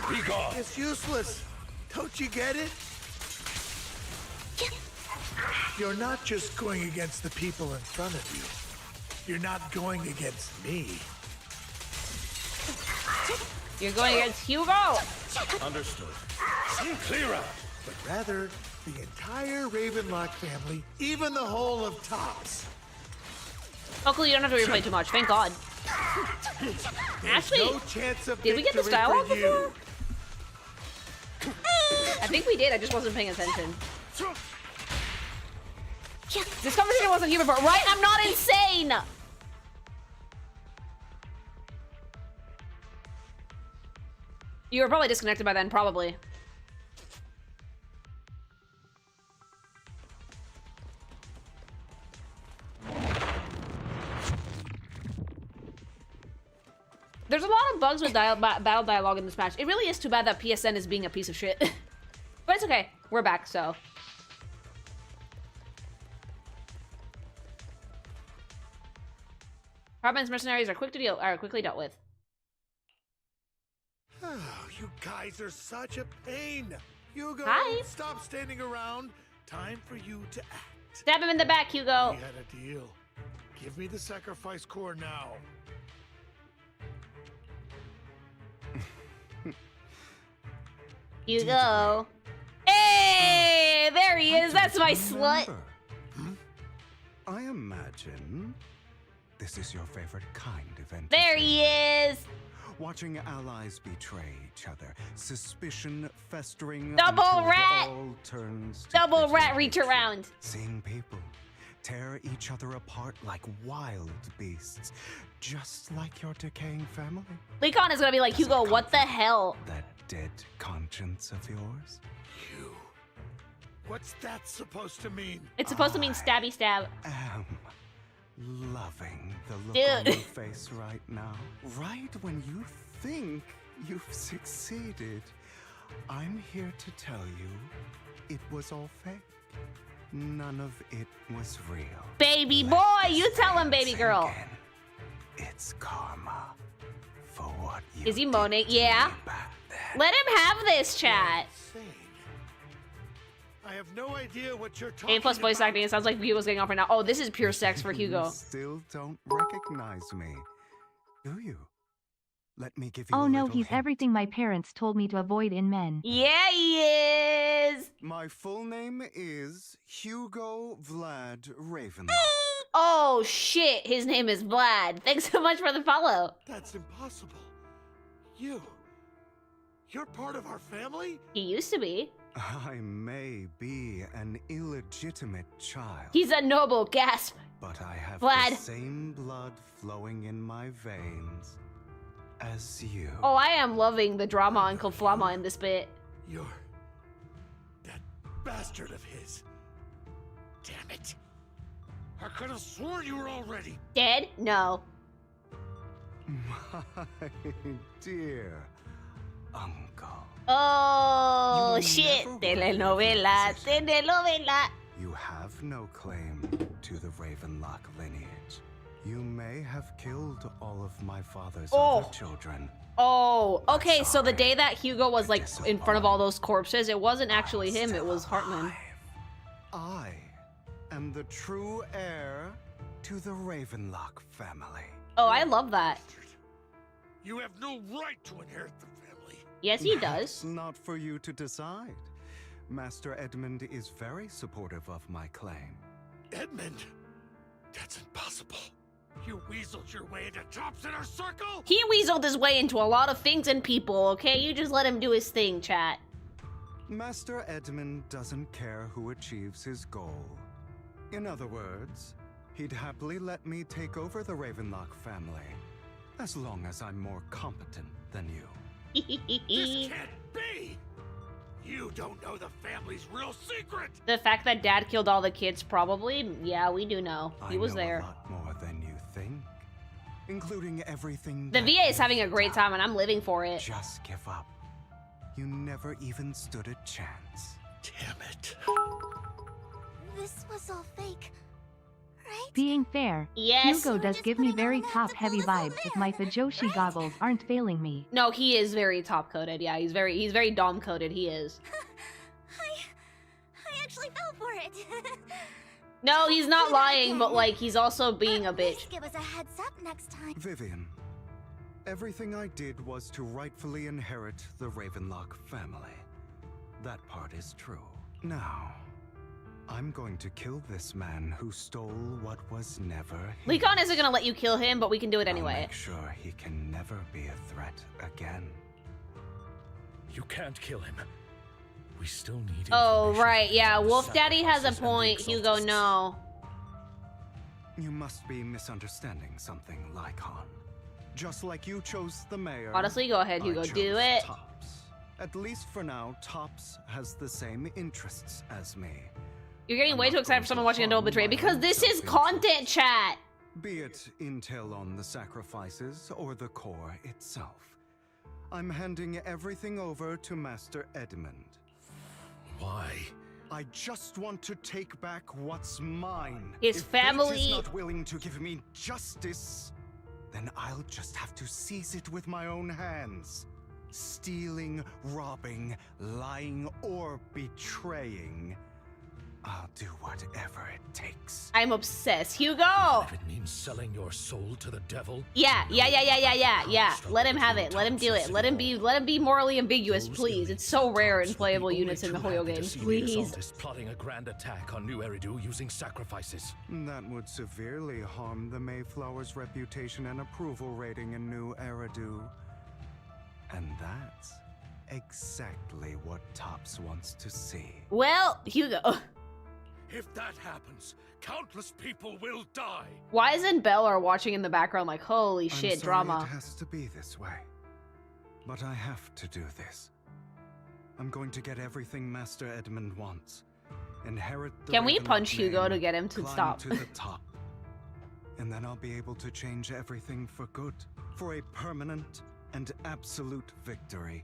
[SPEAKER 16] Be gone. It's useless. Don't you get it? You're not just going against the people in front of you. You're not going against me.
[SPEAKER 1] You're going against Hugo!
[SPEAKER 16] Understood. Clear out. But rather, the entire Ravenlock family, even the whole of Tops.
[SPEAKER 1] Luckily, you don't have to replay too much, thank God. Actually,
[SPEAKER 16] no chance of
[SPEAKER 1] did we get this dialogue before? I think we did, I just wasn't paying attention. This conversation wasn't here before, right? I'm not insane! You were probably disconnected by then, probably. There's a lot of bugs with battle dialogue in this match. It really is too bad that PSN is being a piece of shit. But it's okay. We're back, so. Hartman's mercenaries are quickly dealt with.
[SPEAKER 16] Oh, you guys are such a pain. Hugo,
[SPEAKER 1] Hi.
[SPEAKER 16] Stop standing around. Time for you to act.
[SPEAKER 1] Stab him in the back, Hugo.
[SPEAKER 16] We had a deal. Give me the sacrifice core now.
[SPEAKER 1] Hugo. Hey, there he is. That's my slut.
[SPEAKER 11] I am imagine this is your favorite kind of entity.
[SPEAKER 1] There he is!
[SPEAKER 11] Watching allies betray each other, suspicion festering
[SPEAKER 1] Double
[SPEAKER 11] until
[SPEAKER 1] rat!
[SPEAKER 11] it all turns to
[SPEAKER 1] Double
[SPEAKER 11] bitter
[SPEAKER 1] rat reach
[SPEAKER 11] hatred.
[SPEAKER 1] around.
[SPEAKER 11] Seeing people tear each other apart like wild beasts, just like your decaying family.
[SPEAKER 1] Lycaon is gonna be like, Hugo, what the hell?
[SPEAKER 11] That dead conscience of yours.
[SPEAKER 16] What's that supposed to mean?
[SPEAKER 1] It's supposed to mean stabby stab.
[SPEAKER 11] Am loving the look
[SPEAKER 1] Dude.
[SPEAKER 11] on your face right now. Right when you think you've succeeded, I'm here to tell you it was all fake. None of it was real.
[SPEAKER 1] Baby boy, you tell him, baby girl.
[SPEAKER 11] It's karma for what you
[SPEAKER 1] Is he moaning? Yeah. Let him have this, chat.
[SPEAKER 16] I have no idea what you're talking
[SPEAKER 1] A plus voice
[SPEAKER 16] about.
[SPEAKER 1] acting. It sounds like Hugo's getting off right now. Oh, this is pure sex for Hugo.
[SPEAKER 11] You still don't recognize me, do you? Let me give you
[SPEAKER 2] Oh
[SPEAKER 11] a
[SPEAKER 2] no,
[SPEAKER 11] little
[SPEAKER 2] he's
[SPEAKER 11] hint.
[SPEAKER 2] everything my parents told me to avoid in men.
[SPEAKER 1] Yeah, he is.
[SPEAKER 11] My full name is Hugo Vlad Ravenlock.
[SPEAKER 1] Oh shit, his name is Vlad. Thanks so much for the follow.
[SPEAKER 16] That's impossible. You're part of our family?
[SPEAKER 1] He used to be.
[SPEAKER 11] I may be an illegitimate child,
[SPEAKER 1] He's a noble, gasp.
[SPEAKER 11] but I have
[SPEAKER 1] Vlad.
[SPEAKER 11] the same blood flowing in my veins as you.
[SPEAKER 1] Oh, I am loving the drama on Flama in this bit.
[SPEAKER 16] You're that bastard of his. Damn it. I could have sworn you were already
[SPEAKER 1] Dead? No.
[SPEAKER 11] My dear uncle.
[SPEAKER 1] Oh,
[SPEAKER 11] You
[SPEAKER 1] shit.
[SPEAKER 11] never
[SPEAKER 1] Telenovela, telenovela.
[SPEAKER 11] You have no claim to the Ravenlock lineage. You may have killed all of my father's other children.
[SPEAKER 1] Oh, okay, so the day that Hugo was like in front of all those corpses, it wasn't actually him, it was Hartman.
[SPEAKER 11] I am the true heir to the Ravenlock family.
[SPEAKER 1] Oh, I love that.
[SPEAKER 16] You have no right to inherit the family.
[SPEAKER 1] Yes, he
[SPEAKER 11] That's
[SPEAKER 1] does.
[SPEAKER 11] not for you to decide. Master Edmund is very supportive of my claim.
[SPEAKER 16] Edmund? That's impossible. You weaseled your way into Top's inner circle?
[SPEAKER 1] He weaseled his way into a lot of things and people, okay? You just let him do his thing, chat.
[SPEAKER 11] Master Edmund doesn't care who achieves his goal. In other words, he'd happily let me take over the Ravenlock family, as long as I'm more competent than you.
[SPEAKER 16] This can't be! You don't know the family's real secret!
[SPEAKER 1] The fact that dad killed all the kids, probably. Yeah, we do know. He was there.
[SPEAKER 11] A lot more than you think, including everything.
[SPEAKER 1] The
[SPEAKER 11] that
[SPEAKER 1] VA is having a
[SPEAKER 11] you've
[SPEAKER 1] great
[SPEAKER 11] done.
[SPEAKER 1] time, and I'm living for it.
[SPEAKER 11] Just give up. You never even stood a chance.
[SPEAKER 16] Damn it.
[SPEAKER 10] This was all fake, right?
[SPEAKER 2] Being fair,
[SPEAKER 1] Yes.
[SPEAKER 2] Hugo does give me very top-heavy vibes if my Fajoshi goggles aren't failing me.
[SPEAKER 1] No, he is very top-coded. Yeah, he's very dom-coded. He is.
[SPEAKER 10] I actually fell for it.
[SPEAKER 1] No, he's not lying, but like he's also being a bitch.
[SPEAKER 10] Give us a heads up next time.
[SPEAKER 11] Vivian, everything I did was to rightfully inherit the Ravenlock family. That part is true. Now, I'm going to kill this man who stole what was never his.
[SPEAKER 1] Lycaon isn't gonna let you kill him, but we can do it
[SPEAKER 11] I'll
[SPEAKER 1] anyway.
[SPEAKER 11] make sure he can never be a threat again.
[SPEAKER 6] You can't kill him. We still need
[SPEAKER 1] Oh,
[SPEAKER 6] information.
[SPEAKER 1] right, yeah. Wolf Daddy has a
[SPEAKER 6] Sacrifices and
[SPEAKER 1] point. Hugo,
[SPEAKER 6] exaltants.
[SPEAKER 1] no.
[SPEAKER 11] You must be misunderstanding something, Lycaon. Just like you chose the mayor.
[SPEAKER 1] Honestly, go ahead,
[SPEAKER 11] I
[SPEAKER 1] Hugo.
[SPEAKER 11] chose
[SPEAKER 1] Do it.
[SPEAKER 11] Tops. At least for now, Tops has the same interests as me.
[SPEAKER 1] You're getting way too excited for someone watching a double betray because this is content, chat.
[SPEAKER 11] Be it intel on the sacrifices or the core itself. I'm handing everything over to Master Edmund.
[SPEAKER 6] Why?
[SPEAKER 11] I just want to take back what's mine.
[SPEAKER 1] His
[SPEAKER 11] If fate
[SPEAKER 1] family-
[SPEAKER 11] is not willing to give me justice, then I'll just have to seize it with my own hands. Stealing, robbing, lying, or betraying. I'll do whatever it takes.
[SPEAKER 1] I'm obsessed. Hugo!
[SPEAKER 6] If it means selling your soul to the devil.
[SPEAKER 1] Yeah. Let him have it. Let him do it. Let him be morally ambiguous, please. It's so rare in playable units in the Hoyo games. Please.
[SPEAKER 6] Plotting a grand attack on New Eridu using sacrifices.
[SPEAKER 11] That would severely harm the Mayflower's reputation and approval rating in New Eridu. And that's exactly what Tops wants to see.
[SPEAKER 1] Well, Hugo.
[SPEAKER 6] If that happens, countless people will die.
[SPEAKER 1] Wise and Belle are watching in the background like, holy shit,
[SPEAKER 11] I'm sorry
[SPEAKER 1] drama.
[SPEAKER 11] It has to be this way. But I have to do this. I'm going to get everything Master Edmund wants. Inherit the
[SPEAKER 1] Can we
[SPEAKER 11] Ravenlock
[SPEAKER 1] punch Hugo
[SPEAKER 11] name,
[SPEAKER 1] to get him to
[SPEAKER 11] climb
[SPEAKER 1] stop?
[SPEAKER 11] to the top. And then I'll be able to change everything for good. For a permanent and absolute victory.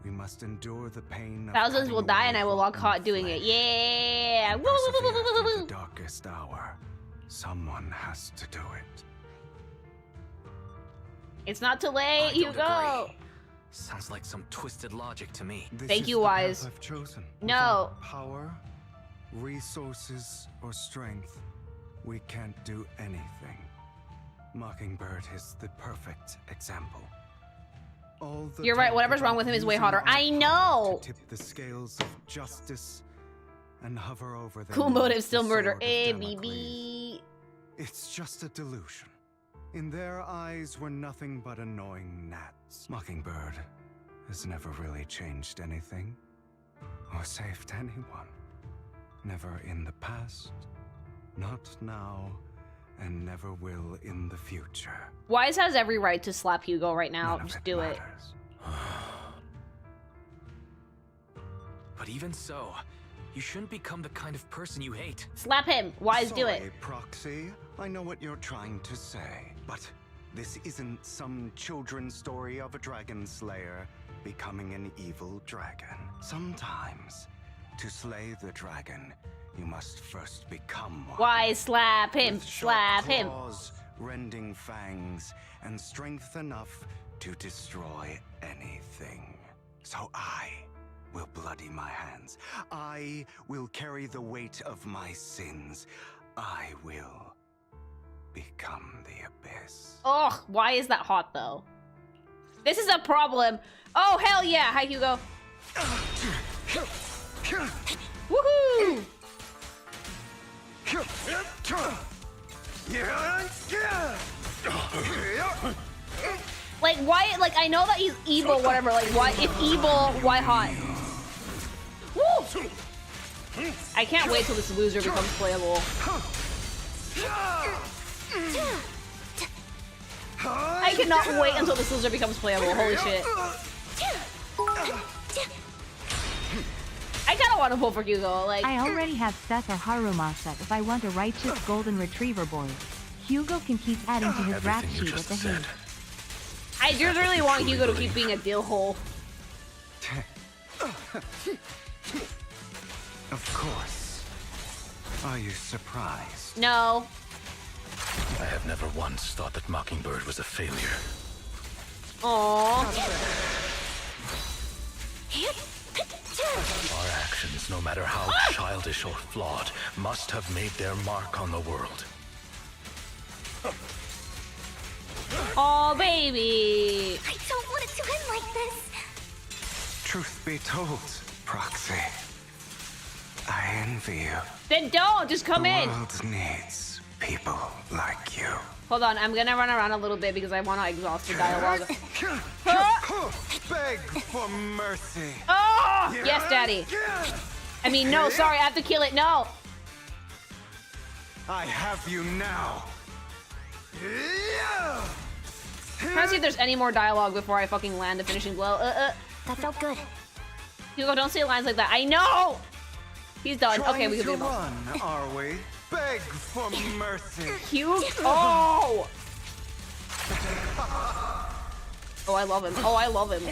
[SPEAKER 11] We must endure the pain of
[SPEAKER 1] Thousands will die and I will walk hot
[SPEAKER 11] rotten
[SPEAKER 1] doing it.
[SPEAKER 11] flesh.
[SPEAKER 1] Yeah! Woo, woo,
[SPEAKER 11] Persevere
[SPEAKER 1] woo, woo, woo,
[SPEAKER 11] through
[SPEAKER 1] woo,
[SPEAKER 11] the
[SPEAKER 1] woo.
[SPEAKER 11] darkest hour. Someone has to do it.
[SPEAKER 1] It's not too late,
[SPEAKER 5] I don't
[SPEAKER 1] Hugo!
[SPEAKER 5] agree. Sounds like some twisted logic to me.
[SPEAKER 11] This
[SPEAKER 1] Thank
[SPEAKER 11] is
[SPEAKER 1] you,
[SPEAKER 11] the
[SPEAKER 1] Wise.
[SPEAKER 11] path I've chosen.
[SPEAKER 1] No.
[SPEAKER 11] Without power, resources, or strength, we can't do anything. Mockingbird is the perfect example. All the
[SPEAKER 1] You're right,
[SPEAKER 11] talk
[SPEAKER 1] whatever's wrong
[SPEAKER 11] about
[SPEAKER 1] with him is way
[SPEAKER 11] using
[SPEAKER 1] hotter.
[SPEAKER 11] our
[SPEAKER 1] I
[SPEAKER 11] power
[SPEAKER 1] know!
[SPEAKER 11] To tip the scales of justice and hover over them.
[SPEAKER 1] Cool motive,
[SPEAKER 11] with
[SPEAKER 1] still
[SPEAKER 11] the
[SPEAKER 1] murder.
[SPEAKER 11] sword of
[SPEAKER 1] ABB.
[SPEAKER 11] Damocles. It's just a delusion. In their eyes, we're nothing but annoying gnats. Mockingbird has never really changed anything or saved anyone. Never in the past, not now, and never will in the future.
[SPEAKER 1] Wise has every right to slap Hugo right now. Just do it.
[SPEAKER 5] But even so, you shouldn't become the kind of person you hate.
[SPEAKER 1] Slap him! Wise, do it.
[SPEAKER 11] Sorry, Proxy. I know what you're trying to say, but this isn't some children's story of a dragon slayer becoming an evil dragon. Sometimes, to slay the dragon, you must first become one.
[SPEAKER 1] Wise, slap him!
[SPEAKER 11] With sharp
[SPEAKER 1] Slap him!
[SPEAKER 11] claws, rending fangs, and strength enough to destroy anything. So I will bloody my hands. I will carry the weight of my sins. I will become the abyss.
[SPEAKER 1] Ugh, why is that hot though? This is a problem. Oh, hell yeah. Hi, Hugo. Woohoo! Like, why? Like, I know that he's evil, whatever. Like, why? If evil, why hot? Woo! I can't wait till this loser becomes playable. I cannot wait until this loser becomes playable. Holy shit. I kind of want to vote for Hugo. Like,
[SPEAKER 2] I already have Seth or Haruma set if I want a righteous golden retriever boy. Hugo can keep adding to his rap sheet at the head.
[SPEAKER 1] I just really want Hugo to keep being a dill hole.
[SPEAKER 11] Of course. Are you surprised?
[SPEAKER 1] No.
[SPEAKER 6] I have never once thought that Mockingbird was a failure.
[SPEAKER 1] Aww.
[SPEAKER 6] Our actions, no matter how childish or flawed, must have made their mark on the world.
[SPEAKER 1] Oh, baby.
[SPEAKER 10] I don't want it to end like this.
[SPEAKER 11] Truth be told, Proxy, I envy you.
[SPEAKER 1] Then don't. Just come in.
[SPEAKER 11] The world needs people like you.
[SPEAKER 1] Hold on. I'm going to run around a little bit because I want to exhaust the dialogue.
[SPEAKER 11] Beg for mercy.
[SPEAKER 1] Oh! Yes, Daddy. I mean, no. Sorry. I have to kill it. No.
[SPEAKER 11] I have you now.
[SPEAKER 1] Trying to see if there's any more dialogue before I fucking land a finishing blow.
[SPEAKER 10] That felt good.
[SPEAKER 1] Hugo, don't say lines like that. I know! He's done. Okay, we can leave him.
[SPEAKER 11] Run, are we? Beg for mercy.
[SPEAKER 1] Hugo. Oh! Oh, I love him. Oh, I love him.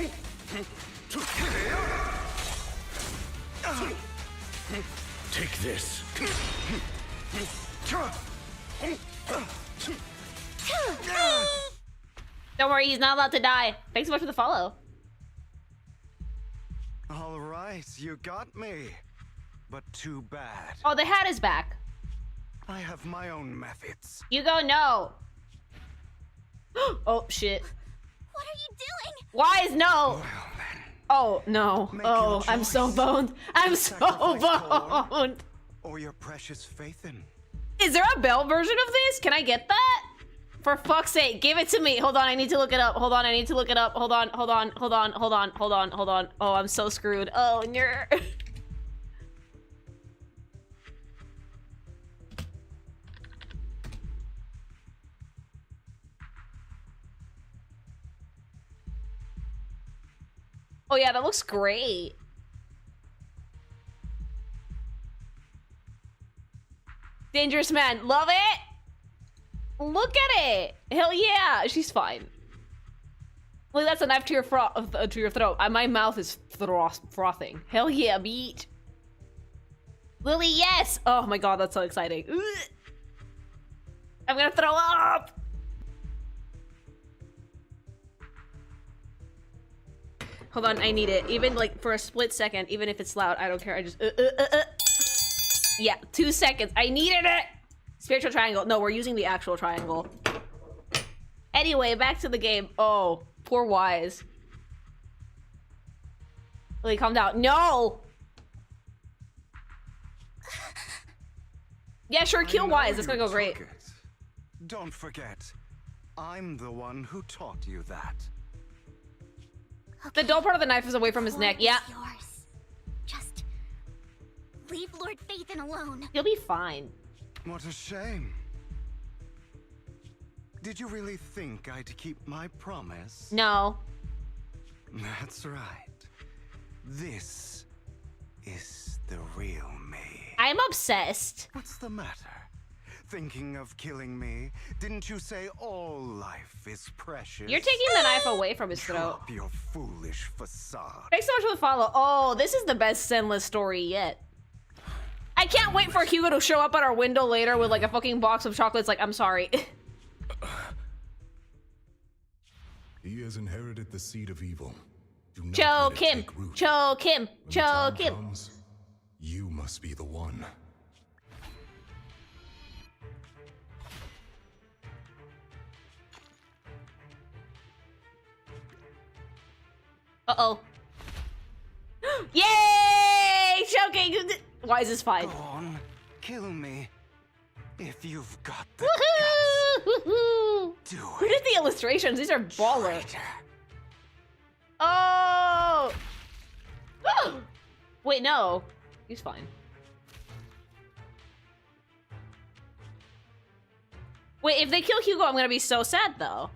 [SPEAKER 6] Take this.
[SPEAKER 1] Don't worry, he's not allowed to die. Thanks so much for the follow.
[SPEAKER 11] All right, you got me. but too bad.
[SPEAKER 1] Oh, the hat is back.
[SPEAKER 11] I have my own methods.
[SPEAKER 1] Hugo, no. Oh, shit.
[SPEAKER 10] What are you doing?
[SPEAKER 1] Why is no?
[SPEAKER 11] Well, then.
[SPEAKER 1] Oh, no.
[SPEAKER 11] Make
[SPEAKER 1] Oh,
[SPEAKER 11] your
[SPEAKER 1] I'm so
[SPEAKER 11] choice.
[SPEAKER 1] boned. I'm so
[SPEAKER 11] Sacrifice
[SPEAKER 1] boned.
[SPEAKER 11] Or your precious faith in.
[SPEAKER 1] Is there a Bell version of this? Can I get that? For fuck's sake, give it to me. Hold on, I need to look it up. Hold on, I need to look it up. Hold on. Oh, I'm so screwed. Oh, no. Oh yeah, that looks great. Dangerous man, love it. Look at it. Hell yeah, she's fine. Well, that's a knife to your throat. My mouth is frothing. Hell yeah, beat. Lily, yes. Oh my god, that's so exciting. Ugh. I'm gonna throw up. Hold on, I need it. Even like for a split second, even if it's loud, I don't care. I just Yeah, 2 seconds. I needed it. Spiritual triangle. No, we're using the actual triangle. Anyway, back to the game. Oh, poor Wise. Lily, calm down. No. Yeah, sure. Kill Wise. It's gonna go great.
[SPEAKER 11] Don't forget, I'm the one who taught you that.
[SPEAKER 1] The dull part of the knife is away from his neck. Yeah.
[SPEAKER 10] Yours. Just leave Lord Phaethon alone.
[SPEAKER 1] He'll be fine.
[SPEAKER 11] What a shame. Did you really think I'd keep my promise?
[SPEAKER 1] No.
[SPEAKER 11] That's right. This is the real me.
[SPEAKER 1] I'm obsessed.
[SPEAKER 11] What's the matter? Thinking of killing me? Didn't you say all life is precious?
[SPEAKER 1] You're taking the knife away from his throat.
[SPEAKER 11] Drop your foolish facade.
[SPEAKER 1] Thanks so much for the follow. Oh, this is the best Zenless story yet. I can't wait for Hugo to show up at our window later with like a fucking box of chocolates. Like, I'm sorry.
[SPEAKER 14] He has inherited the seed of evil. Do not
[SPEAKER 1] Choke
[SPEAKER 14] let it
[SPEAKER 1] him.
[SPEAKER 14] take root.
[SPEAKER 1] Choke him.
[SPEAKER 14] When the
[SPEAKER 1] Choke
[SPEAKER 14] time
[SPEAKER 1] him.
[SPEAKER 14] comes, you must be the one.
[SPEAKER 1] Uh-oh. Yay! Choking! Wise is fine.
[SPEAKER 11] Go on, kill me. If you've got the
[SPEAKER 1] Do Who did the illustrations? These are baller. Oh! Wait, no. He's fine. Wait, if they kill Hugo, I'm gonna be so sad, though.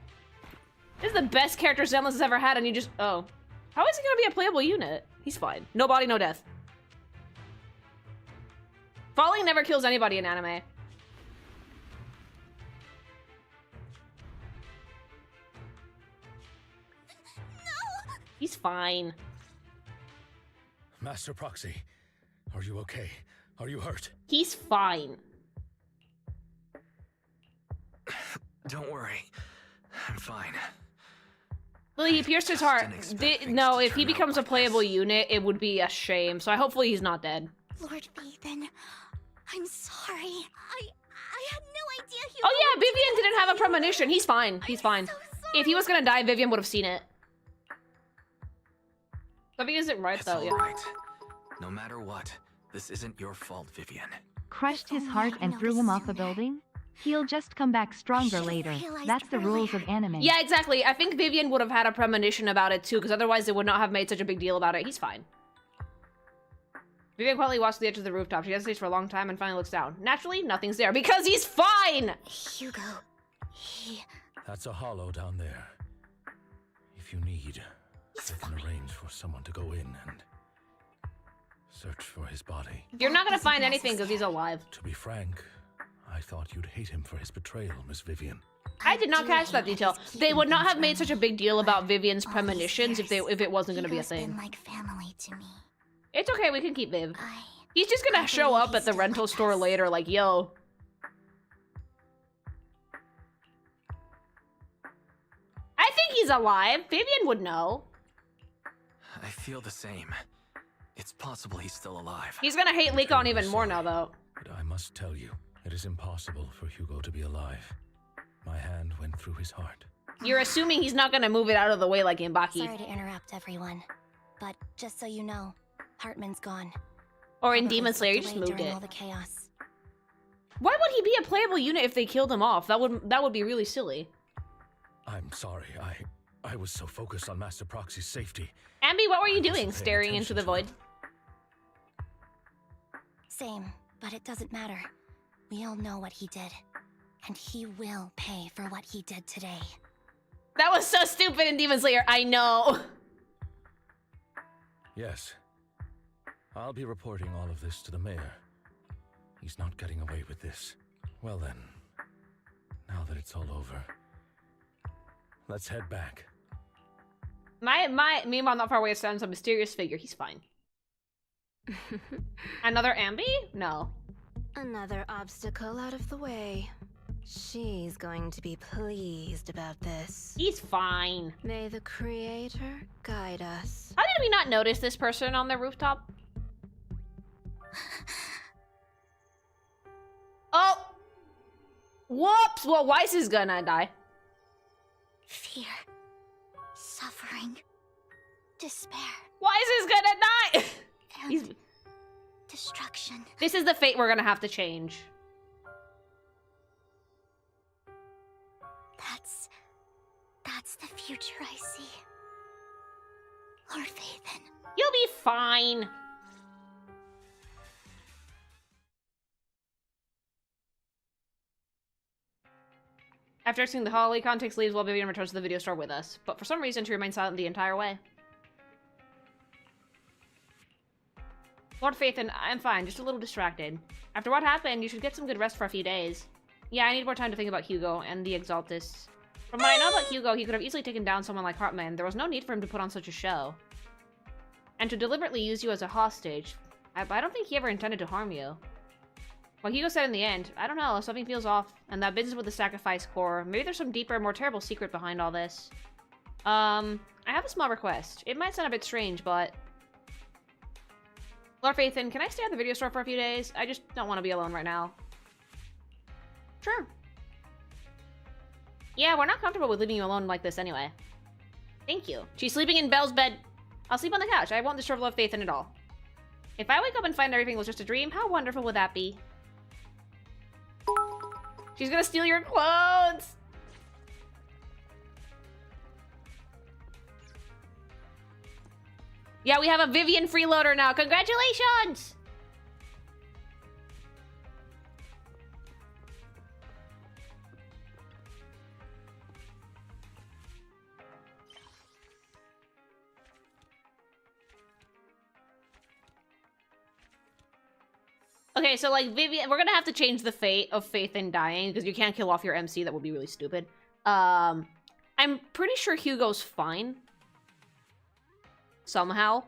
[SPEAKER 1] This is the best character Zenless has ever had, and you just... Oh. How is he gonna be a playable unit? He's fine. No body, no death. Falling never kills anybody in anime.
[SPEAKER 10] No!
[SPEAKER 1] He's fine.
[SPEAKER 6] Master Proxy, are you okay? Are you hurt?
[SPEAKER 1] He's fine.
[SPEAKER 5] Don't worry. I'm fine.
[SPEAKER 1] Lily, he pierced his heart. No, if he becomes a playable unit, it would be a shame. So hopefully he's not dead.
[SPEAKER 10] Lord Phaethon, I'm sorry. I had no idea he.
[SPEAKER 1] Oh yeah, Vivian didn't have a premonition. He's fine. He's fine. If he was gonna die, Vivian would have seen it. Something isn't right though.
[SPEAKER 5] It's all right. No matter what, this isn't your fault, Vivian.
[SPEAKER 2] Crushed his heart and threw him off a building? He'll just come back stronger later. That's the rules of anime.
[SPEAKER 1] Yeah, exactly. I think Vivian would have had a premonition about it too, because otherwise they would not have made such a big deal about it. He's fine. Vivian quietly walks to the edge of the rooftop. She hesitates for a long time and finally looks down. Naturally, nothing's there because he's fine!
[SPEAKER 10] Hugo, he...
[SPEAKER 6] That's a hollow down there. If you need, I can arrange for someone to go in and search for his body.
[SPEAKER 1] You're not gonna find anything because he's alive.
[SPEAKER 6] To be frank, I thought you'd hate him for his betrayal, Miss Vivian.
[SPEAKER 1] I did not catch that detail. They would not have made such a big deal about Vivian's premonitions if it wasn't gonna be a thing.
[SPEAKER 10] Like family to me.
[SPEAKER 1] It's okay, we can keep Viv. He's just gonna show up at the rental store later like, yo. I think he's alive. Vivian would know.
[SPEAKER 5] I feel the same. It's possible he's still alive.
[SPEAKER 1] He's gonna hate Lycaon even more now, though.
[SPEAKER 6] But I must tell you, it is impossible for Hugo to be alive. My hand went through his heart.
[SPEAKER 1] You're assuming he's not gonna move it out of the way like Mbaki.
[SPEAKER 15] Sorry to interrupt everyone, but just so you know, Hartman's gone.
[SPEAKER 1] Or in Demon Slayer, you just moved it.
[SPEAKER 15] All the chaos.
[SPEAKER 1] Why would he be a playable unit if they killed him off? That would be really silly.
[SPEAKER 6] I'm sorry, I was so focused on Master Proxy's safety.
[SPEAKER 1] Ambi, what were you doing? Staring into the void?
[SPEAKER 15] Same, but it doesn't matter. We all know what he did. And he will pay for what he did today.
[SPEAKER 1] That was so stupid in Demon Slayer, I know.
[SPEAKER 6] Yes. I'll be reporting all of this to the mayor. He's not getting away with this. Well then, now that it's all over, let's head back.
[SPEAKER 1] Meanwhile, not far away stands a mysterious figure. He's fine. Another Ambi? No.
[SPEAKER 17] Another obstacle out of the way. She's going to be pleased about this.
[SPEAKER 1] He's fine.
[SPEAKER 17] May the creator guide us.
[SPEAKER 1] How did we not notice this person on the rooftop? Oh! Whoops! Well, Weiss is gonna die.
[SPEAKER 10] Fear. Suffering. Despair.
[SPEAKER 1] Weiss is gonna die!
[SPEAKER 10] And destruction.
[SPEAKER 1] This is the fate we're gonna have to change.
[SPEAKER 10] That's the future I see. Lord Vathan.
[SPEAKER 1] You'll be fine. After exiting the hall, Lycaon takes leaves while Vivian returns to the video store with us. But for some reason, she remains silent the entire way. Lord Vathan, I'm fine, just a little distracted. After what happened, you should get some good rest for a few days. Yeah, I need more time to think about Hugo and the Exaltus. From what I know about Hugo, he could have easily taken down someone like Hartman. There was no need for him to put on such a show. And to deliberately use you as a hostage. I don't think he ever intended to harm you. What Hugo said in the end, I don't know, something feels off. And that business with the sacrifice core, maybe there's some deeper, more terrible secret behind all this. I have a small request. It might sound a bit strange, but... Lord Vathan, can I stay at the video store for a few days? I just don't want to be alone right now. Sure. Yeah, we're not comfortable with leaving you alone like this anyway. Thank you. She's sleeping in Belle's bed. I'll sleep on the couch. I won't disturb Lord Vathan at all. If I wake up and find everything was just a dream, how wonderful would that be? She's gonna steal your clothes! Yeah, we have a Vivian freeloader now. Congratulations! Okay, so like Vivian, we're gonna have to change the fate of Faith in dying because you can't kill off your MC. That would be really stupid. I'm pretty sure Hugo's fine. Somehow.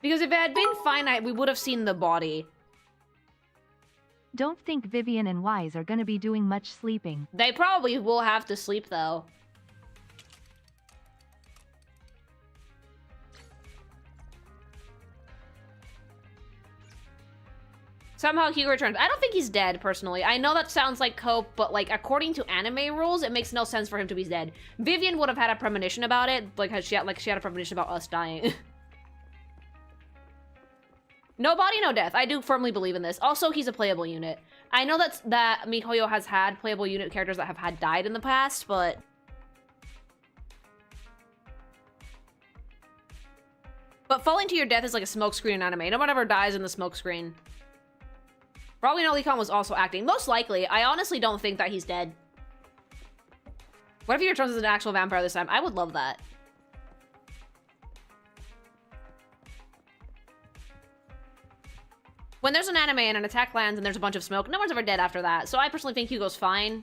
[SPEAKER 1] Because if it had been fine, we would have seen the body.
[SPEAKER 2] Don't think Vivian and Wise are gonna be doing much sleeping.
[SPEAKER 1] They probably will have to sleep though. Somehow Hugo returns. I don't think he's dead, personally. I know that sounds like cope, but like according to anime rules, it makes no sense for him to be dead. Vivian would have had a premonition about it, like she had a premonition about us dying. No body, no death. I do firmly believe in this. Also, he's a playable unit. I know that MiHoYo has had playable unit characters that have had died in the past, but... But falling to your death is like a smokescreen in anime. No one ever dies in the smokescreen. For all we know, Lycaon was also acting. Most likely. I honestly don't think that he's dead. What if he returns as an actual vampire this time? I would love that. When there's an anime and an attack lands and there's a bunch of smoke, no one's ever dead after that. So I personally think Hugo's fine.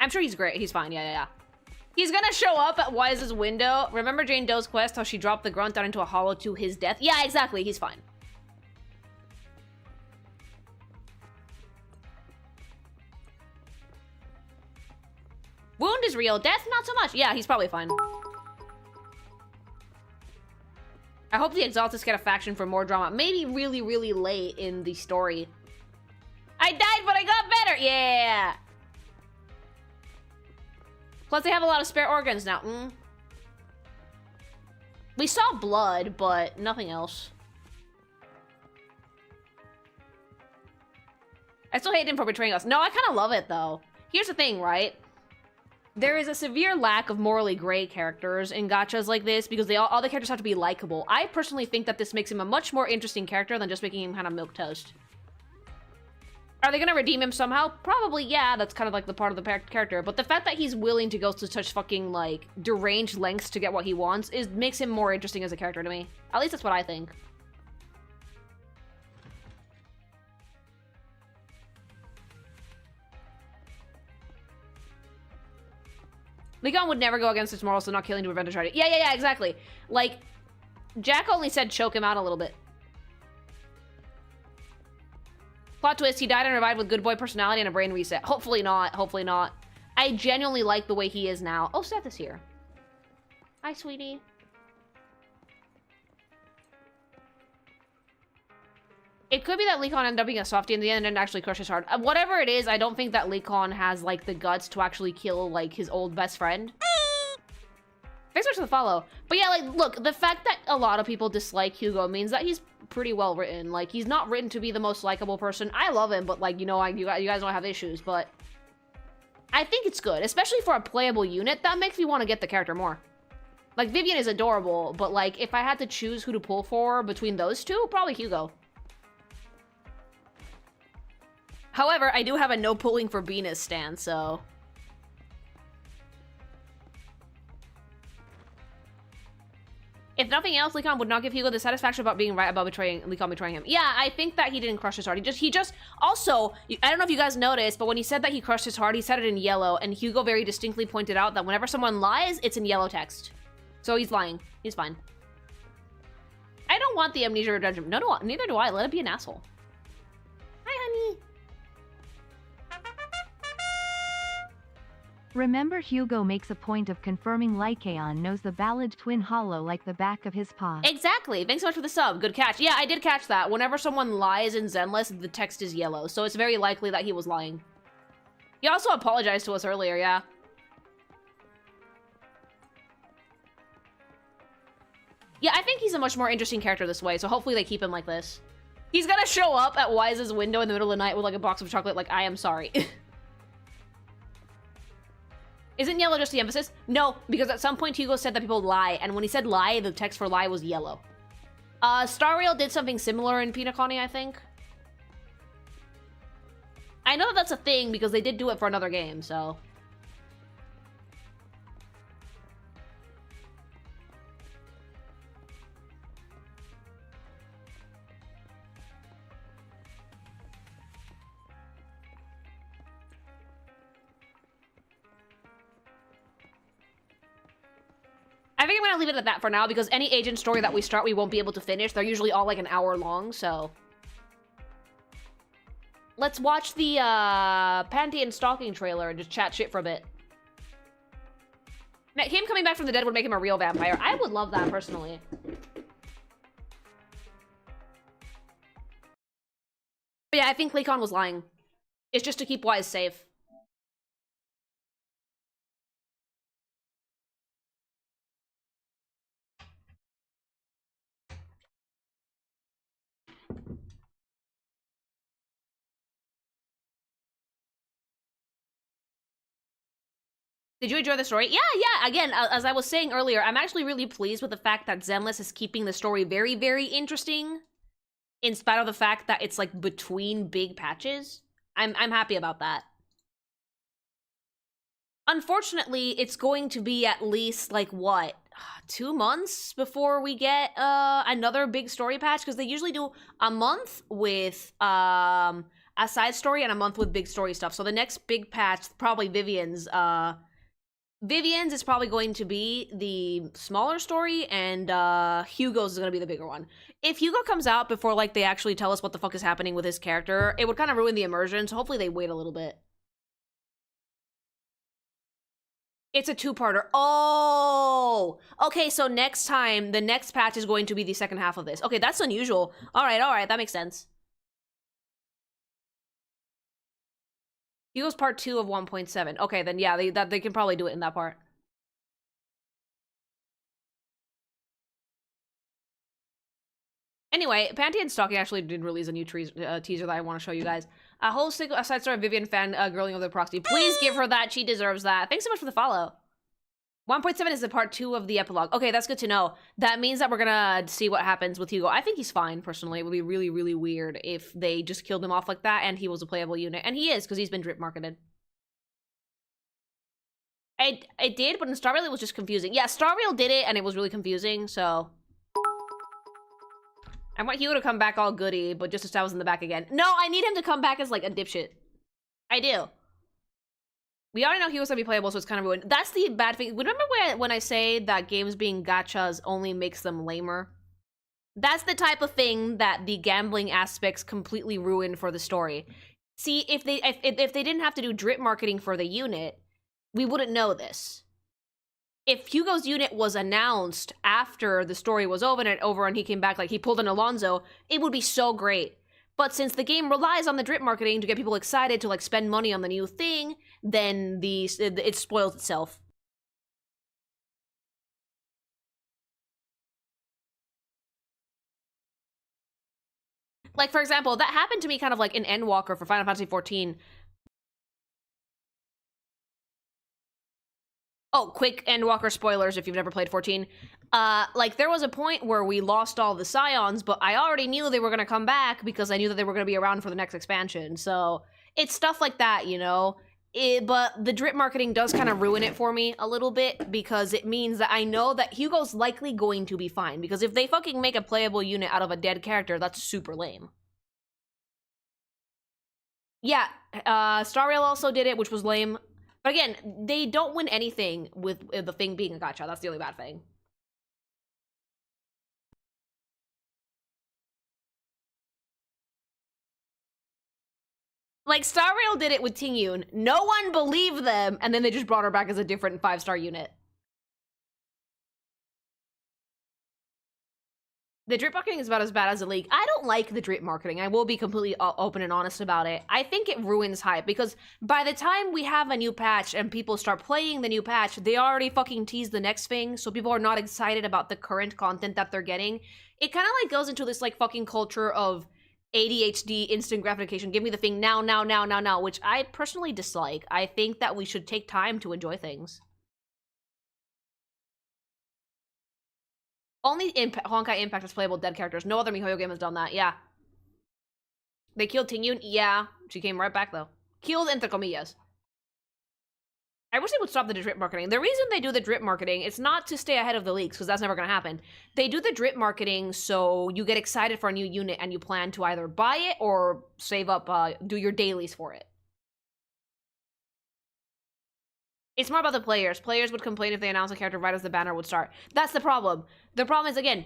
[SPEAKER 1] I'm sure he's great. He's fine. Yeah. He's gonna show up at Wise's window. Remember Jane Doe's quest, how she dropped the grunt down into a hollow to his death? Yeah, exactly. He's fine. Wound is real. Death, not so much. Yeah, he's probably fine. I hope the Exaltus get a faction for more drama. Maybe really, really late in the story. I died, but I got better. Yeah. Plus, they have a lot of spare organs now. We saw blood, but nothing else. I still hate him for betraying us. No, I kind of love it, though. Here's the thing, right? There is a severe lack of morally gray characters in gachas like this because all the characters have to be likable. I personally think that this makes him a much more interesting character than just making him kind of milquetoast. Are they going to redeem him somehow? Probably, yeah. That's kind of like the part of the character. But the fact that he's willing to go to such fucking, like, deranged lengths to get what he wants makes him more interesting as a character to me. At least that's what I think. Lycaon would never go against his morals, so not killing to prevent a tragedy. Yeah, exactly. Like, Jack only said choke him out a little bit. Plot twist, he died and revived with good boy personality and a brain reset. Hopefully not, hopefully not. I genuinely like the way he is now. Oh, Seth is here. Hi, sweetie. It could be that Lycaon ended up being a softie in the end and actually crush his heart. Whatever it is, I don't think that Lycaon has, like, the guts to actually kill, like, his old best friend. Thanks so much for the follow. But yeah, like, look, the fact that a lot of people dislike Hugo means that he's pretty well written. Like, he's not written to be the most likable person. I love him, but, like, you know, you guys don't have issues, but I think it's good, especially for a playable unit. That makes me want to get the character more. Like, Vivian is adorable, but, like, if I had to choose who to pull for between those two, probably Hugo. However, I do have a no pulling for Venus stance, so... If nothing else, Lycaon would not give Hugo the satisfaction about being right about Lycaon betraying him. Yeah, I think that he didn't crush his heart. He just also, I don't know if you guys noticed, but when he said that he crushed his heart, he said it in yellow, and Hugo very distinctly pointed out that whenever someone lies, it's in yellow text. So he's lying. He's fine. I don't want the amnesia redemption. No, neither do I. Let it be an asshole. Hi, honey.
[SPEAKER 2] Remember, Hugo makes a point of confirming Lycaon knows the ballad Twin Hollow like the back of his paw.
[SPEAKER 1] Exactly. Thanks so much for the sub. Good catch. Yeah, I did catch that. Whenever someone lies in Zenless, the text is yellow, so it's very likely that he was lying. He also apologized to us earlier, yeah. Yeah, I think he's a much more interesting character this way, so hopefully they keep him like this. He's gonna show up at Wise's window in the middle of the night with, like, a box of chocolate, like, I am sorry. Isn't yellow just the emphasis? No, because at some point Hugo said that people lie, and when he said lie, the text for lie was yellow. Star Rail did something similar in Pinaconi, I think. I know that that's a thing because they did do it for another game, so... I think I'm gonna leave it at that for now, because any agent story that we start, we won't be able to finish. They're usually all like an hour long, so... Let's watch the, Panty and Stocking trailer and just chat shit for a bit. Now, him coming back from the dead would make him a real vampire. I would love that, personally. But yeah, I think Lycaon was lying. It's just to keep Wise safe. Did you enjoy the story? Yeah. Again, as I was saying earlier, I'm actually really pleased with the fact that Zenless is keeping the story very, very interesting, in spite of the fact that it's like between big patches. I'm happy about that. Unfortunately, it's going to be at least like what, 2 months before we get another big story patch, because they usually do a month with a side story and a month with big story stuff. So the next big patch, probably Vivian's is probably going to be the smaller story, and Hugo's is going to be the bigger one. If Hugo comes out before, like, they actually tell us what the fuck is happening with his character, it would kind of ruin the immersion, so hopefully they wait a little bit. It's a two-parter. Oh! Okay, so next time, the next patch is going to be the second half of this. Okay, that's unusual. Alright, that makes sense. Hugo's part 2 of 1.7. Okay, then yeah, they can probably do it in that part. Anyway, Panty and Stocking actually did release a new teaser that I want to show you guys. A whole side story of Vivian fan girling over the proxy. Please give her that. She deserves that. Thanks so much for the follow. 1.7 is the part 2 of the epilogue. Okay, that's good to know. That means that we're gonna see what happens with Hugo. I think he's fine, personally. It would be really, really weird if they just killed him off like that and he was a playable unit. And he is, because he's been drip marketed. I did, but in Star Rail it was just confusing. Yeah, Star Rail did it and it was really confusing, so... I want Hugo to come back all goody, but just as I was in the back again. No, I need him to come back as, like, a dipshit. I do. We already know Hugo's gonna be playable, so it's kind of ruined. That's the bad thing. Remember when I say that games being gachas only makes them lamer? That's the type of thing that the gambling aspects completely ruin for the story. See, if they didn't have to do drip marketing for the unit, we wouldn't know this. If Hugo's unit was announced after the story was over and he came back, like he pulled an Alonzo, it would be so great. But since the game relies on the drip marketing to get people excited to like spend money on the new thing, then it spoils itself. Like, for example, that happened to me kind of like in Endwalker for Final Fantasy XIV. Oh, quick Endwalker spoilers if you've never played 14. Like, there was a point where we lost all the Scions, but I already knew they were gonna come back because I knew that they were gonna be around for the next expansion. So, it's stuff like that, you know? But the drip marketing does kind of ruin it for me a little bit because it means that I know that Hugo's likely going to be fine. Because if they fucking make a playable unit out of a dead character, that's super lame. Yeah, Star Rail also did it, which was lame. But again, they don't win anything with the thing being a gacha. That's the only bad thing. Like, Star Rail did it with Tingyun. No one believed them, and then they just brought her back as a different 5-star unit. The drip marketing is about as bad as the League. I don't like the drip marketing. I will be completely open and honest about it. I think it ruins hype because by the time we have a new patch and people start playing the new patch, they already fucking tease the next thing, so people are not excited about the current content that they're getting. It kind of like goes into this like fucking culture of ADHD, instant gratification. Give me the thing now, which I personally dislike. I think that we should take time to enjoy things. Only Honkai Impact is playable dead characters. No other MiHoYo game has done that, yeah. They killed Tingyun? Yeah. She came right back, though. Killed entre comillas. I wish they would stop the drip marketing. The reason they do the drip marketing is not to stay ahead of the leaks, because that's never going to happen. They do the drip marketing so you get excited for a new unit and you plan to either buy it or save up, do your dailies for it. It's more about the players. Players would complain if they announced a character right as the banner would start. That's the problem. The problem is, again,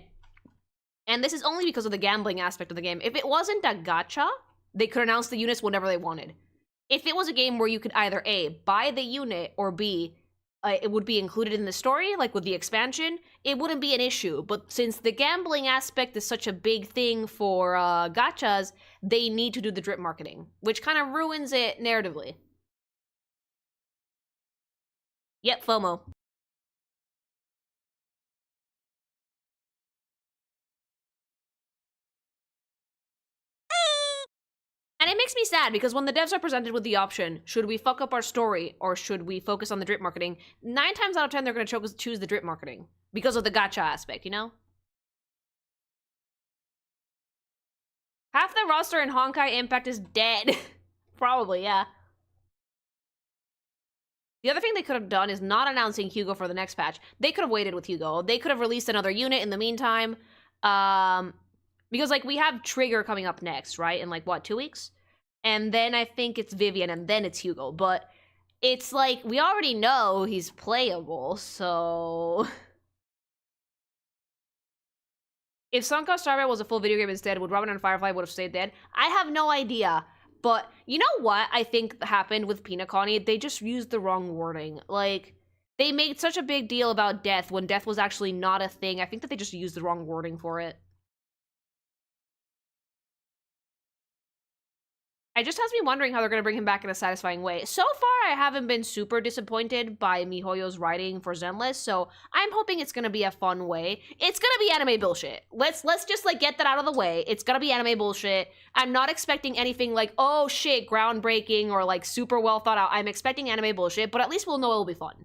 [SPEAKER 1] and this is only because of the gambling aspect of the game. If it wasn't a gacha, they could announce the units whenever they wanted. If it was a game where you could either A, buy the unit, or B, it would be included in the story, like with the expansion, it wouldn't be an issue. But since the gambling aspect is such a big thing for gachas, they need to do the drip marketing, which kind of ruins it narratively. Yep, FOMO. And it makes me sad because when the devs are presented with the option, should we fuck up our story or should we focus on the drip marketing, 9 times out of 10 they're going to choose the drip marketing because of the gacha aspect, you know? Half the roster in Honkai Impact is dead. Probably, yeah. The other thing they could have done is not announcing Hugo for the next patch. They could have waited with Hugo. They could have released another unit in the meantime. Because, like, we have Trigger coming up next, right? In, like, what, 2 weeks? And then I think it's Vivian, and then it's Hugo. But it's like, we already know he's playable, so... If Sunka Star Rail was a full video game instead, would Robin and Firefly would have stayed dead? I have no idea. But you know what I think happened with Pinakani? They just used the wrong wording. Like, They made such a big deal about death when death was actually not a thing. I think that they just used the wrong wording for it. It just has me wondering how they're going to bring him back in a satisfying way. So far, I haven't been super disappointed by MiHoYo's writing for Zenless, so I'm hoping it's going to be a fun way. It's going to be anime bullshit. Let's just, like, get that out of the way. It's going to be anime bullshit. I'm not expecting anything like, oh, shit, groundbreaking or, like, super well thought out. I'm expecting anime bullshit, but at least we'll know it'll be fun.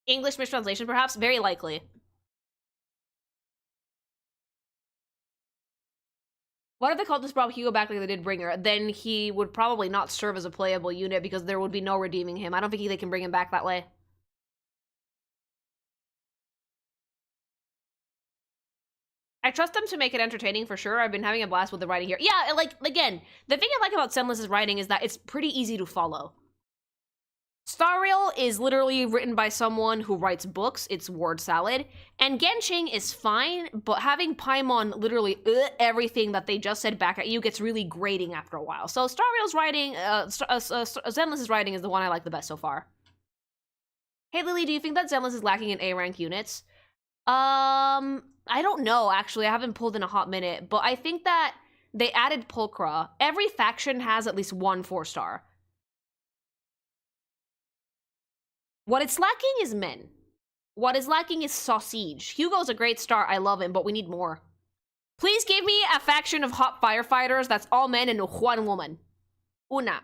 [SPEAKER 1] English mistranslation, perhaps? Very likely. What if the cultists brought Hugo back like they did Bringer? Then he would probably not serve as a playable unit because there would be no redeeming him. I don't think they can bring him back that way. I trust them to make it entertaining for sure. I've been having a blast with the writing here. Yeah, like, again, the thing I like about Zenless's writing is that it's pretty easy to follow. Star Rail is literally written by someone who writes books. It's word salad. And Genshin is fine, but having Paimon literally everything that they just said back at you gets really grating after a while. So Star Rail's writing, Zenless's writing is the one I like the best so far. Hey Lily, do you think that Zenless is lacking in A-rank units? I don't know, actually. I haven't pulled in a hot minute, but I think that they added Pulchra. Every faction has at least one 4-star. What it's lacking is men. What is lacking is sausage. Hugo's a great start. I love him, but we need more. Please give me a faction of hot firefighters that's all men and one woman. Una.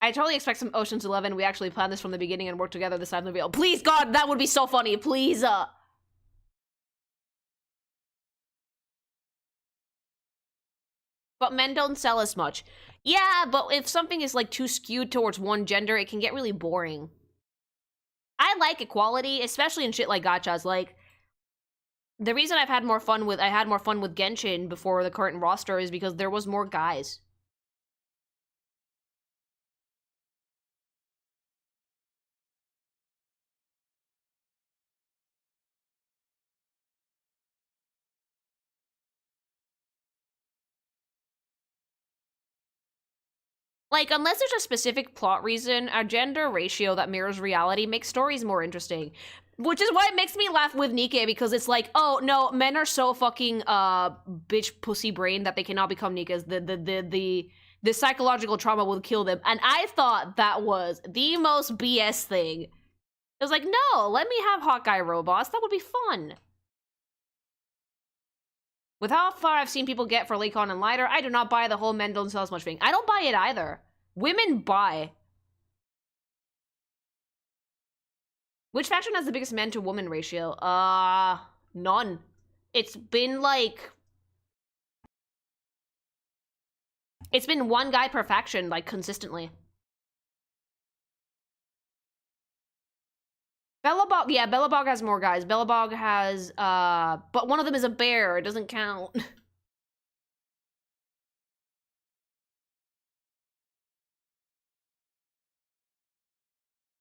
[SPEAKER 1] I totally expect some Ocean's 11. We actually planned this from the beginning and worked together this time to reveal. Please, God, that would be so funny. Please, But men don't sell as much. Yeah, but if something is, like, too skewed towards one gender, it can get really boring. I like equality, especially in shit like gachas. Like, the reason I had more fun with Genshin before the current roster is because there was more guys. Like, unless there's a specific plot reason, a gender ratio that mirrors reality makes stories more interesting. Which is why it makes me laugh with Nikke, because it's like, oh, no, men are so fucking, bitch pussy brain that they cannot become Nikkas. The psychological trauma will kill them. And I thought that was the most BS thing. It was like, no, let me have Hawkeye robots. That would be fun. With how far I've seen people get for Lycaon and Lighter, I do not buy the whole men don't sell as much thing. I don't buy it either. Women buy. Which faction has the biggest men to woman ratio? None. It's been like... It's been one guy per faction, like, consistently. Bellabog, yeah, Bellabog has more guys. Bellabog has, but one of them is a bear. It doesn't count.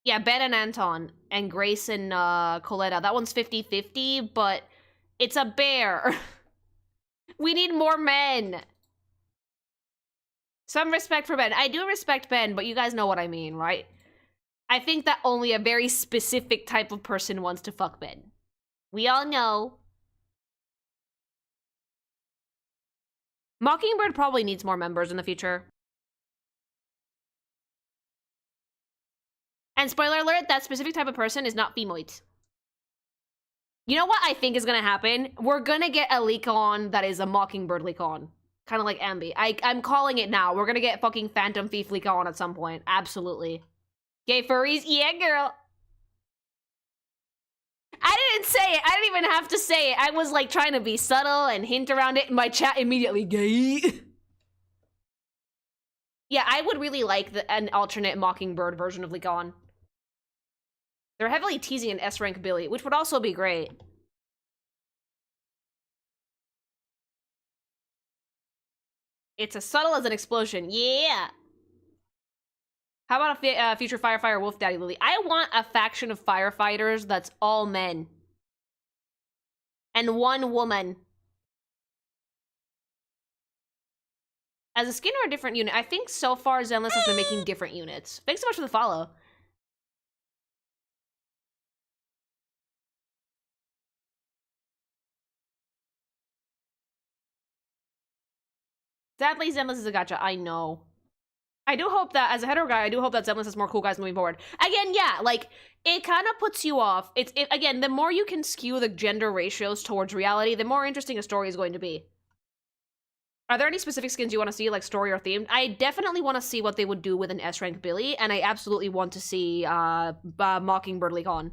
[SPEAKER 1] Yeah, Ben and Anton, and Grace and, Coletta. That one's 50-50, but it's a bear. We need more men. Some respect for Ben. I do respect Ben, but you guys know what I mean, right? I think that only a very specific type of person wants to fuck Ben. We all know. Mockingbird probably needs more members in the future. And spoiler alert, that specific type of person is not femoid. You know what I think is gonna happen? We're gonna get a Lycaon that is a Mockingbird Lycaon. Kind of like Ambi. I'm calling it now. We're gonna get fucking Phantom Thief Lycaon at some point. Absolutely. Gay furries? Yeah, girl. I didn't say it. I didn't even have to say it. I was like trying to be subtle and hint around it. My chat immediately gay. Yeah, I would really like an alternate Mockingbird version of Lycaon. They're heavily teasing an S-rank Billy, which would also be great. It's as subtle as an explosion. Yeah. How about a future Firefighter Wolf Daddy Lily? I want a faction of firefighters that's all men. And one woman. As a skin or a different unit? I think so far Zenless has been making different units. Thanks so much for the follow. Sadly, Zenless is a gacha. I know. I do hope that, as a hetero guy, I do hope that Zenless has more cool guys moving forward. Again, yeah, like, it kind of puts you off. Again, the more you can skew the gender ratios towards reality, the more interesting a story is going to be. Are there any specific skins you want to see, like story or themed? I definitely want to see what they would do with an S-rank Billy, and I absolutely want to see Mockingbird Lycaon.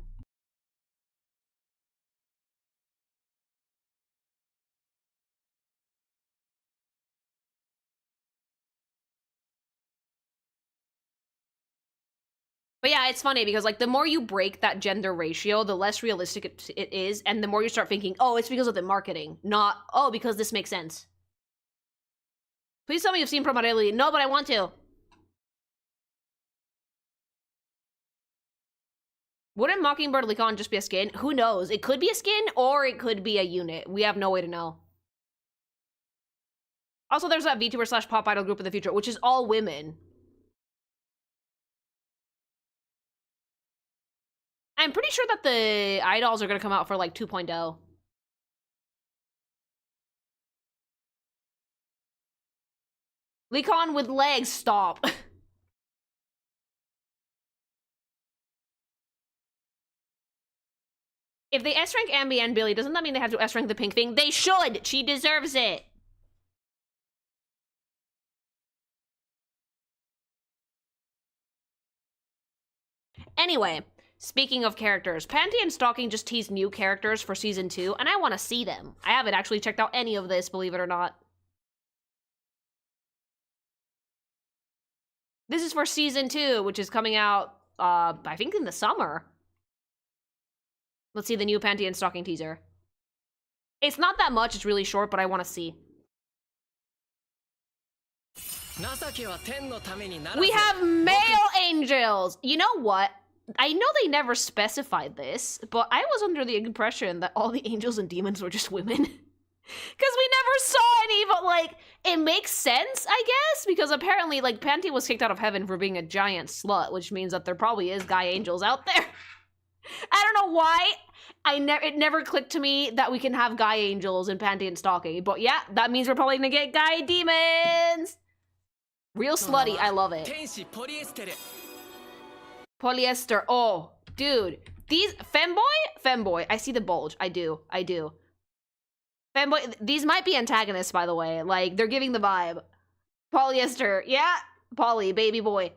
[SPEAKER 1] But yeah, it's funny because, like, the more you break that gender ratio, the less realistic it is, and the more you start thinking, oh, it's because of the marketing, not, oh, because this makes sense. Please tell me you've seen Promarelli. No, but I want to. Wouldn't Mockingbird Lycaon just be a skin? Who knows? It could be a skin, or it could be a unit. We have no way to know. Also, there's that VTuber / pop idol group in the future, which is all women. I'm pretty sure that the idols are going to come out for, like, 2.0. Lycaon with legs, stop. If they S-rank Ambi and Billy, doesn't that mean they have to S-rank the pink thing? They should! She deserves it! Anyway, speaking of characters, Panty and Stocking just teased new characters for Season 2, and I want to see them. I haven't actually checked out any of this, believe it or not. This is for Season 2, which is coming out, I think in the summer. Let's see the new Panty and Stocking teaser. It's not that much, it's really short, but I want to see. We have male angels! You know what? I know they never specified this, but I was under the impression that all the angels and demons were just women. Because we never saw any, but, like, it makes sense, I guess? Because apparently, like, Panty was kicked out of heaven for being a giant slut, which means that there probably is guy angels out there. I don't know why. It never clicked to me that we can have guy angels in Panty and Stocking. But yeah, that means we're probably gonna get guy demons! Real slutty, I love it. Polyester, oh, dude. These, femboy, I see the bulge, I do. Femboy, these might be antagonists, by the way. Like, they're giving the vibe. Polyester, yeah, Polly, baby boy.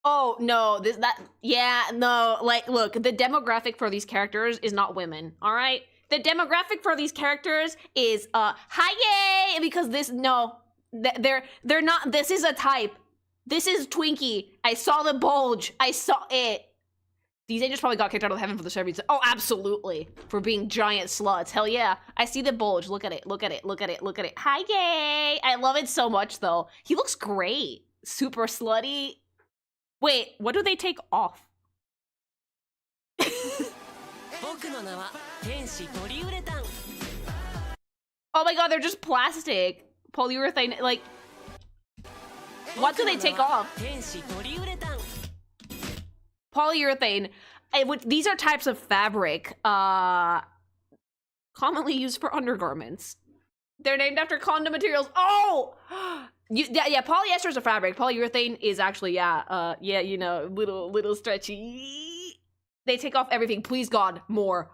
[SPEAKER 1] Oh, no, no, like, look, the demographic for these characters is not women, all right? The demographic for these characters is, hi yay, because they're not, this is a type. This is Twinkie. I saw the bulge. I saw it. These angels probably got kicked out of heaven for the service. Oh, absolutely. For being giant sluts. Hell yeah. I see the bulge. Look at it. Hi yay. I love it so much, though. He looks great. Super slutty. Wait, what do they take off? Oh my god, they're just plastic. Polyurethane, like... What do they take off? Polyurethane. These are types of fabric commonly used for undergarments. They're named after condom materials. Oh! Yeah, polyester is a fabric. Polyurethane is actually, you know, little stretchy. They take off everything. Please, God, more.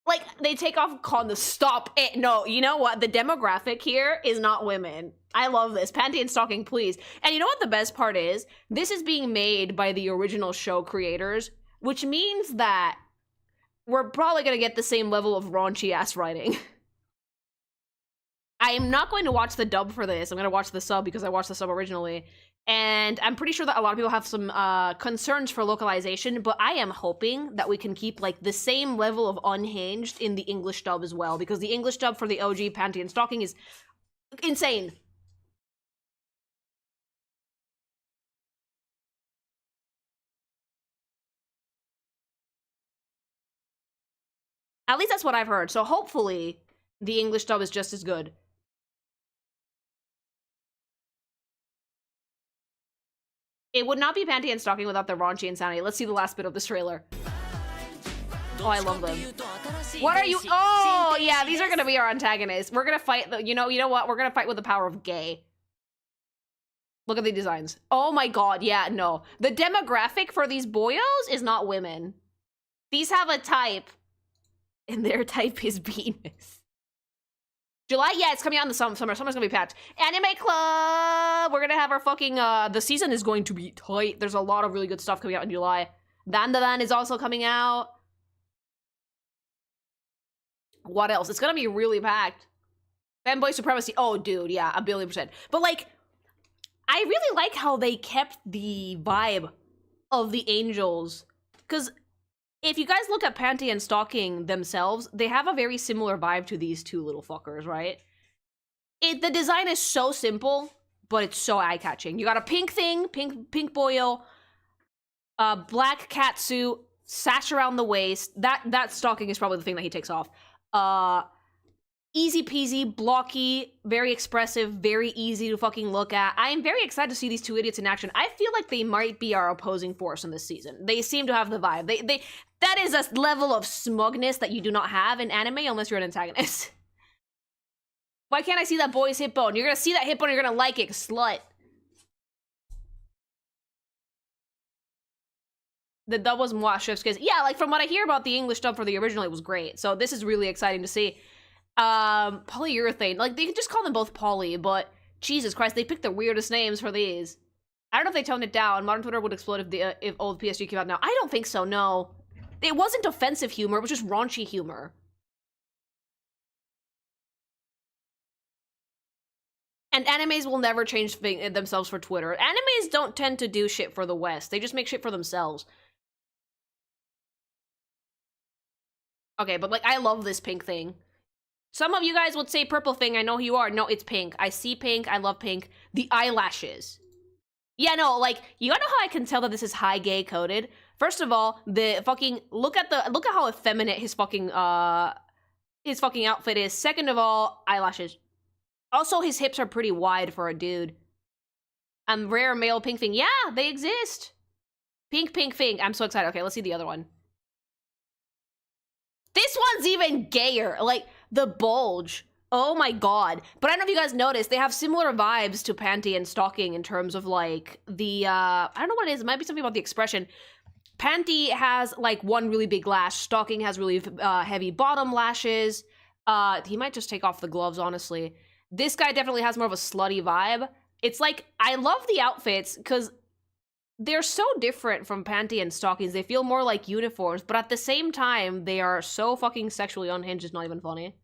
[SPEAKER 1] Like, they take off condoms. Stop it. No, you know what? The demographic here is not women. I love this. Panty and Stocking, please. And you know what the best part is? This is being made by the original show creators, which means that we're probably going to get the same level of raunchy-ass writing. I am not going to watch the dub for this. I'm going to watch the sub because I watched the sub originally. And I'm pretty sure that a lot of people have some concerns for localization, but I am hoping that we can keep, like, the same level of unhinged in the English dub as well, because the English dub for the OG Panty and Stocking is insane. At least that's what I've heard. So hopefully the English dub is just as good. It would not be Panty and Stocking without the raunchy insanity. Let's see the last bit of this trailer. Oh, I love them. What are you? Oh, yeah, these are gonna be our antagonists. We're gonna fight. You know what? We're gonna fight with the power of gay. Look at the designs. Oh my god, yeah, no. The demographic for these boyos is not women. These have a type, and their type is penis. July, yeah, it's coming out in the summer. Summer's gonna be packed. Anime Club! We're gonna have our fucking, the season is going to be tight. There's a lot of really good stuff coming out in July. Dandadan is also coming out. What else? It's gonna be really packed. Fanboy Supremacy. Oh, dude, yeah, 1,000,000,000%. But, like, I really like how they kept the vibe of the angels. Because if you guys look at Panty and Stocking themselves, they have a very similar vibe to these two little fuckers, right? The design is so simple, but it's so eye-catching. You got a pink thing, pink boyo, black cat suit, sash around the waist. That stocking is probably the thing that he takes off. Easy peasy, blocky, very expressive, very easy to fucking look at. I am very excited to see these two idiots in action. I feel like they might be our opposing force in this season. They seem to have the vibe. That is a level of smugness that you do not have in anime unless you're an antagonist. Why can't I see that boy's hip bone? You're gonna see that hip bone, you're gonna like it, slut. The dub was moi, chef's kiss. Yeah, like from what I hear about the English dub for the original, it was great. So this is really exciting to see. Polyurethane. Like, they could just call them both poly, but Jesus Christ, they picked the weirdest names for these. I don't know if they toned it down. Modern Twitter would explode if old PSG came out now. I don't think so, no. It wasn't offensive humor, it was just raunchy humor. And animes will never change themselves for Twitter. Animes don't tend to do shit for the West. They just make shit for themselves. Okay, but, like, I love this pink thing. Some of you guys would say purple thing. I know who you are. No, it's pink. I see pink. I love pink. The eyelashes. Yeah, no, like, you gotta know how I can tell that this is high gay coded? First of all, the fucking, look at how effeminate his fucking outfit is. Second of all, eyelashes. Also, his hips are pretty wide for a dude. Rare male pink thing. Yeah, they exist. Pink thing. I'm so excited. Okay, let's see the other one. This one's even gayer. Like, the bulge. Oh my god. But I don't know if you guys noticed, they have similar vibes to Panty and Stocking in terms of, like, the, I don't know what it is. It might be something about the expression. Panty has, like, one really big lash. Stocking has really heavy bottom lashes. He might just take off the gloves, honestly. This guy definitely has more of a slutty vibe. It's like, I love the outfits, because they're so different from Panty and Stockings. They feel more like uniforms, but at the same time, they are so fucking sexually unhinged, it's not even funny.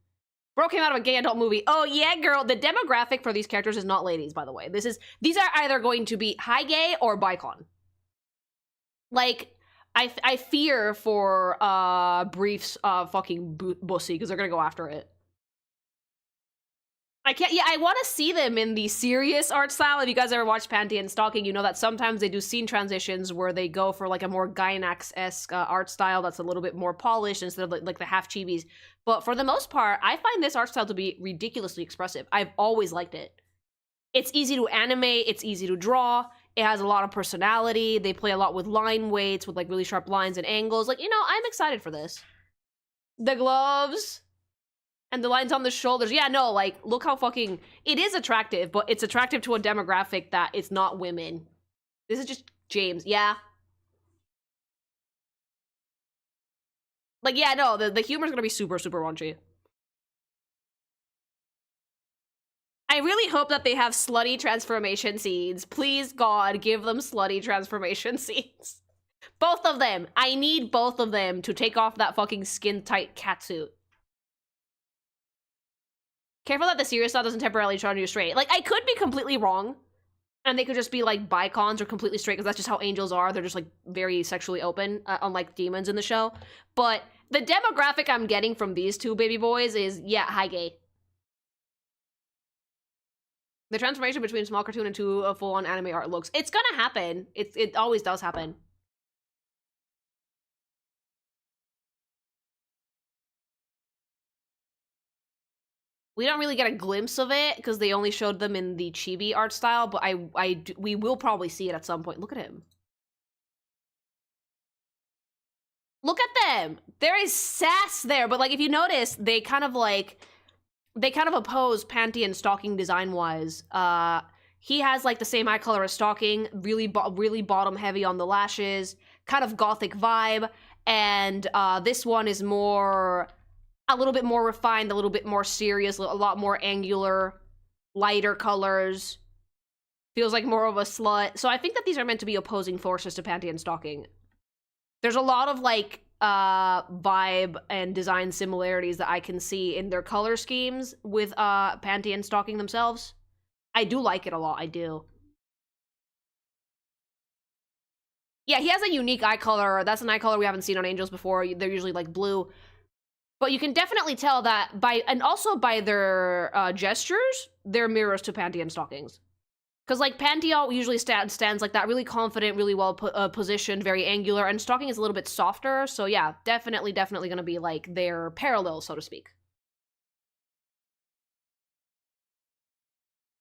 [SPEAKER 1] Bro came out of a gay adult movie. Oh yeah, girl. The demographic for these characters is not ladies, by the way. These are either going to be high gay or bicon. Like, I fear for Brief's fucking bussy, because they're gonna go after it. I want to see them in the serious art style. If you guys ever watched Panty and Stocking, you know that sometimes they do scene transitions where they go for like a more Gainax-esque art style that's a little bit more polished instead of like the half chibis. But for the most part, I find this art style to be ridiculously expressive. I've always liked it. It's easy to animate, it's easy to draw, it has a lot of personality, they play a lot with line weights, with like really sharp lines and angles. Like, you know, I'm excited for this. The gloves. And the lines on the shoulders. Yeah, no, like, look how fucking... It is attractive, but it's attractive to a demographic that it's not women. This is just James, yeah. Like, yeah, no, the humor's gonna be super, super raunchy. I really hope that they have slutty transformation scenes. Please, God, give them slutty transformation scenes. Both of them. I need both of them to take off that fucking skin-tight catsuit. Careful that the serious style doesn't temporarily turn you straight. Like, I could be completely wrong. And they could just be, like, bicons or completely straight, because that's just how angels are. They're just, like, very sexually open, unlike demons in the show. But the demographic I'm getting from these two baby boys is, yeah, high gay. The transformation between small cartoon and to full-on anime art looks... It's gonna happen. It always does happen. We don't really get a glimpse of it because they only showed them in the chibi art style, but we will probably see it at some point. Look at him. Look at them. There is sass there, but like if you notice, they kind of oppose Panty and Stocking design-wise. He has like the same eye color as Stocking, really bottom heavy on the lashes, kind of gothic vibe, and this one is a little bit more refined, a little bit more serious, a lot more angular, lighter colors. Feels like more of a slut. So I think that these are meant to be opposing forces to Panty and Stocking. There's a lot of like vibe and design similarities that I can see in their color schemes with Panty and Stocking themselves. I do like it a lot, I do. Yeah, he has a unique eye color. That's an eye color we haven't seen on Angels before. They're usually like blue. But you can definitely tell that and also by their gestures, they're mirrors to Panty and Stockings. Because like Panty usually stands like that, really confident, really well positioned, very angular, and Stocking is a little bit softer. So yeah, definitely gonna be like their parallel, so to speak.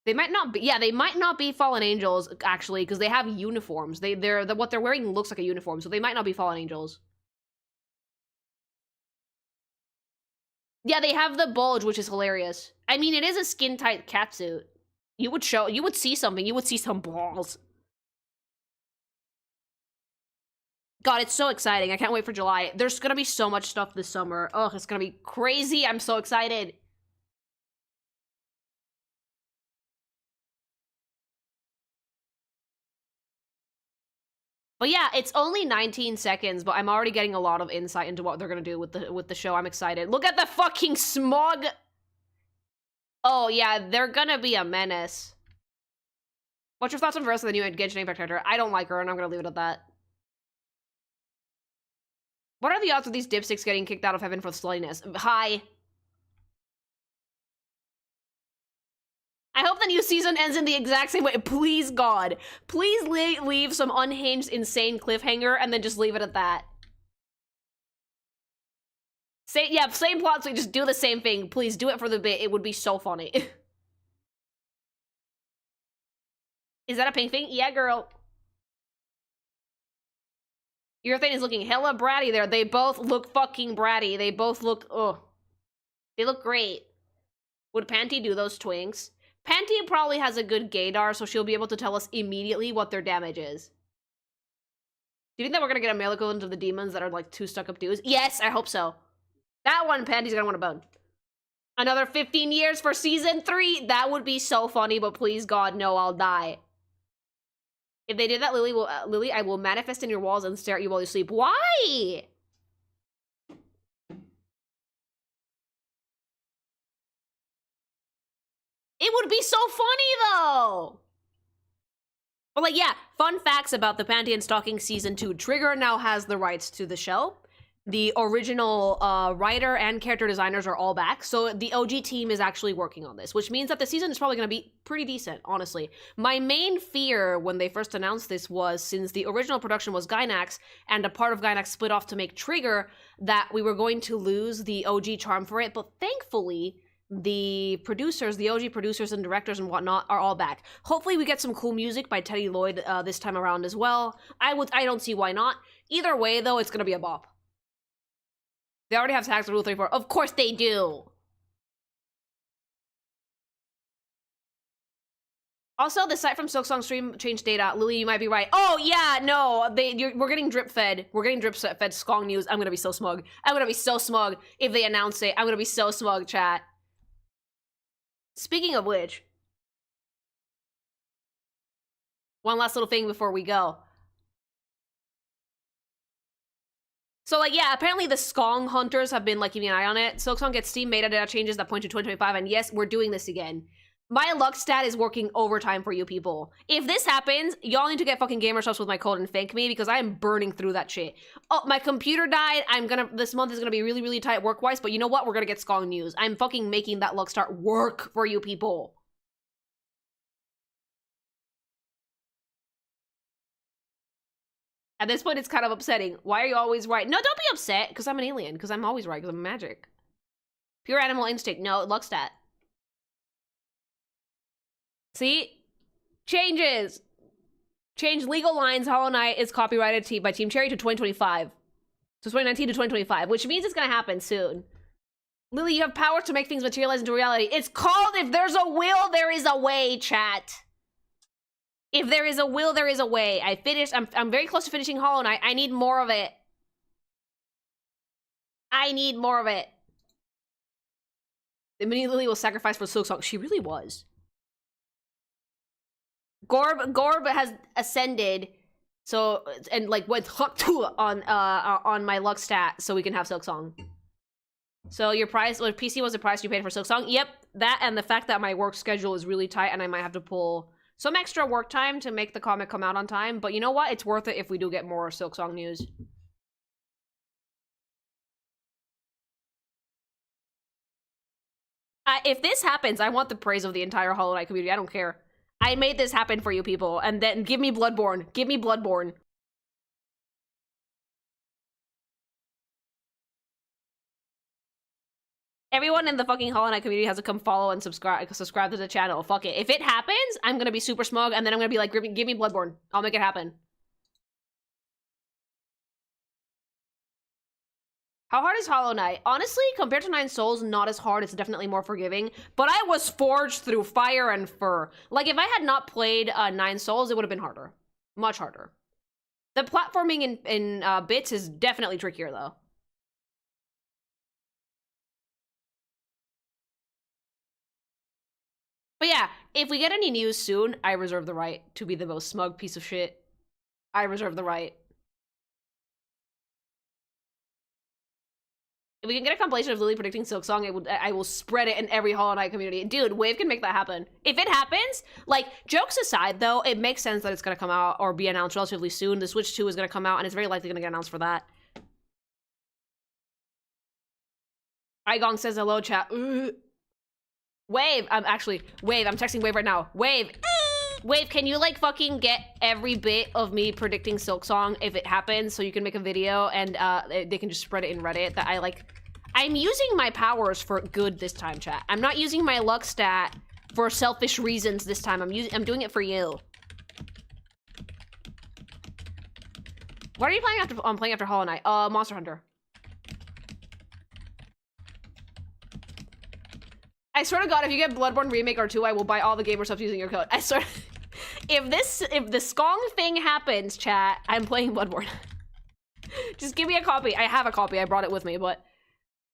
[SPEAKER 1] They might not be, they might not be Fallen Angels actually, because they have uniforms. What they're wearing looks like a uniform, so they might not be Fallen Angels. Yeah, they have the bulge, which is hilarious. I mean, it is a skin-tight catsuit. You would see something. You would see some balls. God, it's so exciting. I can't wait for July. There's gonna be so much stuff this summer. Oh, it's gonna be crazy. I'm so excited. But yeah, it's only 19 seconds, but I'm already getting a lot of insight into what they're gonna do with the show. I'm excited. Look at the fucking smog! Oh yeah, they're gonna be a menace. What's your thoughts on Versa, the new Genshin Impact character? I don't like her, and I'm gonna leave it at that. What are the odds of these dipsticks getting kicked out of heaven for sluttiness? High. I hope the new season ends in the exact same way. Please, God. Please leave some unhinged, insane cliffhanger and then just leave it at that. Same plot, so just do the same thing. Please, do it for the bit. It would be so funny. Is that a pink thing? Yeah, girl. Your thing is looking hella bratty there. They both look fucking bratty. They both look, ugh. They look great. Would Panty do those twinks? Panty probably has a good gaydar, so she'll be able to tell us immediately what their damage is. Do you think that we're gonna get a male equivalent of the demons that are like 2 stuck-up dudes? Yes, I hope so. That one, Panty's gonna want a bone. Another 15 years for season 3? That would be so funny, but please, God, no, I'll die. If they did that, Lily, I will manifest in your walls and stare at you while you sleep. Why? It would be so funny, though! But, like, yeah, fun facts about the Panty and Stocking Season 2. Trigger now has the rights to the show. The original writer and character designers are all back, so the OG team is actually working on this, which means that the season is probably going to be pretty decent, honestly. My main fear when they first announced this was, since the original production was Gainax, and a part of Gainax split off to make Trigger, that we were going to lose the OG charm for it, but thankfully, the producers, the OG producers and directors and whatnot are all back. Hopefully we get some cool music by Teddy Lloyd this time around as well. I don't see why not. Either way, though, it's going to be a bop. They already have tags for Rule 34. Of course they do! Also, the site from Silksong stream changed data. Lily, you might be right. Oh, yeah, no. We're getting drip-fed. We're getting drip-fed Skong news. I'm gonna be so smug. I'm gonna be so smug if they announce it. I'm gonna be so smug, chat. Speaking of which, one last little thing before we go. So, like, yeah, apparently the Skong hunters have been, like, keeping an eye on it. Silksong gets Steam metadata changes that point to 2025, and yes, we're doing this again. My luck stat is working overtime for you people. If this happens, y'all need to get fucking GamerShops with my code and thank me, because I am burning through that shit. Oh, my computer died. This month is gonna be really, really tight work-wise, but you know what? We're gonna get Skong news. I'm fucking making that luck start work for you people. At this point, it's kind of upsetting. Why are you always right? No, don't be upset, because I'm an alien, because I'm always right, because I'm magic. Pure animal instinct. No, luck stat. See? Changes. Change legal lines. Hollow Knight is copyrighted by Team Cherry to 2025. So 2019 to 2025, which means it's gonna happen soon. Lily, you have power to make things materialize into reality. It's called if there's a will, there is a way, chat. If there is a will, there is a way. I'm very close to finishing Hollow Knight. I need more of it. I need more of it. The mini Lily was sacrificed for Silksong. She really was. Gorb has ascended, so and like went on my luck stat, so we can have Silksong. So your price, well, PC was the price you paid for Silksong. Yep, that and the fact that my work schedule is really tight, and I might have to pull some extra work time to make the comic come out on time. But you know what? It's worth it if we do get more Silksong news. If this happens, I want the praise of the entire Hollow Knight community. I don't care. I made this happen for you people, and then give me Bloodborne. Give me Bloodborne. Everyone in the fucking Hollow Knight community has to come follow and subscribe to the channel. Fuck it. If it happens, I'm gonna be super smug, and then I'm gonna be like, give me Bloodborne. I'll make it happen. How hard is Hollow Knight? Honestly, compared to 9 Souls, not as hard. It's definitely more forgiving. But I was forged through fire and fur. Like, if I had not played 9 Souls, it would have been harder. Much harder. The platforming in bits is definitely trickier, though. But yeah, if we get any news soon, I reserve the right to be the most smug piece of shit. I reserve the right. If we can get a compilation of Lily predicting Silksong, I will spread it in every Hollow Knight community. Dude, Wave can make that happen. If it happens, like, jokes aside, though, it makes sense that it's gonna come out or be announced relatively soon. The Switch 2 is gonna come out, and it's very likely gonna get announced for that. Igong says hello, chat. Wave, I'm texting Wave right now. Wave, can you, like, fucking get every bit of me predicting Silksong if it happens so you can make a video and they can just spread it in Reddit that I'm using my powers for good this time, chat. I'm not using my luck stat for selfish reasons this time. I'm doing it for you. What are you playing after? I'm playing after Hollow Knight. Monster Hunter. I swear to God, if you get Bloodborne Remake or 2, I will buy all the gamer subs using your code. I swear. If the Skong thing happens, chat, I'm playing Bloodborne. Just give me a copy. I have a copy. I brought it with me, but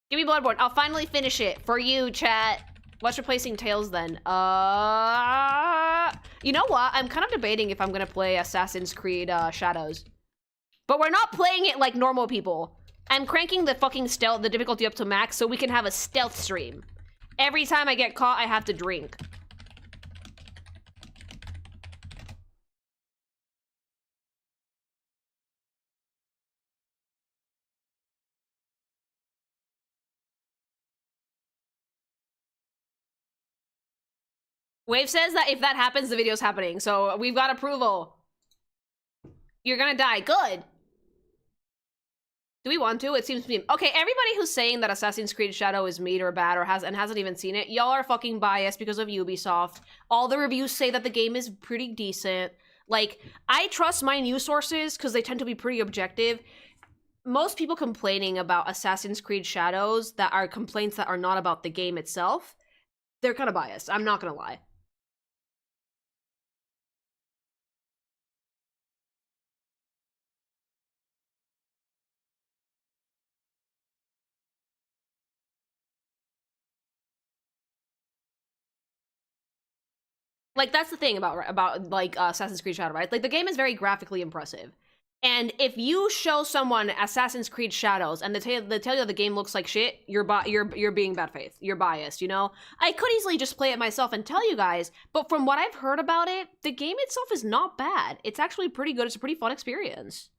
[SPEAKER 1] give me Bloodborne. I'll finally finish it for you, chat. What's replacing Tales then? You know what? I'm kind of debating if I'm gonna play Assassin's Creed Shadows, but we're not playing it like normal people. I'm cranking the fucking the difficulty up to max so we can have a stealth stream. Every time I get caught, I have to drink. Wave says that if that happens, the video's happening. So we've got approval. You're gonna die. Good. Do we want to? It seems to be... Okay, everybody who's saying that Assassin's Creed Shadow is meat or bad or hasn't even seen it, y'all are fucking biased because of Ubisoft. All the reviews say that the game is pretty decent. Like, I trust my news sources because they tend to be pretty objective. Most people complaining about Assassin's Creed Shadows that are complaints that are not about the game itself, they're kind of biased. I'm not gonna lie. Like, that's the thing about like Assassin's Creed Shadow, right? Like, the game is very graphically impressive. And if you show someone Assassin's Creed Shadows and they tell you that the game looks like shit, you're being bad faith. You're biased, you know? I could easily just play it myself and tell you guys, but from what I've heard about it, the game itself is not bad. It's actually pretty good. It's a pretty fun experience.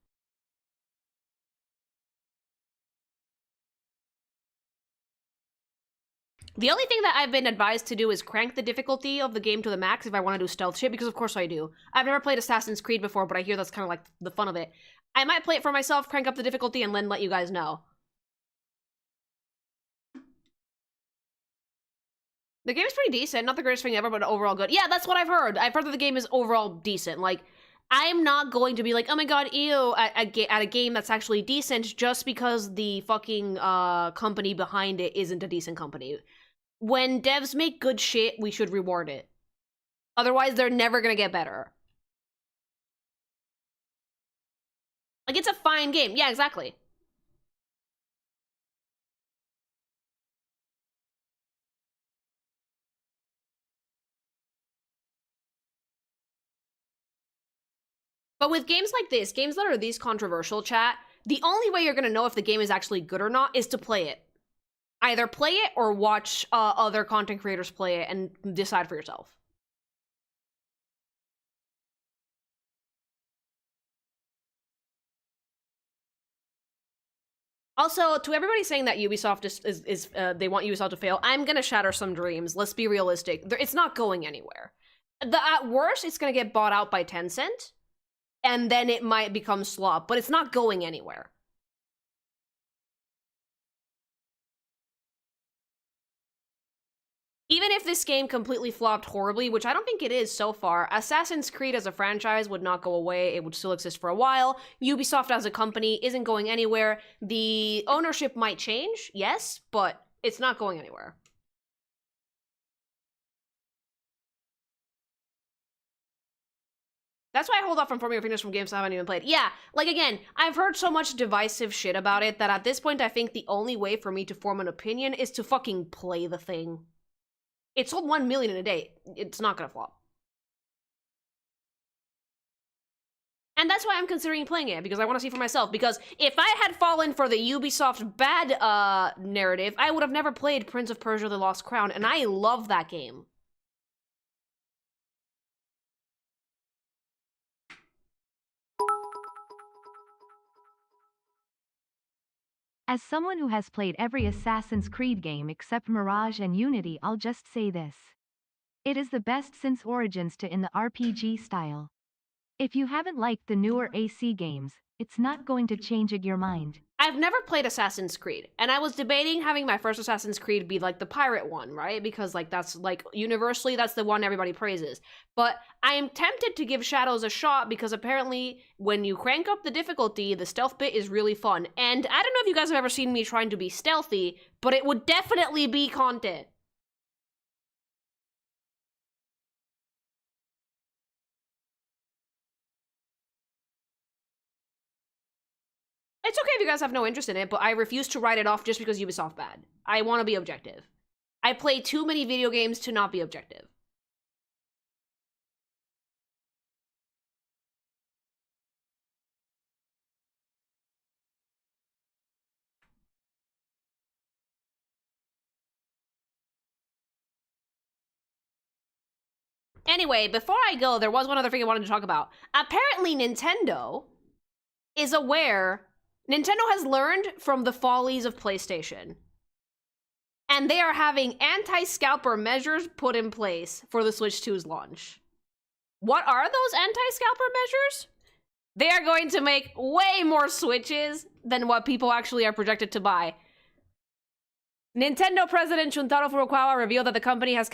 [SPEAKER 1] The only thing that I've been advised to do is crank the difficulty of the game to the max if I want to do stealth shit, because of course I do. I've never played Assassin's Creed before, but I hear that's kind of like the fun of it. I might play it for myself, crank up the difficulty, and then let you guys know. The game's pretty decent. Not the greatest thing ever, but overall good. Yeah, that's what I've heard. I've heard that the game is overall decent. Like, I'm not going to be like, oh my god, ew, at a game that's actually decent just because the fucking company behind it isn't a decent company. When devs make good shit, we should reward it. Otherwise, they're never gonna get better. Like, it's a fine game. Yeah, exactly. But with games like this, games that are these controversial, chat, the only way you're gonna know if the game is actually good or not is to play it. Either play it or watch other content creators play it and decide for yourself. Also, to everybody saying that Ubisoft is they want Ubisoft to fail, I'm gonna shatter some dreams. Let's be realistic. It's not going anywhere. At worst, it's gonna get bought out by Tencent, and then it might become slop, but it's not going anywhere. Even if this game completely flopped horribly, which I don't think it is so far, Assassin's Creed as a franchise would not go away. It would still exist for a while. Ubisoft as a company isn't going anywhere. The ownership might change, yes, but it's not going anywhere. That's why I hold off from forming opinions from games I haven't even played. Yeah, like again, I've heard so much divisive shit about it that at this point I think the only way for me to form an opinion is to fucking play the thing. It sold 1 million in a day. It's not gonna flop. And that's why I'm considering playing it, because I want to see for myself. Because if I had fallen for the Ubisoft bad narrative, I would have never played Prince of Persia: The Lost Crown, and I love that game.
[SPEAKER 2] As someone who has played every Assassin's Creed game except Mirage and Unity, I'll just say this. It is the best since Origins in the RPG style. If you haven't liked the newer AC games, it's not going to change your mind.
[SPEAKER 1] I've never played Assassin's Creed, and I was debating having my first Assassin's Creed be like the pirate one, right? Because like that's like universally that's the one everybody praises. But I am tempted to give Shadows a shot because apparently when you crank up the difficulty, the stealth bit is really fun. And I don't know if you guys have ever seen me trying to be stealthy, but it would definitely be content. It's okay if you guys have no interest in it, but I refuse to write it off just because Ubisoft bad. I want to be objective. I play too many video games to not be objective. Anyway, before I go, there was one other thing I wanted to talk about. Apparently, Nintendo is aware. Nintendo has learned from the follies of PlayStation. And they are having anti-scalper measures put in place for the Switch 2's launch. What are those anti-scalper measures? They are going to make way more Switches than what people actually are projected to buy. Nintendo President Shuntaro Furukawa revealed that the company has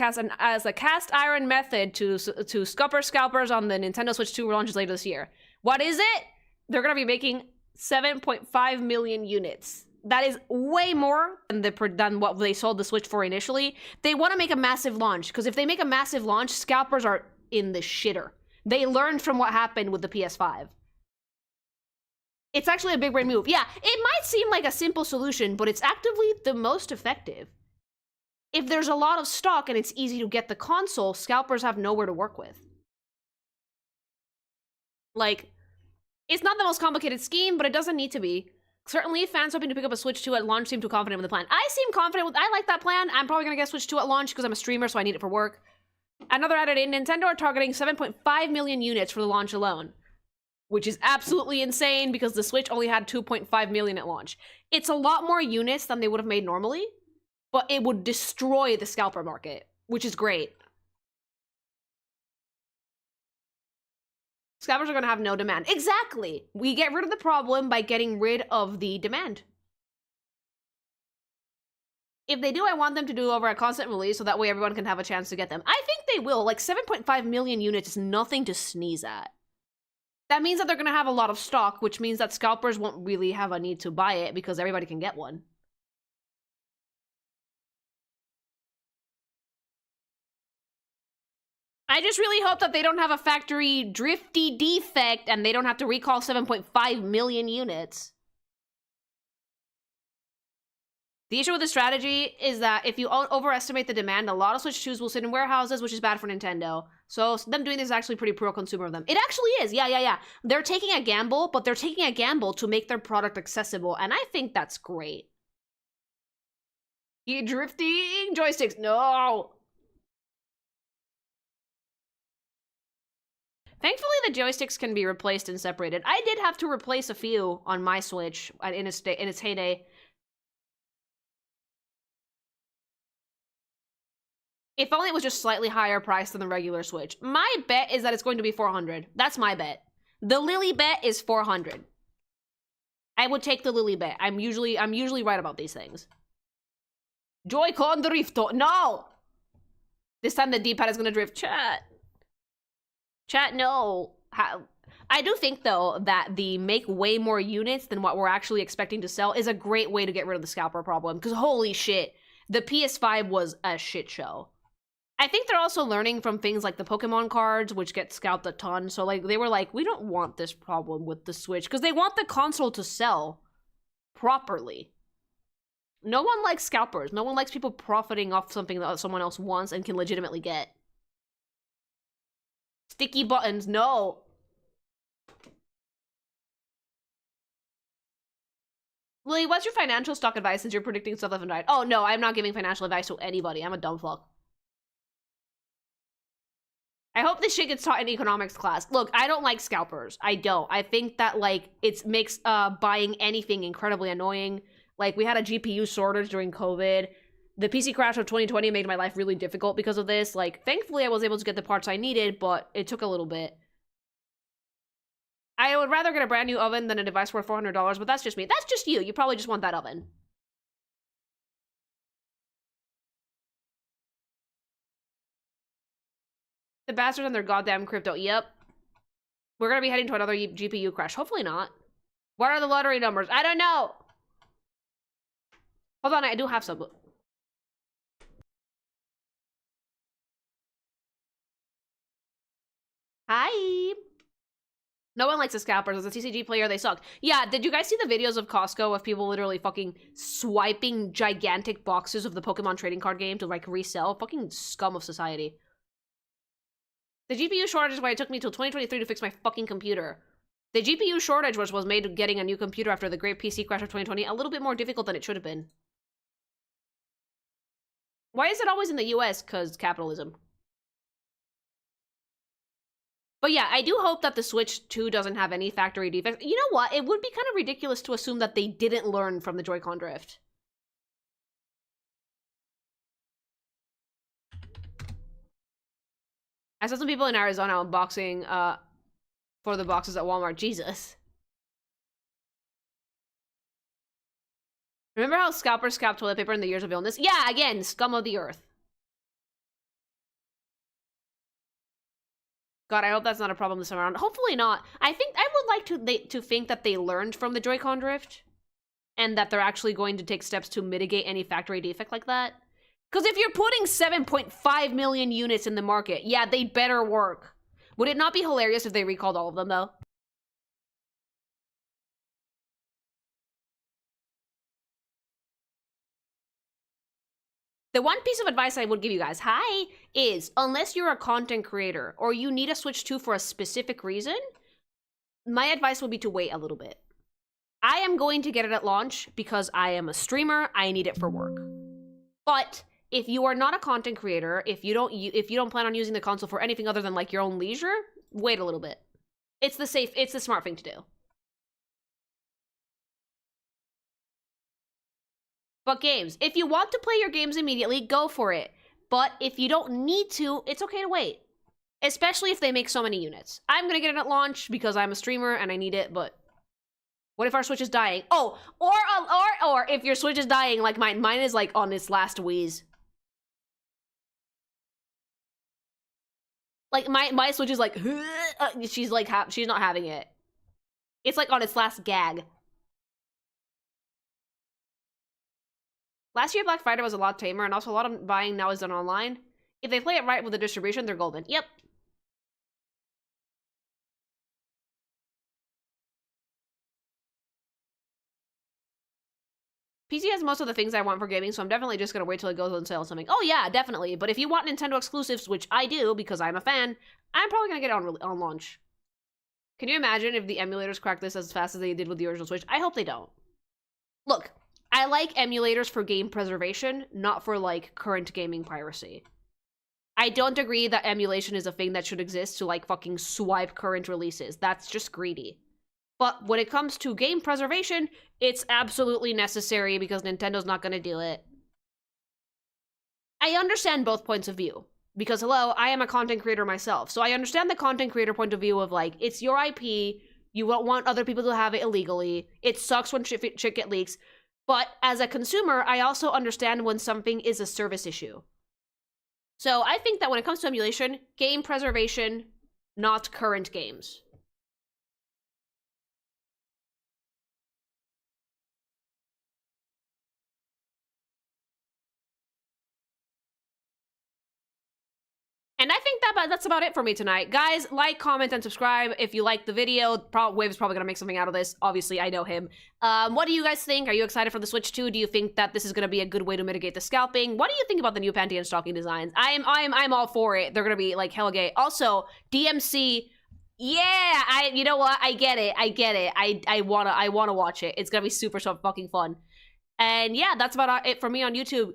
[SPEAKER 1] a cast iron method to scupper scalpers on the Nintendo Switch 2 launches later this year. What is it? They're going to be making 7.5 million units. That is way more than what they sold the Switch for initially. They want to make a massive launch, because if they make a massive launch, scalpers are in the shitter. They learned from what happened with the PS5. It's actually a big brain move. Yeah, it might seem like a simple solution, but it's actively the most effective. If there's a lot of stock and it's easy to get the console, scalpers have nowhere to work with. Like, it's not the most complicated scheme, but it doesn't need to be. Certainly, fans hoping to pick up a Switch 2 at launch seem too confident with the plan. I seem confident with. I like that plan. I'm probably gonna get Switch 2 at launch because I'm a streamer, so I need it for work. Another added in, Nintendo are targeting 7.5 million units for the launch alone, which is absolutely insane because the Switch only had 2.5 million at launch. It's a lot more units than they would have made normally, but it would destroy the scalper market, which is great. Scalpers are going to have no demand. Exactly! We get rid of the problem by getting rid of the demand. If they do, I want them to do over a constant release so that way everyone can have a chance to get them. I think they will. Like, 7.5 million units is nothing to sneeze at. That means that they're going to have a lot of stock, which means that scalpers won't really have a need to buy it because everybody can get one. I just really hope that they don't have a factory drifty defect and they don't have to recall 7.5 million units. The issue with the strategy is that if you overestimate the demand, a lot of Switch 2s will sit in warehouses, which is bad for Nintendo. So them doing this is actually pretty pro-consumer of them. It actually is, yeah. They're taking a gamble, but they're taking a gamble to make their product accessible, and I think that's great. You drifting joysticks, no! Thankfully, the joysticks can be replaced and separated. I did have to replace a few on my Switch in its heyday. If only it was just slightly higher price than the regular Switch. My bet is that it's going to be 400. That's my bet. The Lily bet is 400. I would take the Lily bet. I'm usually right about these things. Joy-Con drifto. No! This time the D-pad is gonna drift. Chat, no. I do think, though, that the make way more units than what we're actually expecting to sell is a great way to get rid of the scalper problem. Because holy shit, the PS5 was a shit show. I think they're also learning from things like the Pokemon cards, which get scalped a ton. So, like, they were like, we don't want this problem with the Switch. Because they want the console to sell properly. No one likes scalpers. No one likes people profiting off something that someone else wants and can legitimately get. Sticky buttons, no. Lily, what's your financial stock advice since you're predicting stuff left and right? Oh, no, I'm not giving financial advice to anybody. I'm a dumb fuck. I hope this shit gets taught in economics class. Look, I don't like scalpers. I don't. I think that, like, it makes buying anything incredibly annoying. Like, we had a GPU shortage during COVID. The PC crash of 2020 made my life really difficult because of this. Like, thankfully I was able to get the parts I needed, but it took a little bit. I would rather get a brand new oven than a device worth $400, but that's just me. That's just you. You probably just want that oven. The bastards and their goddamn crypto. Yep. We're gonna be heading to another GPU crash. Hopefully not. What are the lottery numbers? I don't know. Hold on, I do have some. Hi. No one likes the scalpers. As a TCG player, they suck. Yeah, did you guys see the videos of Costco of people literally fucking swiping gigantic boxes of the Pokemon trading card game to, like, resell? Fucking scum of society. The GPU shortage is why it took me till 2023 to fix my fucking computer. The GPU shortage was made getting a new computer after the great PC crash of 2020 a little bit more difficult than it should have been. Why is it always in the US? Because capitalism. But yeah, I do hope that the Switch 2 doesn't have any factory defects. You know what? It would be kind of ridiculous to assume that they didn't learn from the Joy-Con drift. I saw some people in Arizona unboxing for the boxes at Walmart. Jesus. Remember how scalpers scalped toilet paper in the years of illness? Yeah, again, scum of the earth. God, I hope that's not a problem this time around. Hopefully not. I would like to think that they learned from the Joy-Con drift and that they're actually going to take steps to mitigate any factory defect like that. Because if you're putting 7.5 million units in the market, yeah, they better work. Would it not be hilarious if they recalled all of them, though? The one piece of advice I would give you guys, is unless you're a content creator or you need a Switch 2 for a specific reason, my advice would be to wait a little bit. I am going to get it at launch because I am a streamer. I need it for work. But if you are not a content creator, if you don't plan on using the console for anything other than, like, your own leisure, wait a little bit. It's the smart thing to do. But games, if you want to play your games immediately, go for it. But if you don't need to, it's okay to wait. Especially if they make so many units. I'm gonna get it at launch because I'm a streamer and I need it, but What if our Switch is dying? Oh, or if your Switch is dying like mine. Mine is like on its last wheeze. Like my Switch is like, she's like, she's not having it. It's like on its last gag. Last year, Black Friday was a lot tamer, and also a lot of buying now is done online. If they play it right with the distribution, they're golden. Yep. PC has most of the things I want for gaming, so I'm definitely just gonna wait till it goes on sale or something. Oh yeah, definitely. But if you want Nintendo exclusives, which I do because I'm a fan, I'm probably gonna get it on launch. Can you imagine if the emulators crack this as fast as they did with the original Switch? I hope they don't. Look, I like emulators for game preservation, not for, like, current gaming piracy. I don't agree that emulation is a thing that should exist to, like, fucking swipe current releases. That's just greedy. But when it comes to game preservation, it's absolutely necessary because Nintendo's not gonna do it. I understand both points of view. Because, hello, I am a content creator myself. So I understand the content creator point of view of, like, it's your IP, you don't want other people to have it illegally, it sucks when shit get leaks. But as a consumer, I also understand when something is a service issue. So I think that when it comes to emulation, game preservation, not current games. And I think that's about it for me tonight. Guys, like, comment, and subscribe if you like the video. Wave's probably gonna make something out of this. Obviously, I know him. What do you guys think? Are you excited for the Switch 2? Do you think that this is gonna be a good way to mitigate the scalping? What do you think about the new Panty and Stocking designs? I'm all for it. They're gonna be, like, hella gay. Also, DMC... Yeah, you know what? I get it. I wanna watch it. It's gonna be super fucking fun. And yeah, that's about it for me on YouTube.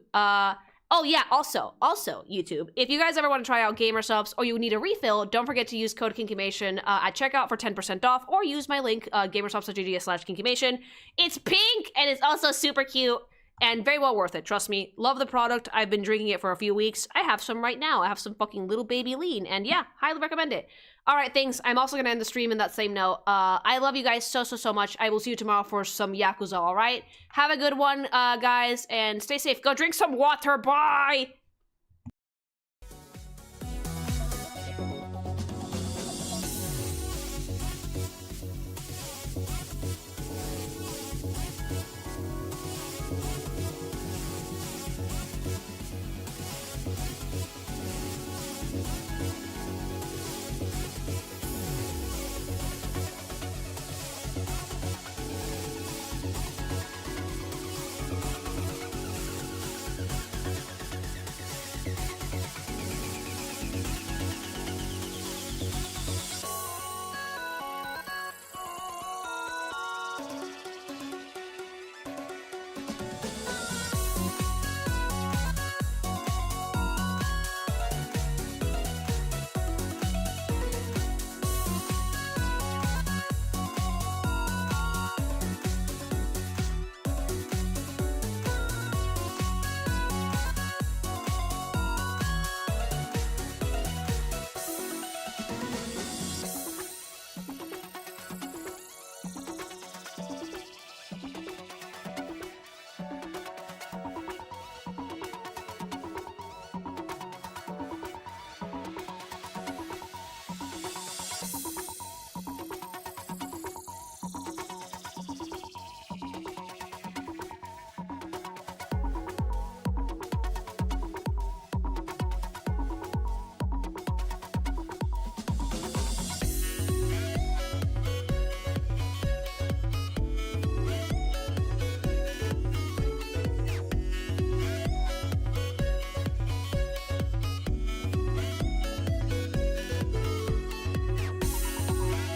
[SPEAKER 1] Oh yeah, also, YouTube, if you guys ever want to try out gsupps or you need a refill, don't forget to use code Kinkymation at checkout for 10% off, or use my link, gsupps.gg/Kinkymation. It's pink, and it's also super cute, and very well worth it, trust me. Love the product, I've been drinking it for a few weeks. I have some right now, I have some fucking little baby lean, and yeah, highly recommend it. Alright, thanks, I'm also gonna end the stream in that same note. I love you guys so much. I will see you tomorrow for some Yakuza, alright? Have a good one, guys, and stay safe. Go drink some water, bye!